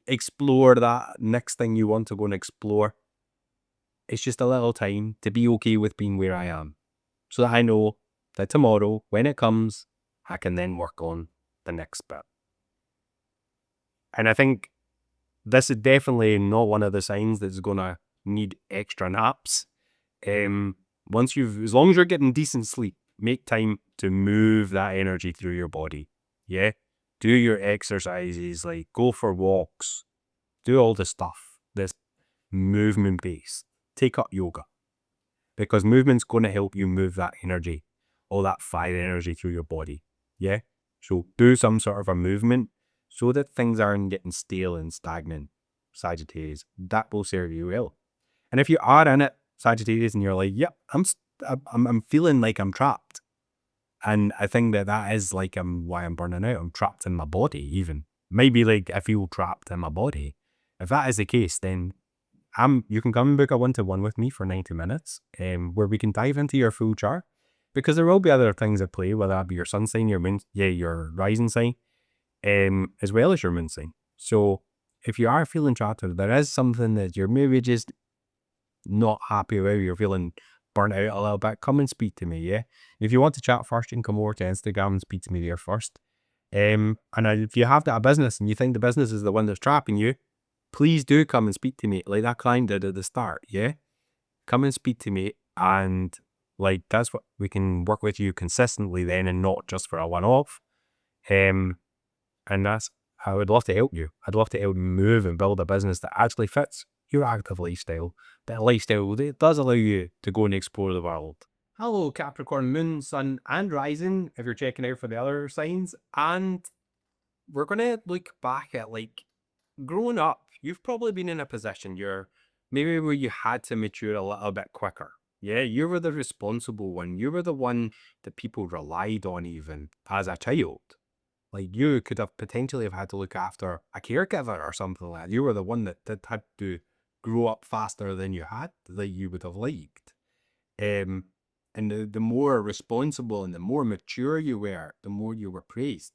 explore that next thing you want to go and explore. It's just a little time to be okay with being where I am, so that I know that tomorrow, when it comes, I can then work on the next bit. And I think this is definitely not one of the signs that's going to need extra naps. As long as you're getting decent sleep, make time to move that energy through your body. Yeah. Do your exercises, like go for walks, do all the stuff that's movement based. Take up yoga, because movement's going to help you move that energy, all that fire energy through your body. Yeah. So do some sort of a movement so that things aren't getting stale and stagnant, Sagittarius. That will serve you well. And if you are in it, Sagittarius, and you're like, yep, I'm feeling like I'm trapped. And I think that is like why I'm burning out. I'm trapped in my body even. Maybe like I feel trapped in my body. If that is the case, then you can come and book a one-to-one with me for 90 minutes, where we can dive into your full chart, because there will be other things at play, whether that be your sun sign, your moon, your rising sign, as well as your moon sign. So if you are feeling trapped, or there is something that you're maybe just not happy with, you're feeling burnt out a little bit, come and speak to me. Yeah. If you want to chat first, you can come over to Instagram and speak to me there first. And if you have that business and you think the business is the one that's trapping you, please do come and speak to me, like that client did at the start. Yeah. Come and speak to me, and like that's what we can work with you consistently then, and not just for a one-off. And that's how I would love to help you. I'd love to help you move and build a business that actually fits your active lifestyle, but a lifestyle that does allow you to go and explore the world. Hello, Capricorn, Moon, Sun, and Rising, if you're checking out for the other signs. And we're going to look back at, like, growing up. You've probably been in a position maybe where you had to mature a little bit quicker. Yeah, you were the responsible one. You were the one that people relied on even as a child. Like, you could have potentially have had to look after a caregiver or something like that. You were the one that had to grow up faster than you would have liked. And the more responsible and the more mature you were, the more you were praised.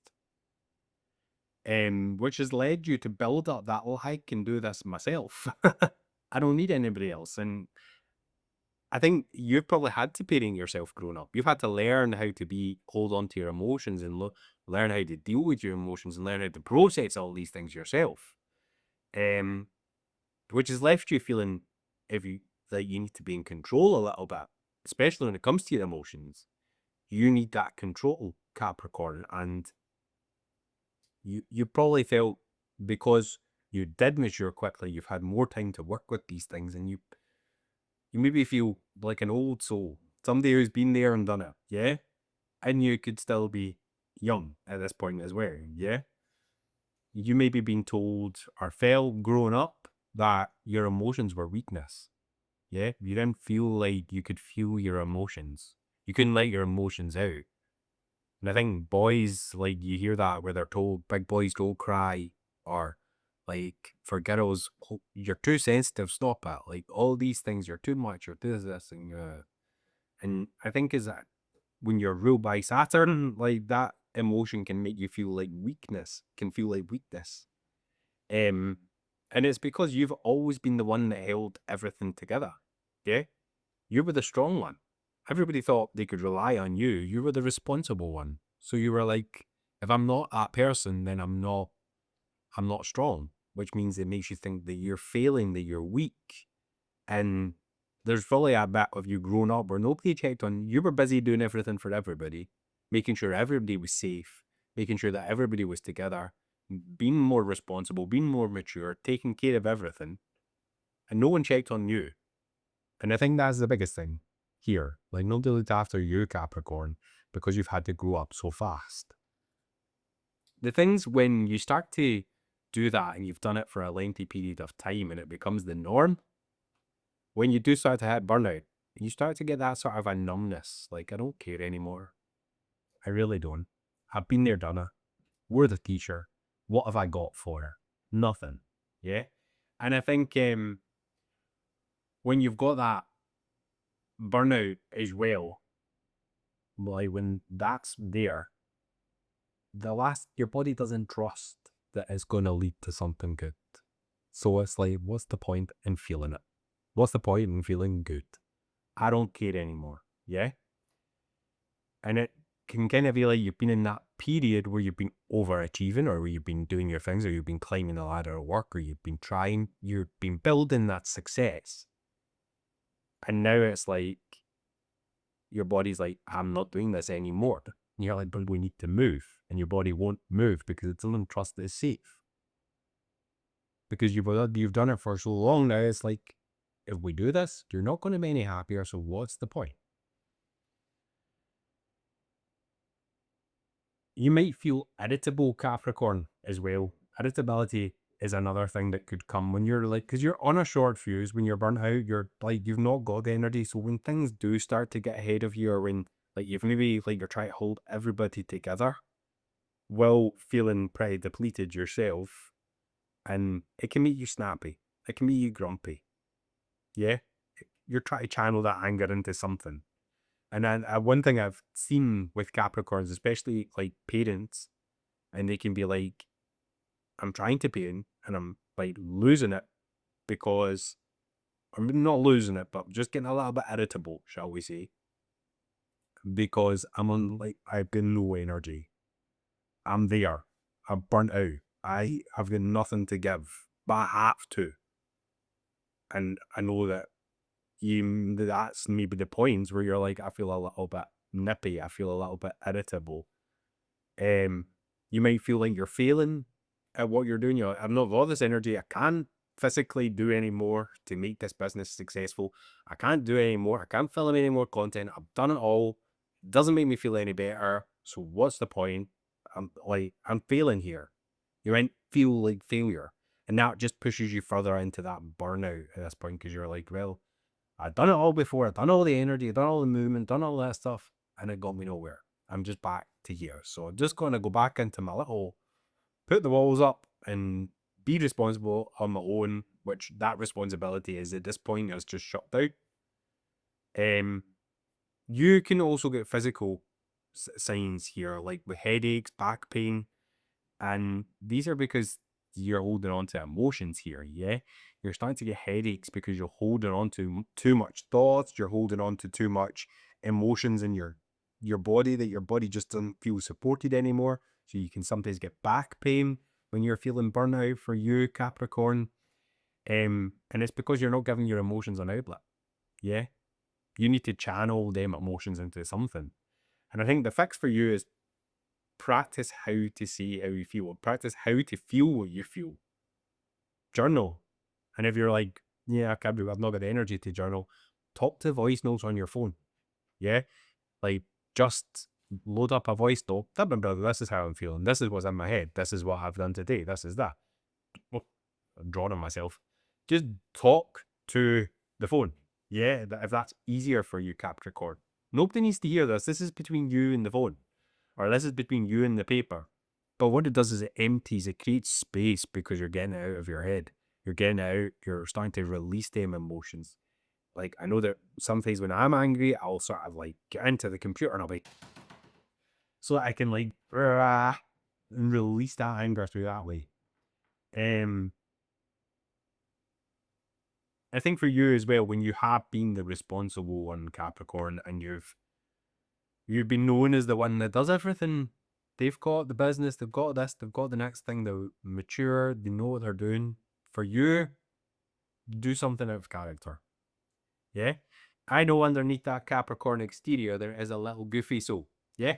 Which has led you to build up that, oh, I can do this myself. I don't need anybody else. And I think you've probably had to parent yourself growing up. You've had to learn how to hold on to your emotions, and learn how to deal with your emotions, and learn how to process all these things yourself. Which has left you feeling that you need to be in control a little bit, especially when it comes to your emotions. You need that control, Capricorn, and you probably felt, because you did mature quickly, you've had more time to work with these things, and you maybe feel like an old soul, somebody who's been there and done it, yeah? And you could still be young at this point as well, yeah? You maybe been told or felt growing up that your emotions were weakness, yeah? You didn't feel like you could feel your emotions. You couldn't let your emotions out. And I think boys, like, you hear that where they're told, big boys don't cry, or Like, for girls, "Oh, you're too sensitive, stop it. Like, all these things, you're too much, you're too this, and I think is that when you're ruled by Saturn, like that emotion can make you feel like weakness, can feel like weakness. Um, and it's because you've always been the one that held everything together. Yeah? You were the strong one. Everybody thought they could rely on you. You were the responsible one. So you were like, if I'm not that person, then I'm not strong, which means it makes you think that you're failing, that you're weak. And there's probably a bit of you growing up where nobody checked on you. You were busy doing everything for everybody, making sure everybody was safe, making sure that everybody was together, being more responsible, being more mature, taking care of everything. And no one checked on you. And I think that's the biggest thing here. Like, nobody looked after you, Capricorn, because you've had to grow up so fast. The things when you start to do that and you've done it for a lengthy period of time and it becomes the norm, when you do start to hit burnout, you start to get that sort of a numbness. Like, I don't care anymore. I really don't. I've been there, done it. We're the teacher. What have I got for her? Nothing. Yeah. And I think when you've got that burnout as well, like when that's there, your body doesn't trust that it's going to lead to something good. So it's like, what's the point in feeling it? What's the point in feeling good? I don't care anymore. Yeah. And it can kind of be like you've been in that period where you've been overachieving, or where you've been doing your things, or you've been climbing the ladder of work, or you've been trying, you've been building that success. And now it's like your body's like, I'm not doing this anymore. And you're like, but we need to move. And your body won't move because it doesn't trust that it's safe. Because you've done it for so long now, it's like, if we do this, you're not going to be any happier. So what's the point? You might feel irritable, Capricorn, as well. Irritability is another thing that could come when you're like, because you're on a short fuse, when you're burnt out, you're like, you've not got the energy. So when things do start to get ahead of you, or when like you've maybe like you're trying to hold everybody together while feeling pretty depleted yourself, and it can make you snappy. It can make you grumpy. Yeah? You're trying to channel that anger into something. And then one thing I've seen with Capricorns, especially like parents, and they can be like, I'm trying to parent and I'm like losing it because I'm not losing it, but just getting a little bit irritable, shall we say, because I'm on like, I've got no energy. I'm there. I'm burnt out. Have got nothing to give, but I have to. And I know that that's maybe the points where you're like, I feel a little bit nippy. I feel a little bit irritable. You might feel like you're failing at what you're doing. You're like, I've not got this energy. I can't physically do any more to make this business successful. I can't do any more. I can't film any more content. I've done it all. It doesn't make me feel any better. So what's the point? I'm failing here. You might feel like failure. And that just pushes you further into that burnout at this point, because you're like, well, I've done it all before. I've done all the energy, I've done all the movement, done all that stuff, and it got me nowhere. I'm just back to here. So I'm just going to go back into my little, put the walls up and be responsible on my own, which that responsibility is at this point is just shut down. You can also get physical signs here, like with headaches, back pain, and these are because you're holding on to emotions here, yeah? You're starting to get headaches because you're holding on to too much thoughts, you're holding on to too much emotions in your body, that your body just doesn't feel supported anymore. So you can sometimes get back pain when you're feeling burnout for you, Capricorn. And it's because you're not giving your emotions an outlet, yeah? You need to channel them emotions into something. And I think the fix for you is practice how to see how you feel. Practice how to feel what you feel. Journal. And if you're like, yeah, I can't do, I've not got the energy to journal, talk to voice notes on your phone. Yeah. Like, just load up a voice note. This is how I'm feeling. This is what's in my head. This is what I've done today. This is that. Well, I'm drawing on myself. Just talk to the phone. Yeah. If that's easier for you, Capricorn. Nobody needs to hear this. This is between you and the phone. Or this is between you and the paper. But what it does is it empties, it creates space because you're getting it out of your head. You're getting it out, you're starting to release them emotions. Like, I know that sometimes when I'm angry, I'll sort of like get into the computer and I'll be, so that I can like, and release that anger through that way. I think for you as well, when you have been the responsible one, Capricorn, and you've been known as the one that does everything. They've got the business, they've got this, they've got the next thing, they're mature, they know what they're doing. For you, do something out of character. Yeah? I know underneath that Capricorn exterior, there is a little goofy soul. Yeah?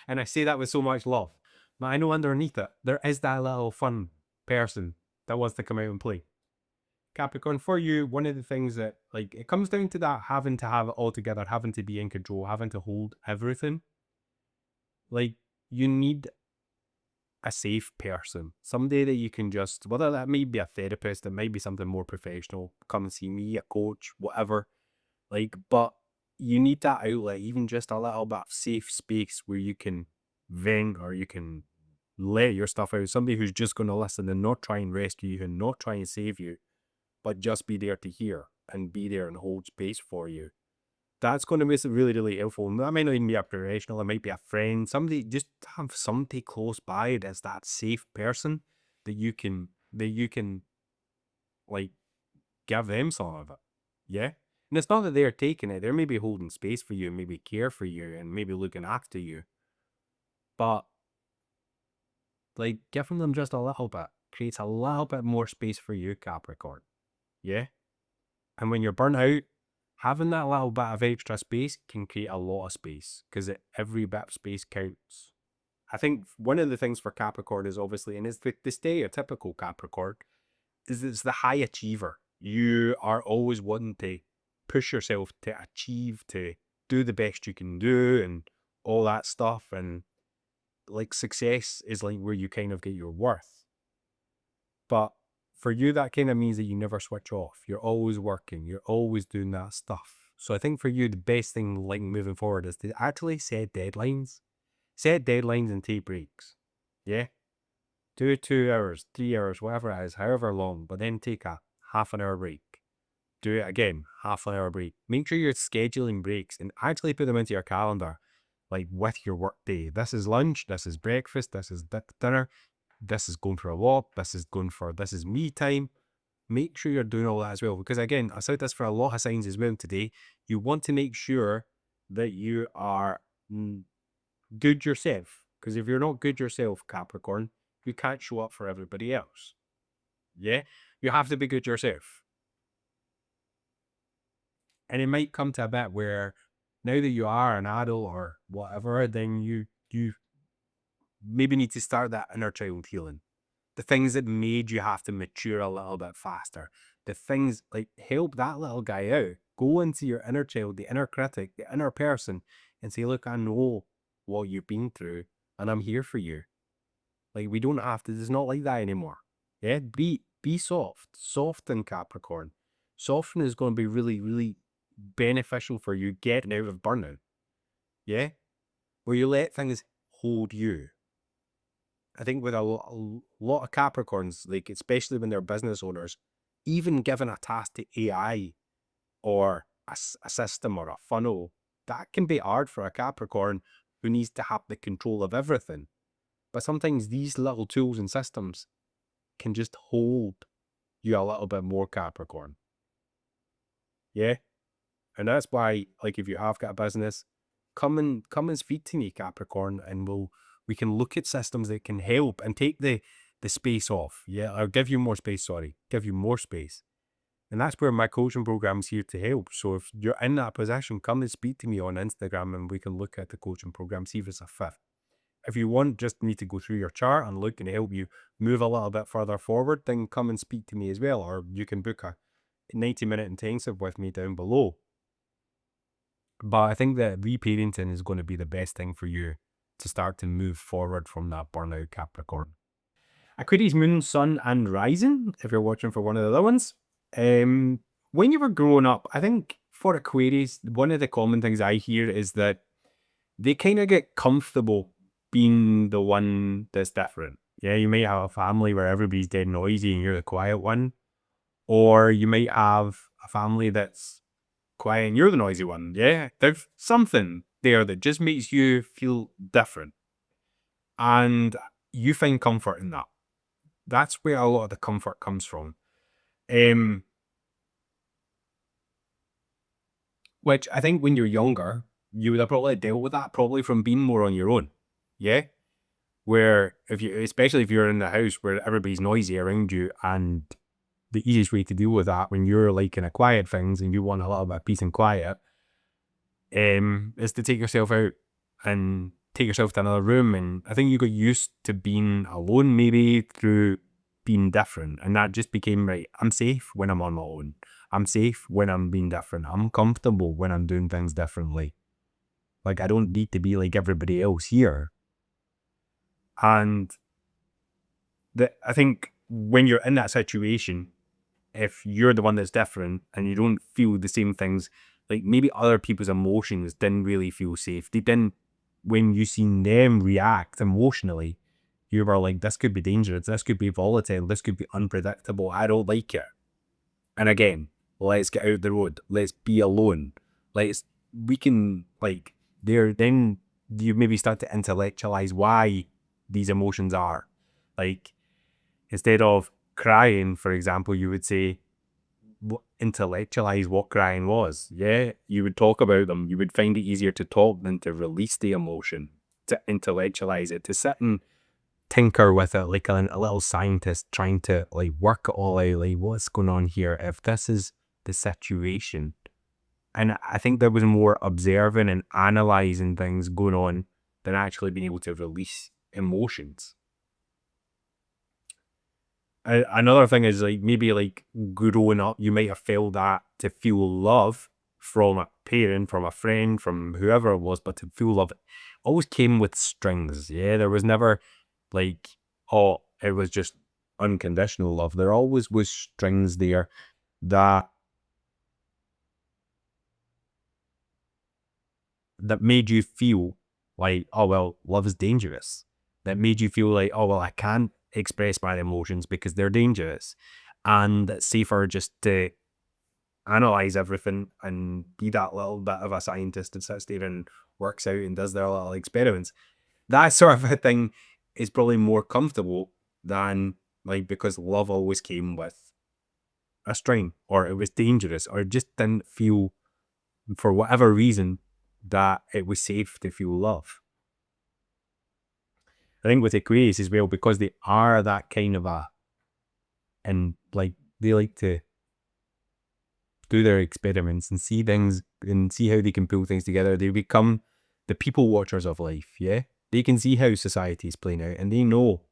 And I say that with so much love. But I know underneath it, there is that little fun person that wants to come out and play. Capricorn, for you, one of the things that, like, it comes down to that having to have it all together, having to be in control, having to hold everything. Like, you need a safe person, somebody that you can just, whether that may be a therapist, it might be something more professional, come and see me, a coach, whatever. Like, but you need that outlet, even just a little bit of safe space where you can vent or you can let your stuff out. Somebody who's just going to listen and not try and rescue you and not try and save you, but just be there to hear and be there and hold space for you. That's going to make it really, really helpful. And that might not even be a professional, it might be a friend, somebody, just have somebody close by that's that safe person that you can like give them some of it. Yeah. And it's not that they're taking it, they're maybe holding space for you, maybe care for you, and maybe looking after you. But like giving them just a little bit creates a little bit more space for you, Capricorn. Yeah. And when you're burnt out, having that little bit of extra space can create a lot of space because every bit of space counts. I think one of the things for Capricorn is obviously, and it's the stereotypical Capricorn, is it's the high achiever. You are always wanting to push yourself to achieve, to do the best you can do and all that stuff. And like success is like where you kind of get your worth. But for you, that kind of means that you never switch off. You're always working. You're always doing that stuff. So I think for you, the best thing like moving forward is to actually set deadlines. Set deadlines and take breaks. Yeah? Do 2 hours, 3 hours, whatever it is, however long, but then take a half an hour break. Do it again, half an hour break. Make sure you're scheduling breaks and actually put them into your calendar, like with your work day. This is lunch, this is breakfast, this is dinner, this is going for a walk, this is me time. Make sure you're doing all that as well. Because again, I said this for a lot of signs as well today. You want to make sure that you are good yourself. Because if you're not good yourself, Capricorn, you can't show up for everybody else. Yeah? You have to be good yourself. And it might come to a bit where now that you are an adult or whatever, then you maybe need to start that inner child healing. The things that made you have to mature a little bit faster. The things like help that little guy out. Go into your inner child, the inner critic, the inner person, and say, look, I know what you've been through and I'm here for you. Like, we don't have to, it's not like that anymore. Yeah, be soft. Soften, Capricorn. Soften is going to be really, really beneficial for you getting out of burnout. Yeah, where you let things hold you. I think with a lot of Capricorns, like especially when they're business owners, even giving a task to AI or a system or a funnel, that can be hard for a Capricorn who needs to have the control of everything. But sometimes these little tools and systems can just hold you a little bit more, Capricorn. Yeah. And that's why, like, if you have got a business, come and speak to me, Capricorn, and we can look at systems that can help and take the space off. Yeah, or give you more space, give you more space. And that's where my coaching program is here to help. So if you're in that position, come and speak to me on Instagram and we can look at the coaching program, see if it's a fit. If you want just need to go through your chart and look and help you move a little bit further forward, then come and speak to me as well. Or you can book a 90-minute intensive with me down below. But I think that reparenting is going to be the best thing for you to start to move forward from that burnout, Capricorn. Aquarius moon, sun, and rising, if you're watching for one of the other ones. When you were growing up, I think for Aquarius, one of the common things I hear is that they kind of get comfortable being the one that's different. Yeah, you might have a family where everybody's dead noisy and you're the quiet one. Or you might have a family that's quiet and you're the noisy one. Yeah, there's something there that just makes you feel different. And you find comfort in that. That's where a lot of the comfort comes from. Which I think when you're younger, you would have probably dealt with that probably from being more on your own. Yeah. Where if you, especially if you're in the house where everybody's noisy around you, and the easiest way to deal with that when you're like in a quiet things and you want a little bit of peace and quiet, is to take yourself out and take yourself to another room. And I think you got used to being alone maybe through being different, and that just became, right, I'm safe when I'm on my own. I'm safe when I'm being different. I'm comfortable when I'm doing things differently. Like, I don't need to be like everybody else here. And I think when you're in that situation, if you're the one that's different and you don't feel the same things, like maybe other people's emotions didn't really feel safe. They didn't, when you seen them react emotionally, you were like, this could be dangerous. This could be volatile. This could be unpredictable. I don't like it. And again, let's get out the road. Let's be alone. We can, like, then you maybe start to intellectualize why these emotions are. Like, instead of crying, for example, you would say, intellectualize what crying was. Yeah, you would talk about them. You would find it easier to talk than to release the emotion, to intellectualize it, to sit and tinker with it like a little scientist trying to like work it all out, like what's going on here if this is the situation. And I think there was more observing and analyzing things going on than actually being able to release emotions. Another thing is, like, maybe like growing up, you might have felt that to feel love from a parent, from a friend, from whoever it was, but to feel love always came with strings. Yeah, there was never like, oh, it was just unconditional love. There always was strings there that made you feel like, oh well, love is dangerous. That made you feel like, oh well, I can't express my emotions because they're dangerous, and it's safer just to analyze everything and be that little bit of a scientist that sits there and works out and does their little experiments. That sort of a thing is probably more comfortable than, like, because love always came with a string, or it was dangerous, or it just didn't feel, for whatever reason, that it was safe to feel love. I think with Aquarius as well, because they are that kind of and like, they like to do their experiments and see things and see how they can pull things together. They become the people watchers of life. Yeah, they can see how society is playing out, and they know,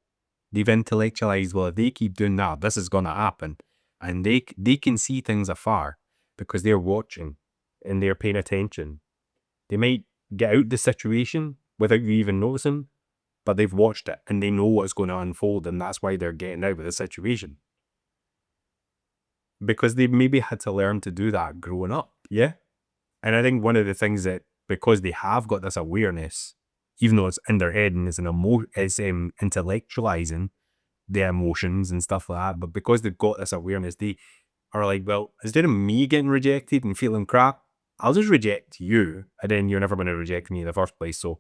they've intellectualized, well, if they keep doing that, this is going to happen. And they can see things afar because they're watching and they're paying attention. They might get out the situation without you even noticing, but they've watched it and they know what's going to unfold, and that's why they're getting out of the situation. Because they maybe had to learn to do that growing up. Yeah. And I think one of the things that, because they have got this awareness, even though it's in their head and it's intellectualizing their emotions and stuff like that, but because they've got this awareness, they are like, well, instead of me getting rejected and feeling crap, I'll just reject you, and then you're never going to reject me in the first place, so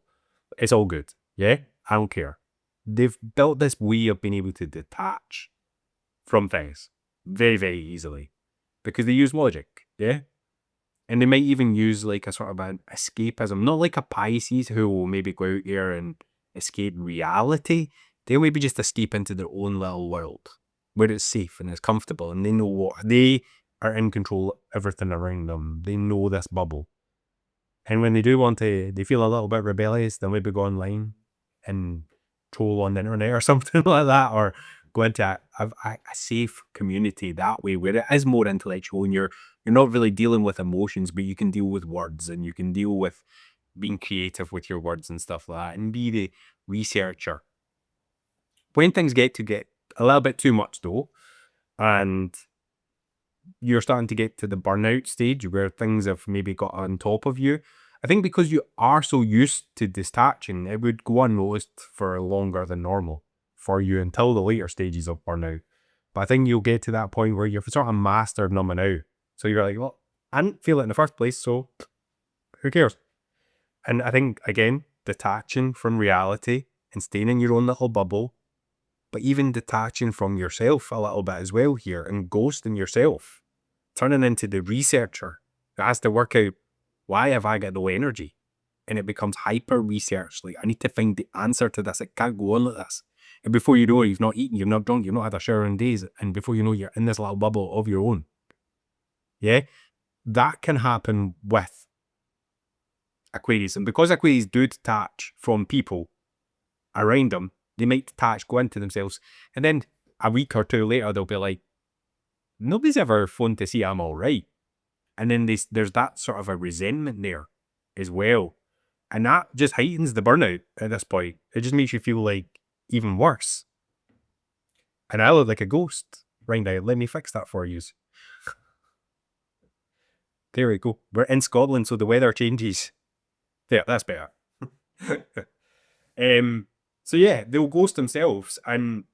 it's all good. Yeah, I don't care. They've built this way of being able to detach from things very, very easily because they use logic. Yeah. And they might even use like a sort of an escapism, not like a Pisces who will maybe go out here and escape reality. They'll maybe just escape into their own little world where it's safe and it's comfortable, and they know what, they are in control of everything around them. They know this bubble. And when they do want to, they feel a little bit rebellious, they'll maybe go online and troll on the internet or something like that, or go into a safe community that way where it is more intellectual, and you're not really dealing with emotions, but you can deal with words, and you can deal with being creative with your words and stuff like that, and be the researcher. When things get a little bit too much though, and you're starting to get to the burnout stage where things have maybe got on top of you, I think because you are so used to detaching, it would go unnoticed for longer than normal for you until the later stages of burnout. But I think you'll get to that point where you're sort of mastered numbing out. So you're like, well, I didn't feel it in the first place, so who cares? And I think, again, detaching from reality and staying in your own little bubble, but even detaching from yourself a little bit as well here and ghosting yourself, turning into the researcher who has to work out, why have I got no energy? And it becomes hyper research. Like, I need to find the answer to this. It can't go on like this. And before you know it, you've not eaten, you've not drunk, you've not had a shower in days. And before you know, you're in this little bubble of your own. Yeah. That can happen with Aquarius. And because Aquarius do detach from people around them, they might detach, go into themselves. And then a week or two later, they'll be like, nobody's ever phoned to see I'm all right. And then there's that sort of a resentment there as well. And that just heightens the burnout at this point. It just makes you feel like even worse. And I look like a ghost right now. Let me fix that for you. There we go. We're in Scotland, so the weather changes. There, that's better. So yeah, they'll ghost themselves. And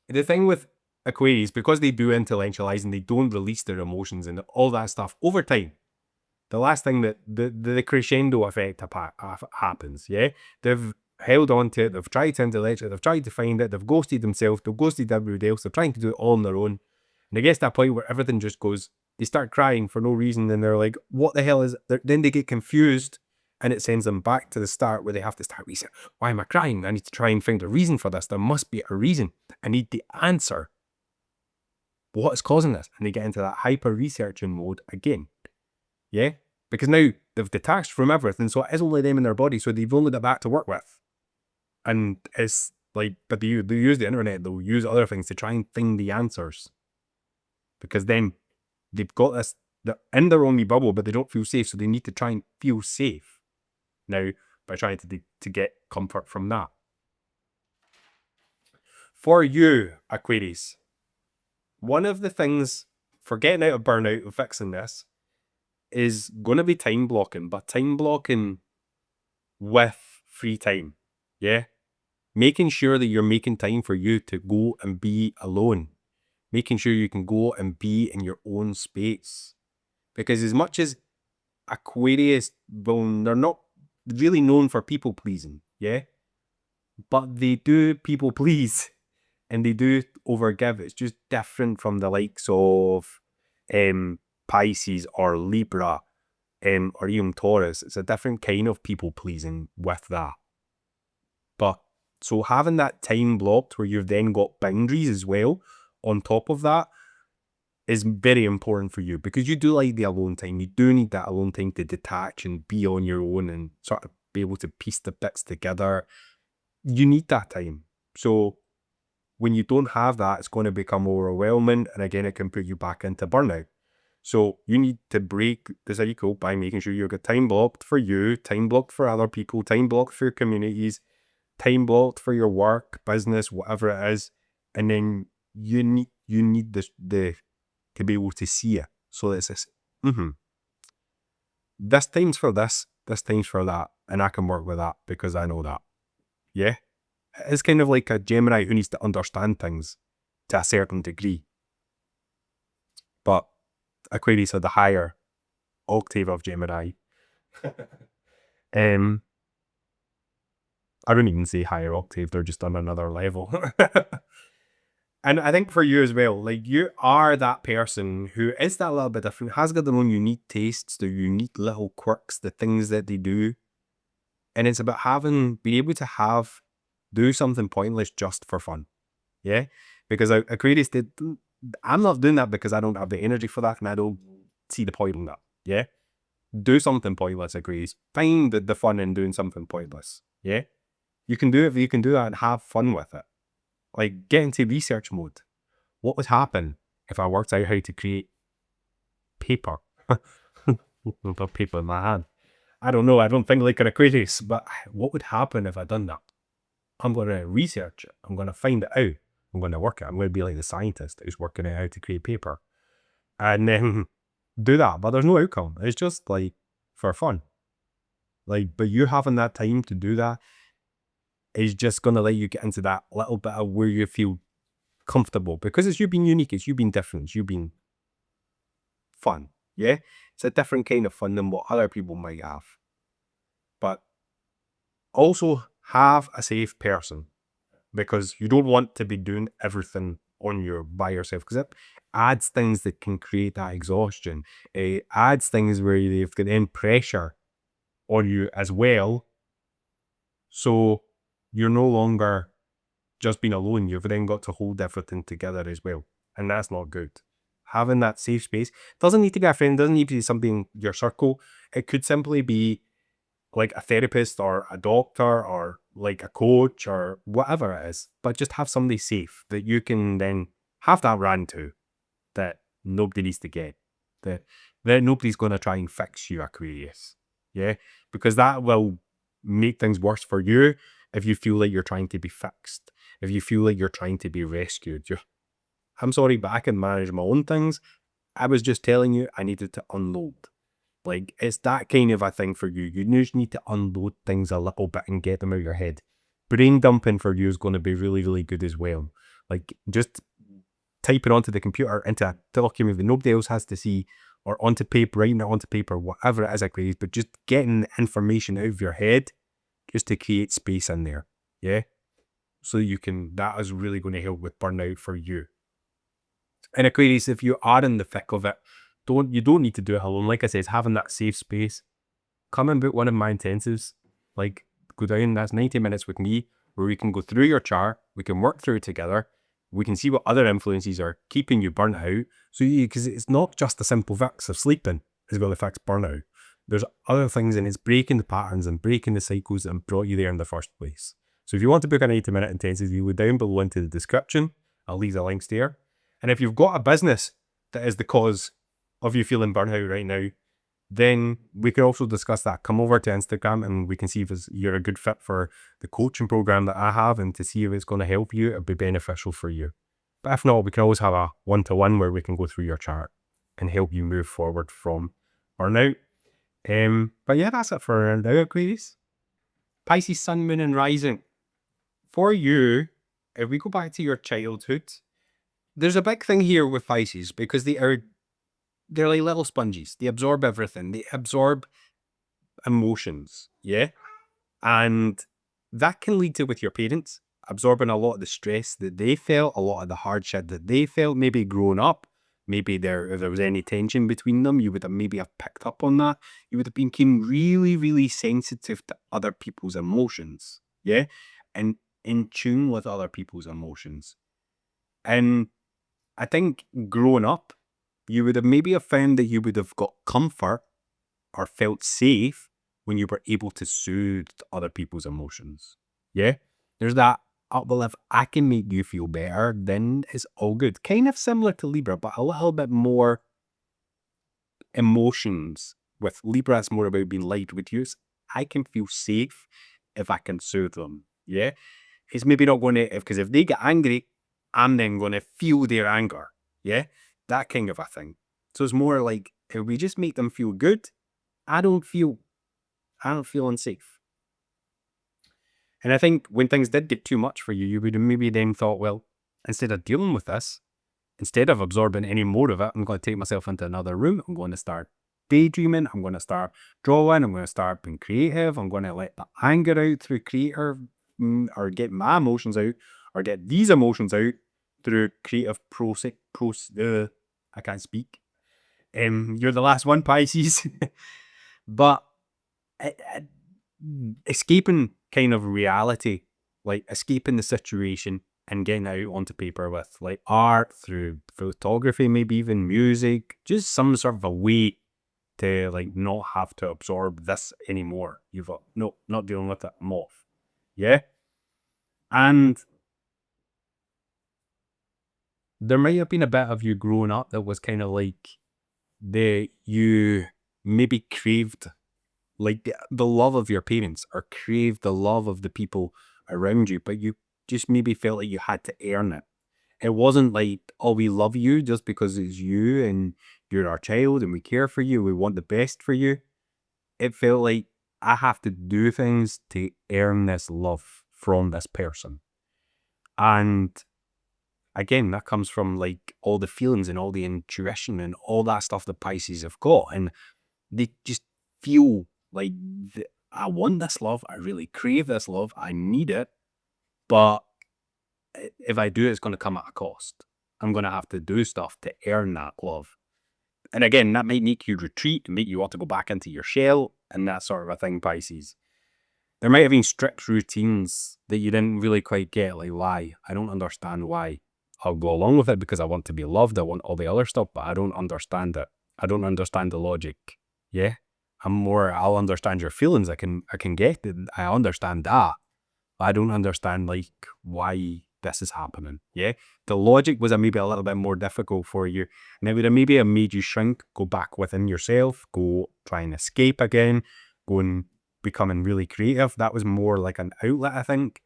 the thing with Aquarius, because they do intellectualize and they don't release their emotions and all that stuff over time, the last thing that the crescendo effect happens, yeah? They've held on to it, they've tried to intellectualize, they've tried to find it, they've ghosted themselves, they've ghosted everybody else, they're trying to do it all on their own. And it gets to that point where everything just goes, they start crying for no reason, and they're like, what the hell is it? Then they get confused, and it sends them back to the start where they have to start research. Why am I crying? I need to try and find a reason for this. There must be a reason. I need the answer. What is causing this? And they get into that hyper researching mode again. Yeah? Because now they've detached from everything, so it is only them in their body, so they've only got that to work with. And it's like, but they use the internet, they'll use other things to try and find the answers. Because then they've got this, they're in their own bubble, but they don't feel safe, so they need to try and feel safe now by trying to get comfort from that. For you, Aquarius, one of the things for getting out of burnout and fixing this is going to be time blocking, but time blocking with free time. Yeah? Making sure that you're making time for you to go and be alone. Making sure you can go and be in your own space. Because as much as Aquarius, well, they're not really known for people pleasing, yeah? But they do people please and they do overgive. It's just different from the likes of Pisces or Libra or even Taurus. It's a different kind of people pleasing with that. But so having that time blocked where you've then got boundaries as well on top of that is very important for you, because you do like the alone time. You do need that alone time to detach and be on your own and sort of be able to piece the bits together. You need that time. So when you don't have that, it's going to become overwhelming, and again, it can put you back into burnout. So you need to break the cycle by making sure you've got time blocked for you, time blocked for other people, time blocked for your communities, time blocked for your work, business, whatever it is, and then you need this to be able to see it. So it's this, this time's for this time's for that, and I can work with that because I know that. Yeah? It's kind of like a Gemini who needs to understand things to a certain degree. But Aquarius are the higher octave of Gemini. I don't even say higher octave, they're just on another level. And I think for you as well, like, you are that person who is that little bit different, has got their own unique tastes, their unique little quirks, the things that they do. And it's about being able to do something pointless just for fun. Yeah? Because Aquarius I'm not doing that because I don't have the energy for that and I don't see the point in that. Yeah? Do something pointless, Aquarius. Find the fun in doing something pointless. Yeah? You can do it, you can do that and have fun with it. Like, get into research mode. What would happen if I worked out how to create paper? I've paper in my hand. I don't know. I don't think like an Aquarius, but what would happen if I done that? I'm going to research it. I'm going to find it out. I'm going to work it. I'm going to be like the scientist who's working out how to create paper. And then do that. But there's no outcome. It's just like for fun. Like, but you having that time to do that is just going to let you get into that little bit of where you feel comfortable, because it's you being unique, it's you being different, it's you being fun. Yeah, it's a different kind of fun than what other people might have. But also have a safe person, because you don't want to be doing everything on your by yourself, because it adds things that can create that exhaustion. It adds things where you've got then pressure on you as well. So you're no longer just being alone. You've then got to hold everything together as well. And that's not good. Having that safe space doesn't need to be a friend, doesn't need to be something in your circle. It could simply be like a therapist or a doctor or like a coach or whatever it is. But just have somebody safe that you can then have that rant to, that nobody needs to get. That nobody's going to try and fix you, Aquarius. Yeah? Because that will make things worse for you if you feel like you're trying to be fixed. If you feel like you're trying to be rescued. I'm sorry, but I can manage my own things. I was just telling you I needed to unload. Like, it's that kind of a thing for you. You just need to unload things a little bit and get them out of your head. Brain dumping for you is going to be really, really good as well. Like, just typing onto the computer into a document that nobody else has to see, or onto paper, writing it onto paper, whatever it is, Aquarius, but just getting the information out of your head just to create space in there. Yeah? So you can, that is really going to help with burnout for you. And Aquarius, if you are in the thick of it, you don't need to do it alone. Like I said, having that safe space. Come and book one of my intensives. Like, go down, that's 90 minutes with me, where we can go through your chart, we can work through it together, we can see what other influences are keeping you burnt out. So because it's not just a simple fix of sleeping is going to fix burnout. There's other things, and it's breaking the patterns and breaking the cycles that brought you there in the first place. So if you want to book an 90-minute intensive, you go down below into the description. I'll leave the links there. And if you've got a business that is the cause of you feeling burnout right now, then we can also discuss that. Come over to Instagram and we can see if you're a good fit for the coaching program that I have, and to see if it's going to help you, it'll be beneficial for you. But if not, we can always have a one-to-one where we can go through your chart and help you move forward from burnout. But yeah, that's it for now, Aquarius. Pisces, Sun, Moon, and Rising. For you, if we go back to your childhood, there's a big thing here with Pisces, because they're like little sponges. They absorb everything. They absorb emotions, yeah? And that can lead to, with your parents, absorbing a lot of the stress that they felt, a lot of the hardship that they felt, maybe growing up. Maybe if there was any tension between them, you would have maybe have picked up on that. You would have become really, really sensitive to other people's emotions, yeah? And in tune with other people's emotions. And I think growing up, you would have maybe have found that you would have got comfort or felt safe when you were able to soothe other people's emotions. Yeah? There's that, oh, well, if I can make you feel better, then it's all good. Kind of similar to Libra, but a little bit more emotions. With Libra, it's more about being light. With you, I can feel safe if I can soothe them. Yeah? It's maybe not going to, because if they get angry, I'm then going to feel their anger. Yeah? That kind of a thing. So it's more like, if we just make them feel good, I don't feel unsafe. And I think when things did get too much for you, you would have maybe then thought, well, instead of dealing with this, instead of absorbing any more of it, I'm going to take myself into another room. I'm going to start daydreaming. I'm going to start drawing. I'm going to start being creative. I'm going to let the anger out through creative, or get my emotions out, or get these emotions out through creative process. I can't speak. You're the last one, Pisces. But escaping kind of reality, like escaping the situation and getting out onto paper with like art, through photography, maybe even music, just some sort of a way to like not have to absorb this anymore. You've got, no, not dealing with it, I'm off. Yeah? And there might have been a bit of you growing up that was kind of like you maybe craved like the love of your parents, or crave the love of the people around you, but you just maybe felt like you had to earn it. It wasn't like, oh, we love you just because it's you and you're our child and we care for you, we want the best for you. It felt like I have to do things to earn this love from this person. And again, that comes from like all the feelings and all the intuition and all that stuff that Pisces have got. And they just feel like, I want this love. I really crave this love. I need it. But if I do, it's going to come at a cost. I'm going to have to do stuff to earn that love. And again, that might make you retreat and make you want to go back into your shell and that sort of a thing, Pisces. There might have been strict routines that you didn't really quite get, like why? I don't understand why. I'll go along with it because I want to be loved. I want all the other stuff, but I don't understand it. I don't understand the logic. Yeah? I'll understand your feelings. I can get it. I understand that. But I don't understand like why this is happening. Yeah? The logic was maybe a little bit more difficult for you. And it would have maybe made you shrink, go back within yourself, go try and escape again, go and becoming really creative. That was more like an outlet, I think.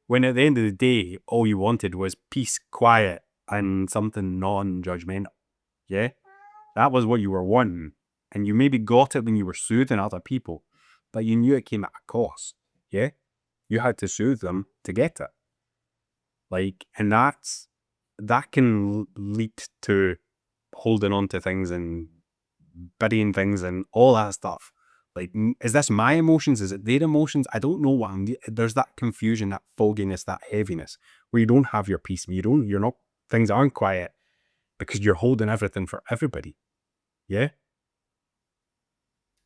When at the end of the day, all you wanted was peace, quiet, and something non-judgmental. Yeah? That was what you were wanting. And you maybe got it when you were soothing other people, but you knew it came at a cost. Yeah? You had to soothe them to get it. Like, and that can lead to holding on to things and burying things and all that stuff. Like, is this my emotions? Is it their emotions? I don't know there's that confusion, that fogginess, that heaviness where you don't have your peace. Things aren't quiet because you're holding everything for everybody. Yeah.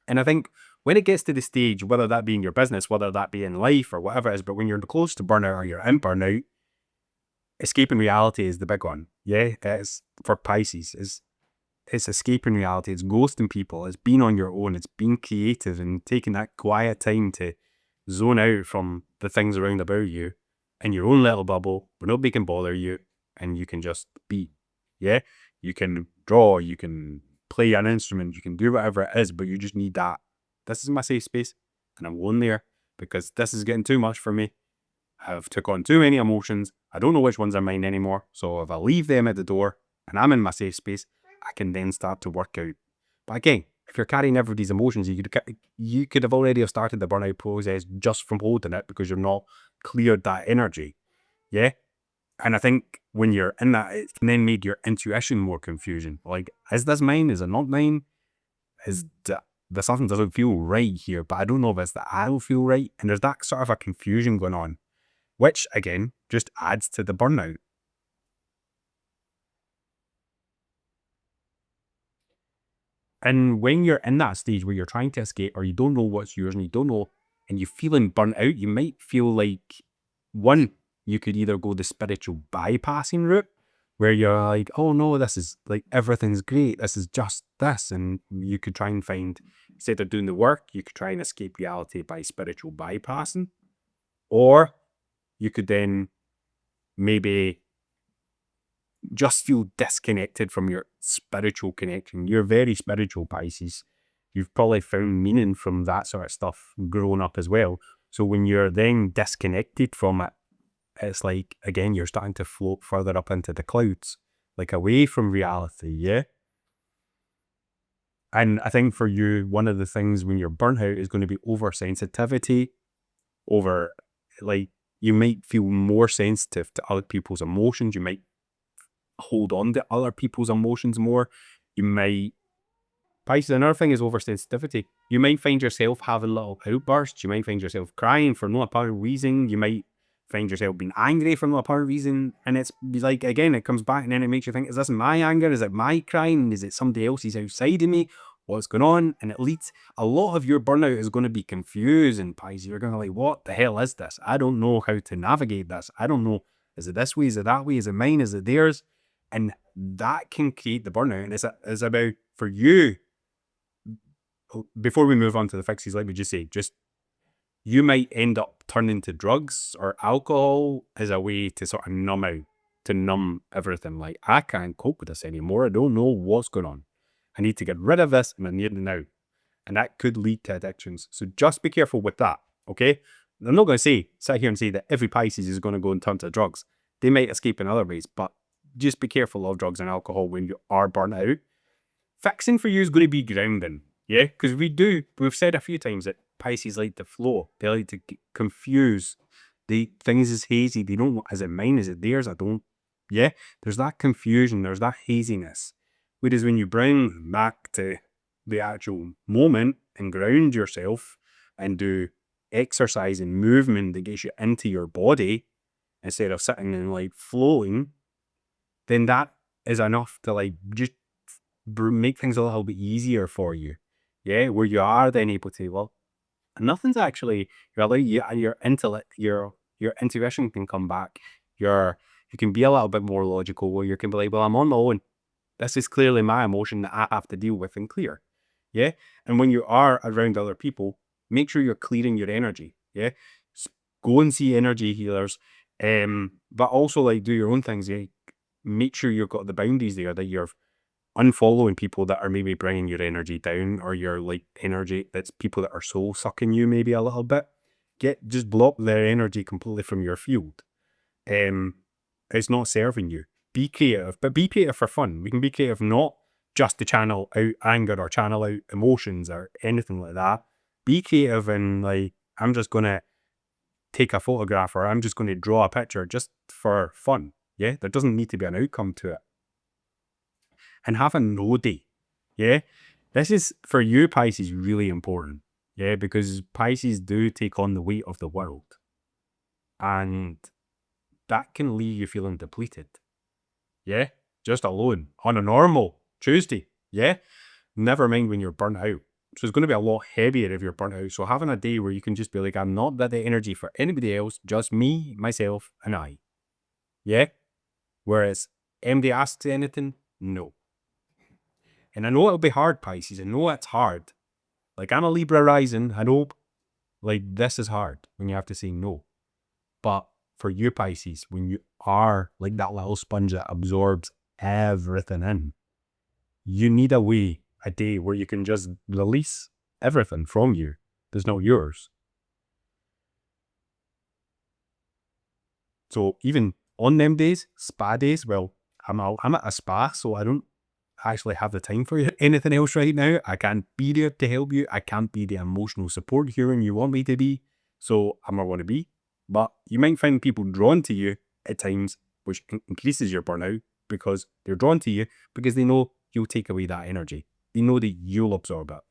And I think when it gets to the stage, whether that be in your business, whether that be in life or whatever it is, but when you're close to burnout or you're in burnout, escaping reality is the big one. Yeah. It's for Pisces. It's escaping reality, it's ghosting people, it's being on your own, it's being creative and taking that quiet time to zone out from the things around about you in your own little bubble where nobody can bother you and you can just be. Yeah? You can draw, you can play an instrument, you can do whatever it is, but you just need that. This is my safe space and I'm going there because this is getting too much for me. I've took on too many emotions. I don't know which ones are mine anymore. So if I leave them at the door and I'm in my safe space, I can then start to work out. But again, if you're carrying everybody's emotions, you could have already have started the burnout process just from holding it because you're not cleared that energy. Yeah? And I think when you're in that, it can then made your intuition more confusion. Like, is this mine? Is it not mine? There's something doesn't feel right here, but I don't know if it's that I don't feel right. And there's that sort of a confusion going on, which again just adds to the burnout. And when you're in that stage where you're trying to escape or you don't know what's yours and you don't know and you're feeling burnt out, you might feel like, one, you could either go the spiritual bypassing route where you're like, oh no, this is like everything's great, this is just this. And you could try and find, instead of doing the work, you could try and escape reality by spiritual bypassing. Or you could then maybe just feel disconnected from your spiritual connection. You're very spiritual, Pisces. You've probably found meaning from that sort of stuff growing up as well. So when you're then disconnected from it, it's like, again, you're starting to float further up into the clouds, like away from reality, yeah? And I think for you, one of the things when you're burnt out is going to be oversensitivity, like, you might feel more sensitive to other people's emotions. You might hold on to other people's emotions more. You might, Pisces, another thing is oversensitivity. You might find yourself having little outbursts. You might find yourself crying for no apparent reason. You might find yourself being angry for no apparent reason. And it's like, again, it comes back and then it makes you think, is this my anger? Is it my crying? Is it somebody else's outside of me? What's going on? And it leads, a lot of your burnout is going to be confused, and Pisces, you're going to like, what the hell is this? I don't know how to navigate this. I don't know. Is it this way? Is it that way? Is it mine? Is it theirs? And that can create the burnout. And it's about, for you, before we move on to the fixes, let me just say, you might end up turning to drugs or alcohol as a way to sort of numb out, to numb everything. Like, I can't cope with this anymore. I don't know what's going on. I need to get rid of this and I need it now. And that could lead to addictions. So just be careful with that, okay? I'm not going to sit here and say that every Pisces is going to go and turn to drugs. They might escape in other ways, but just be careful of drugs and alcohol when you are burnt out. Fixing for you is going to be grounding, yeah? Because we've said a few times that Pisces like to flow. They like to confuse. Things is hazy. They don't know, is it mine? Is it theirs? I don't. Yeah, there's that confusion. There's that haziness. Whereas when you bring back to the actual moment and ground yourself and do exercise and movement that gets you into your body instead of sitting and like flowing, then that is enough to like just make things a little bit easier for you. Yeah, where you are then able to, well, nothing's actually your intellect, your intuition can come back. You can be a little bit more logical, where you can be like, well, I'm on my own. This is clearly my emotion that I have to deal with and clear. Yeah. And when you are around other people, make sure you're clearing your energy. Yeah. Go and see energy healers. But also like do your own things. Yeah. Make sure you've got the boundaries there, that you're unfollowing people that are maybe bringing your energy down, or your like energy that's people that are soul sucking you maybe a little bit. Just block their energy completely from your field. It's not serving you. Be creative, but be creative for fun. We can be creative not just to channel out anger or channel out emotions or anything like that. Be creative and like, I'm just gonna take a photograph, or I'm just going to draw a picture just for fun. Yeah, there doesn't need to be an outcome to it. And have a no day. Yeah, this is for you, Pisces, really important. Yeah, because Pisces do take on the weight of the world, and that can leave you feeling depleted. Yeah, just alone on a normal Tuesday. Yeah, never mind when you're burnt out. So it's going to be a lot heavier if you're burnt out. So having a day where you can just be like, I'm not got the energy for anybody else, just me, myself, and I. Yeah. Whereas MD asks anything, no. And I know it'll be hard, Pisces. I know it's hard. Like, I'm a Libra rising. I know, like, this is hard when you have to say no. But for you, Pisces, when you are like that little sponge that absorbs everything in, you need a day where you can just release everything from you that's not yours. So even on them days, spa days, well, I'm at a spa, so I don't actually have the time for anything else right now. I can't be there to help you. I can't be the emotional support human you want me to be. So I'm not going to be. But you might find people drawn to you at times, which increases your burnout, because they're drawn to you because they know you'll take away that energy. They know that you'll absorb it.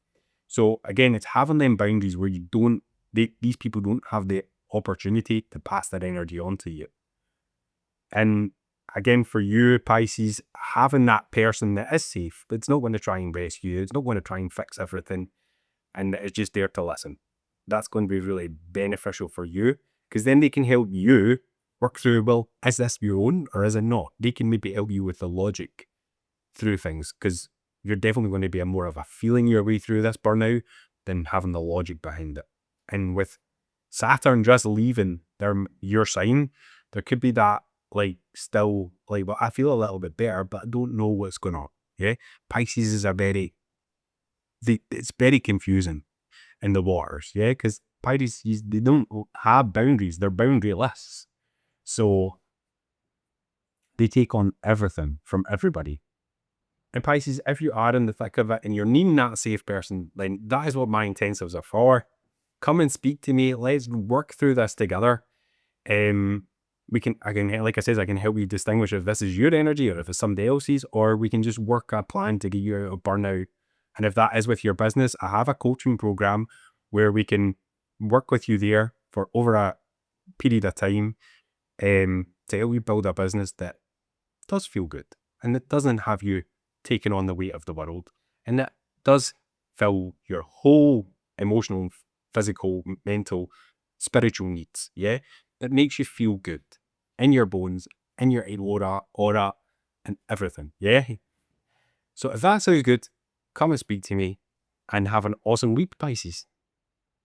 So again, it's having them boundaries where these people don't have the opportunity to pass that energy on to you. And again, for you, Pisces, having that person that is safe, it's not going to try and rescue you, it's not going to try and fix everything, and it's just there to listen. That's going to be really beneficial for you, because then they can help you work through, well, is this your own or is it not? They can maybe help you with the logic through things, because you're definitely going to be more of a feeling your way through this burnout than having the logic behind it. And with Saturn just leaving your sign, there could be that like still like, well, I feel a little bit better, but I don't know what's going on. Yeah, Pisces is it's very confusing in the waters. Yeah, because Pisces, they don't have boundaries; they're boundaryless. So they take on everything from everybody. And Pisces, if you are in the thick of it and you're needing that safe person, then that is what my intensives are for. Come and speak to me. Let's work through this together. I can, like I said, I can help you distinguish if this is your energy or if it's somebody else's, or we can just work a plan to get you out of burnout. And if that is with your business, I have a coaching program where we can work with you there for over a period of time, to help you build a business that does feel good and it doesn't have you taking on the weight of the world, and that does fill your whole emotional, physical, mental, spiritual needs. Yeah, that makes you feel good in your bones, in your aura, and everything. Yeah. So if that sounds good, come and speak to me, and have an awesome week, Pisces.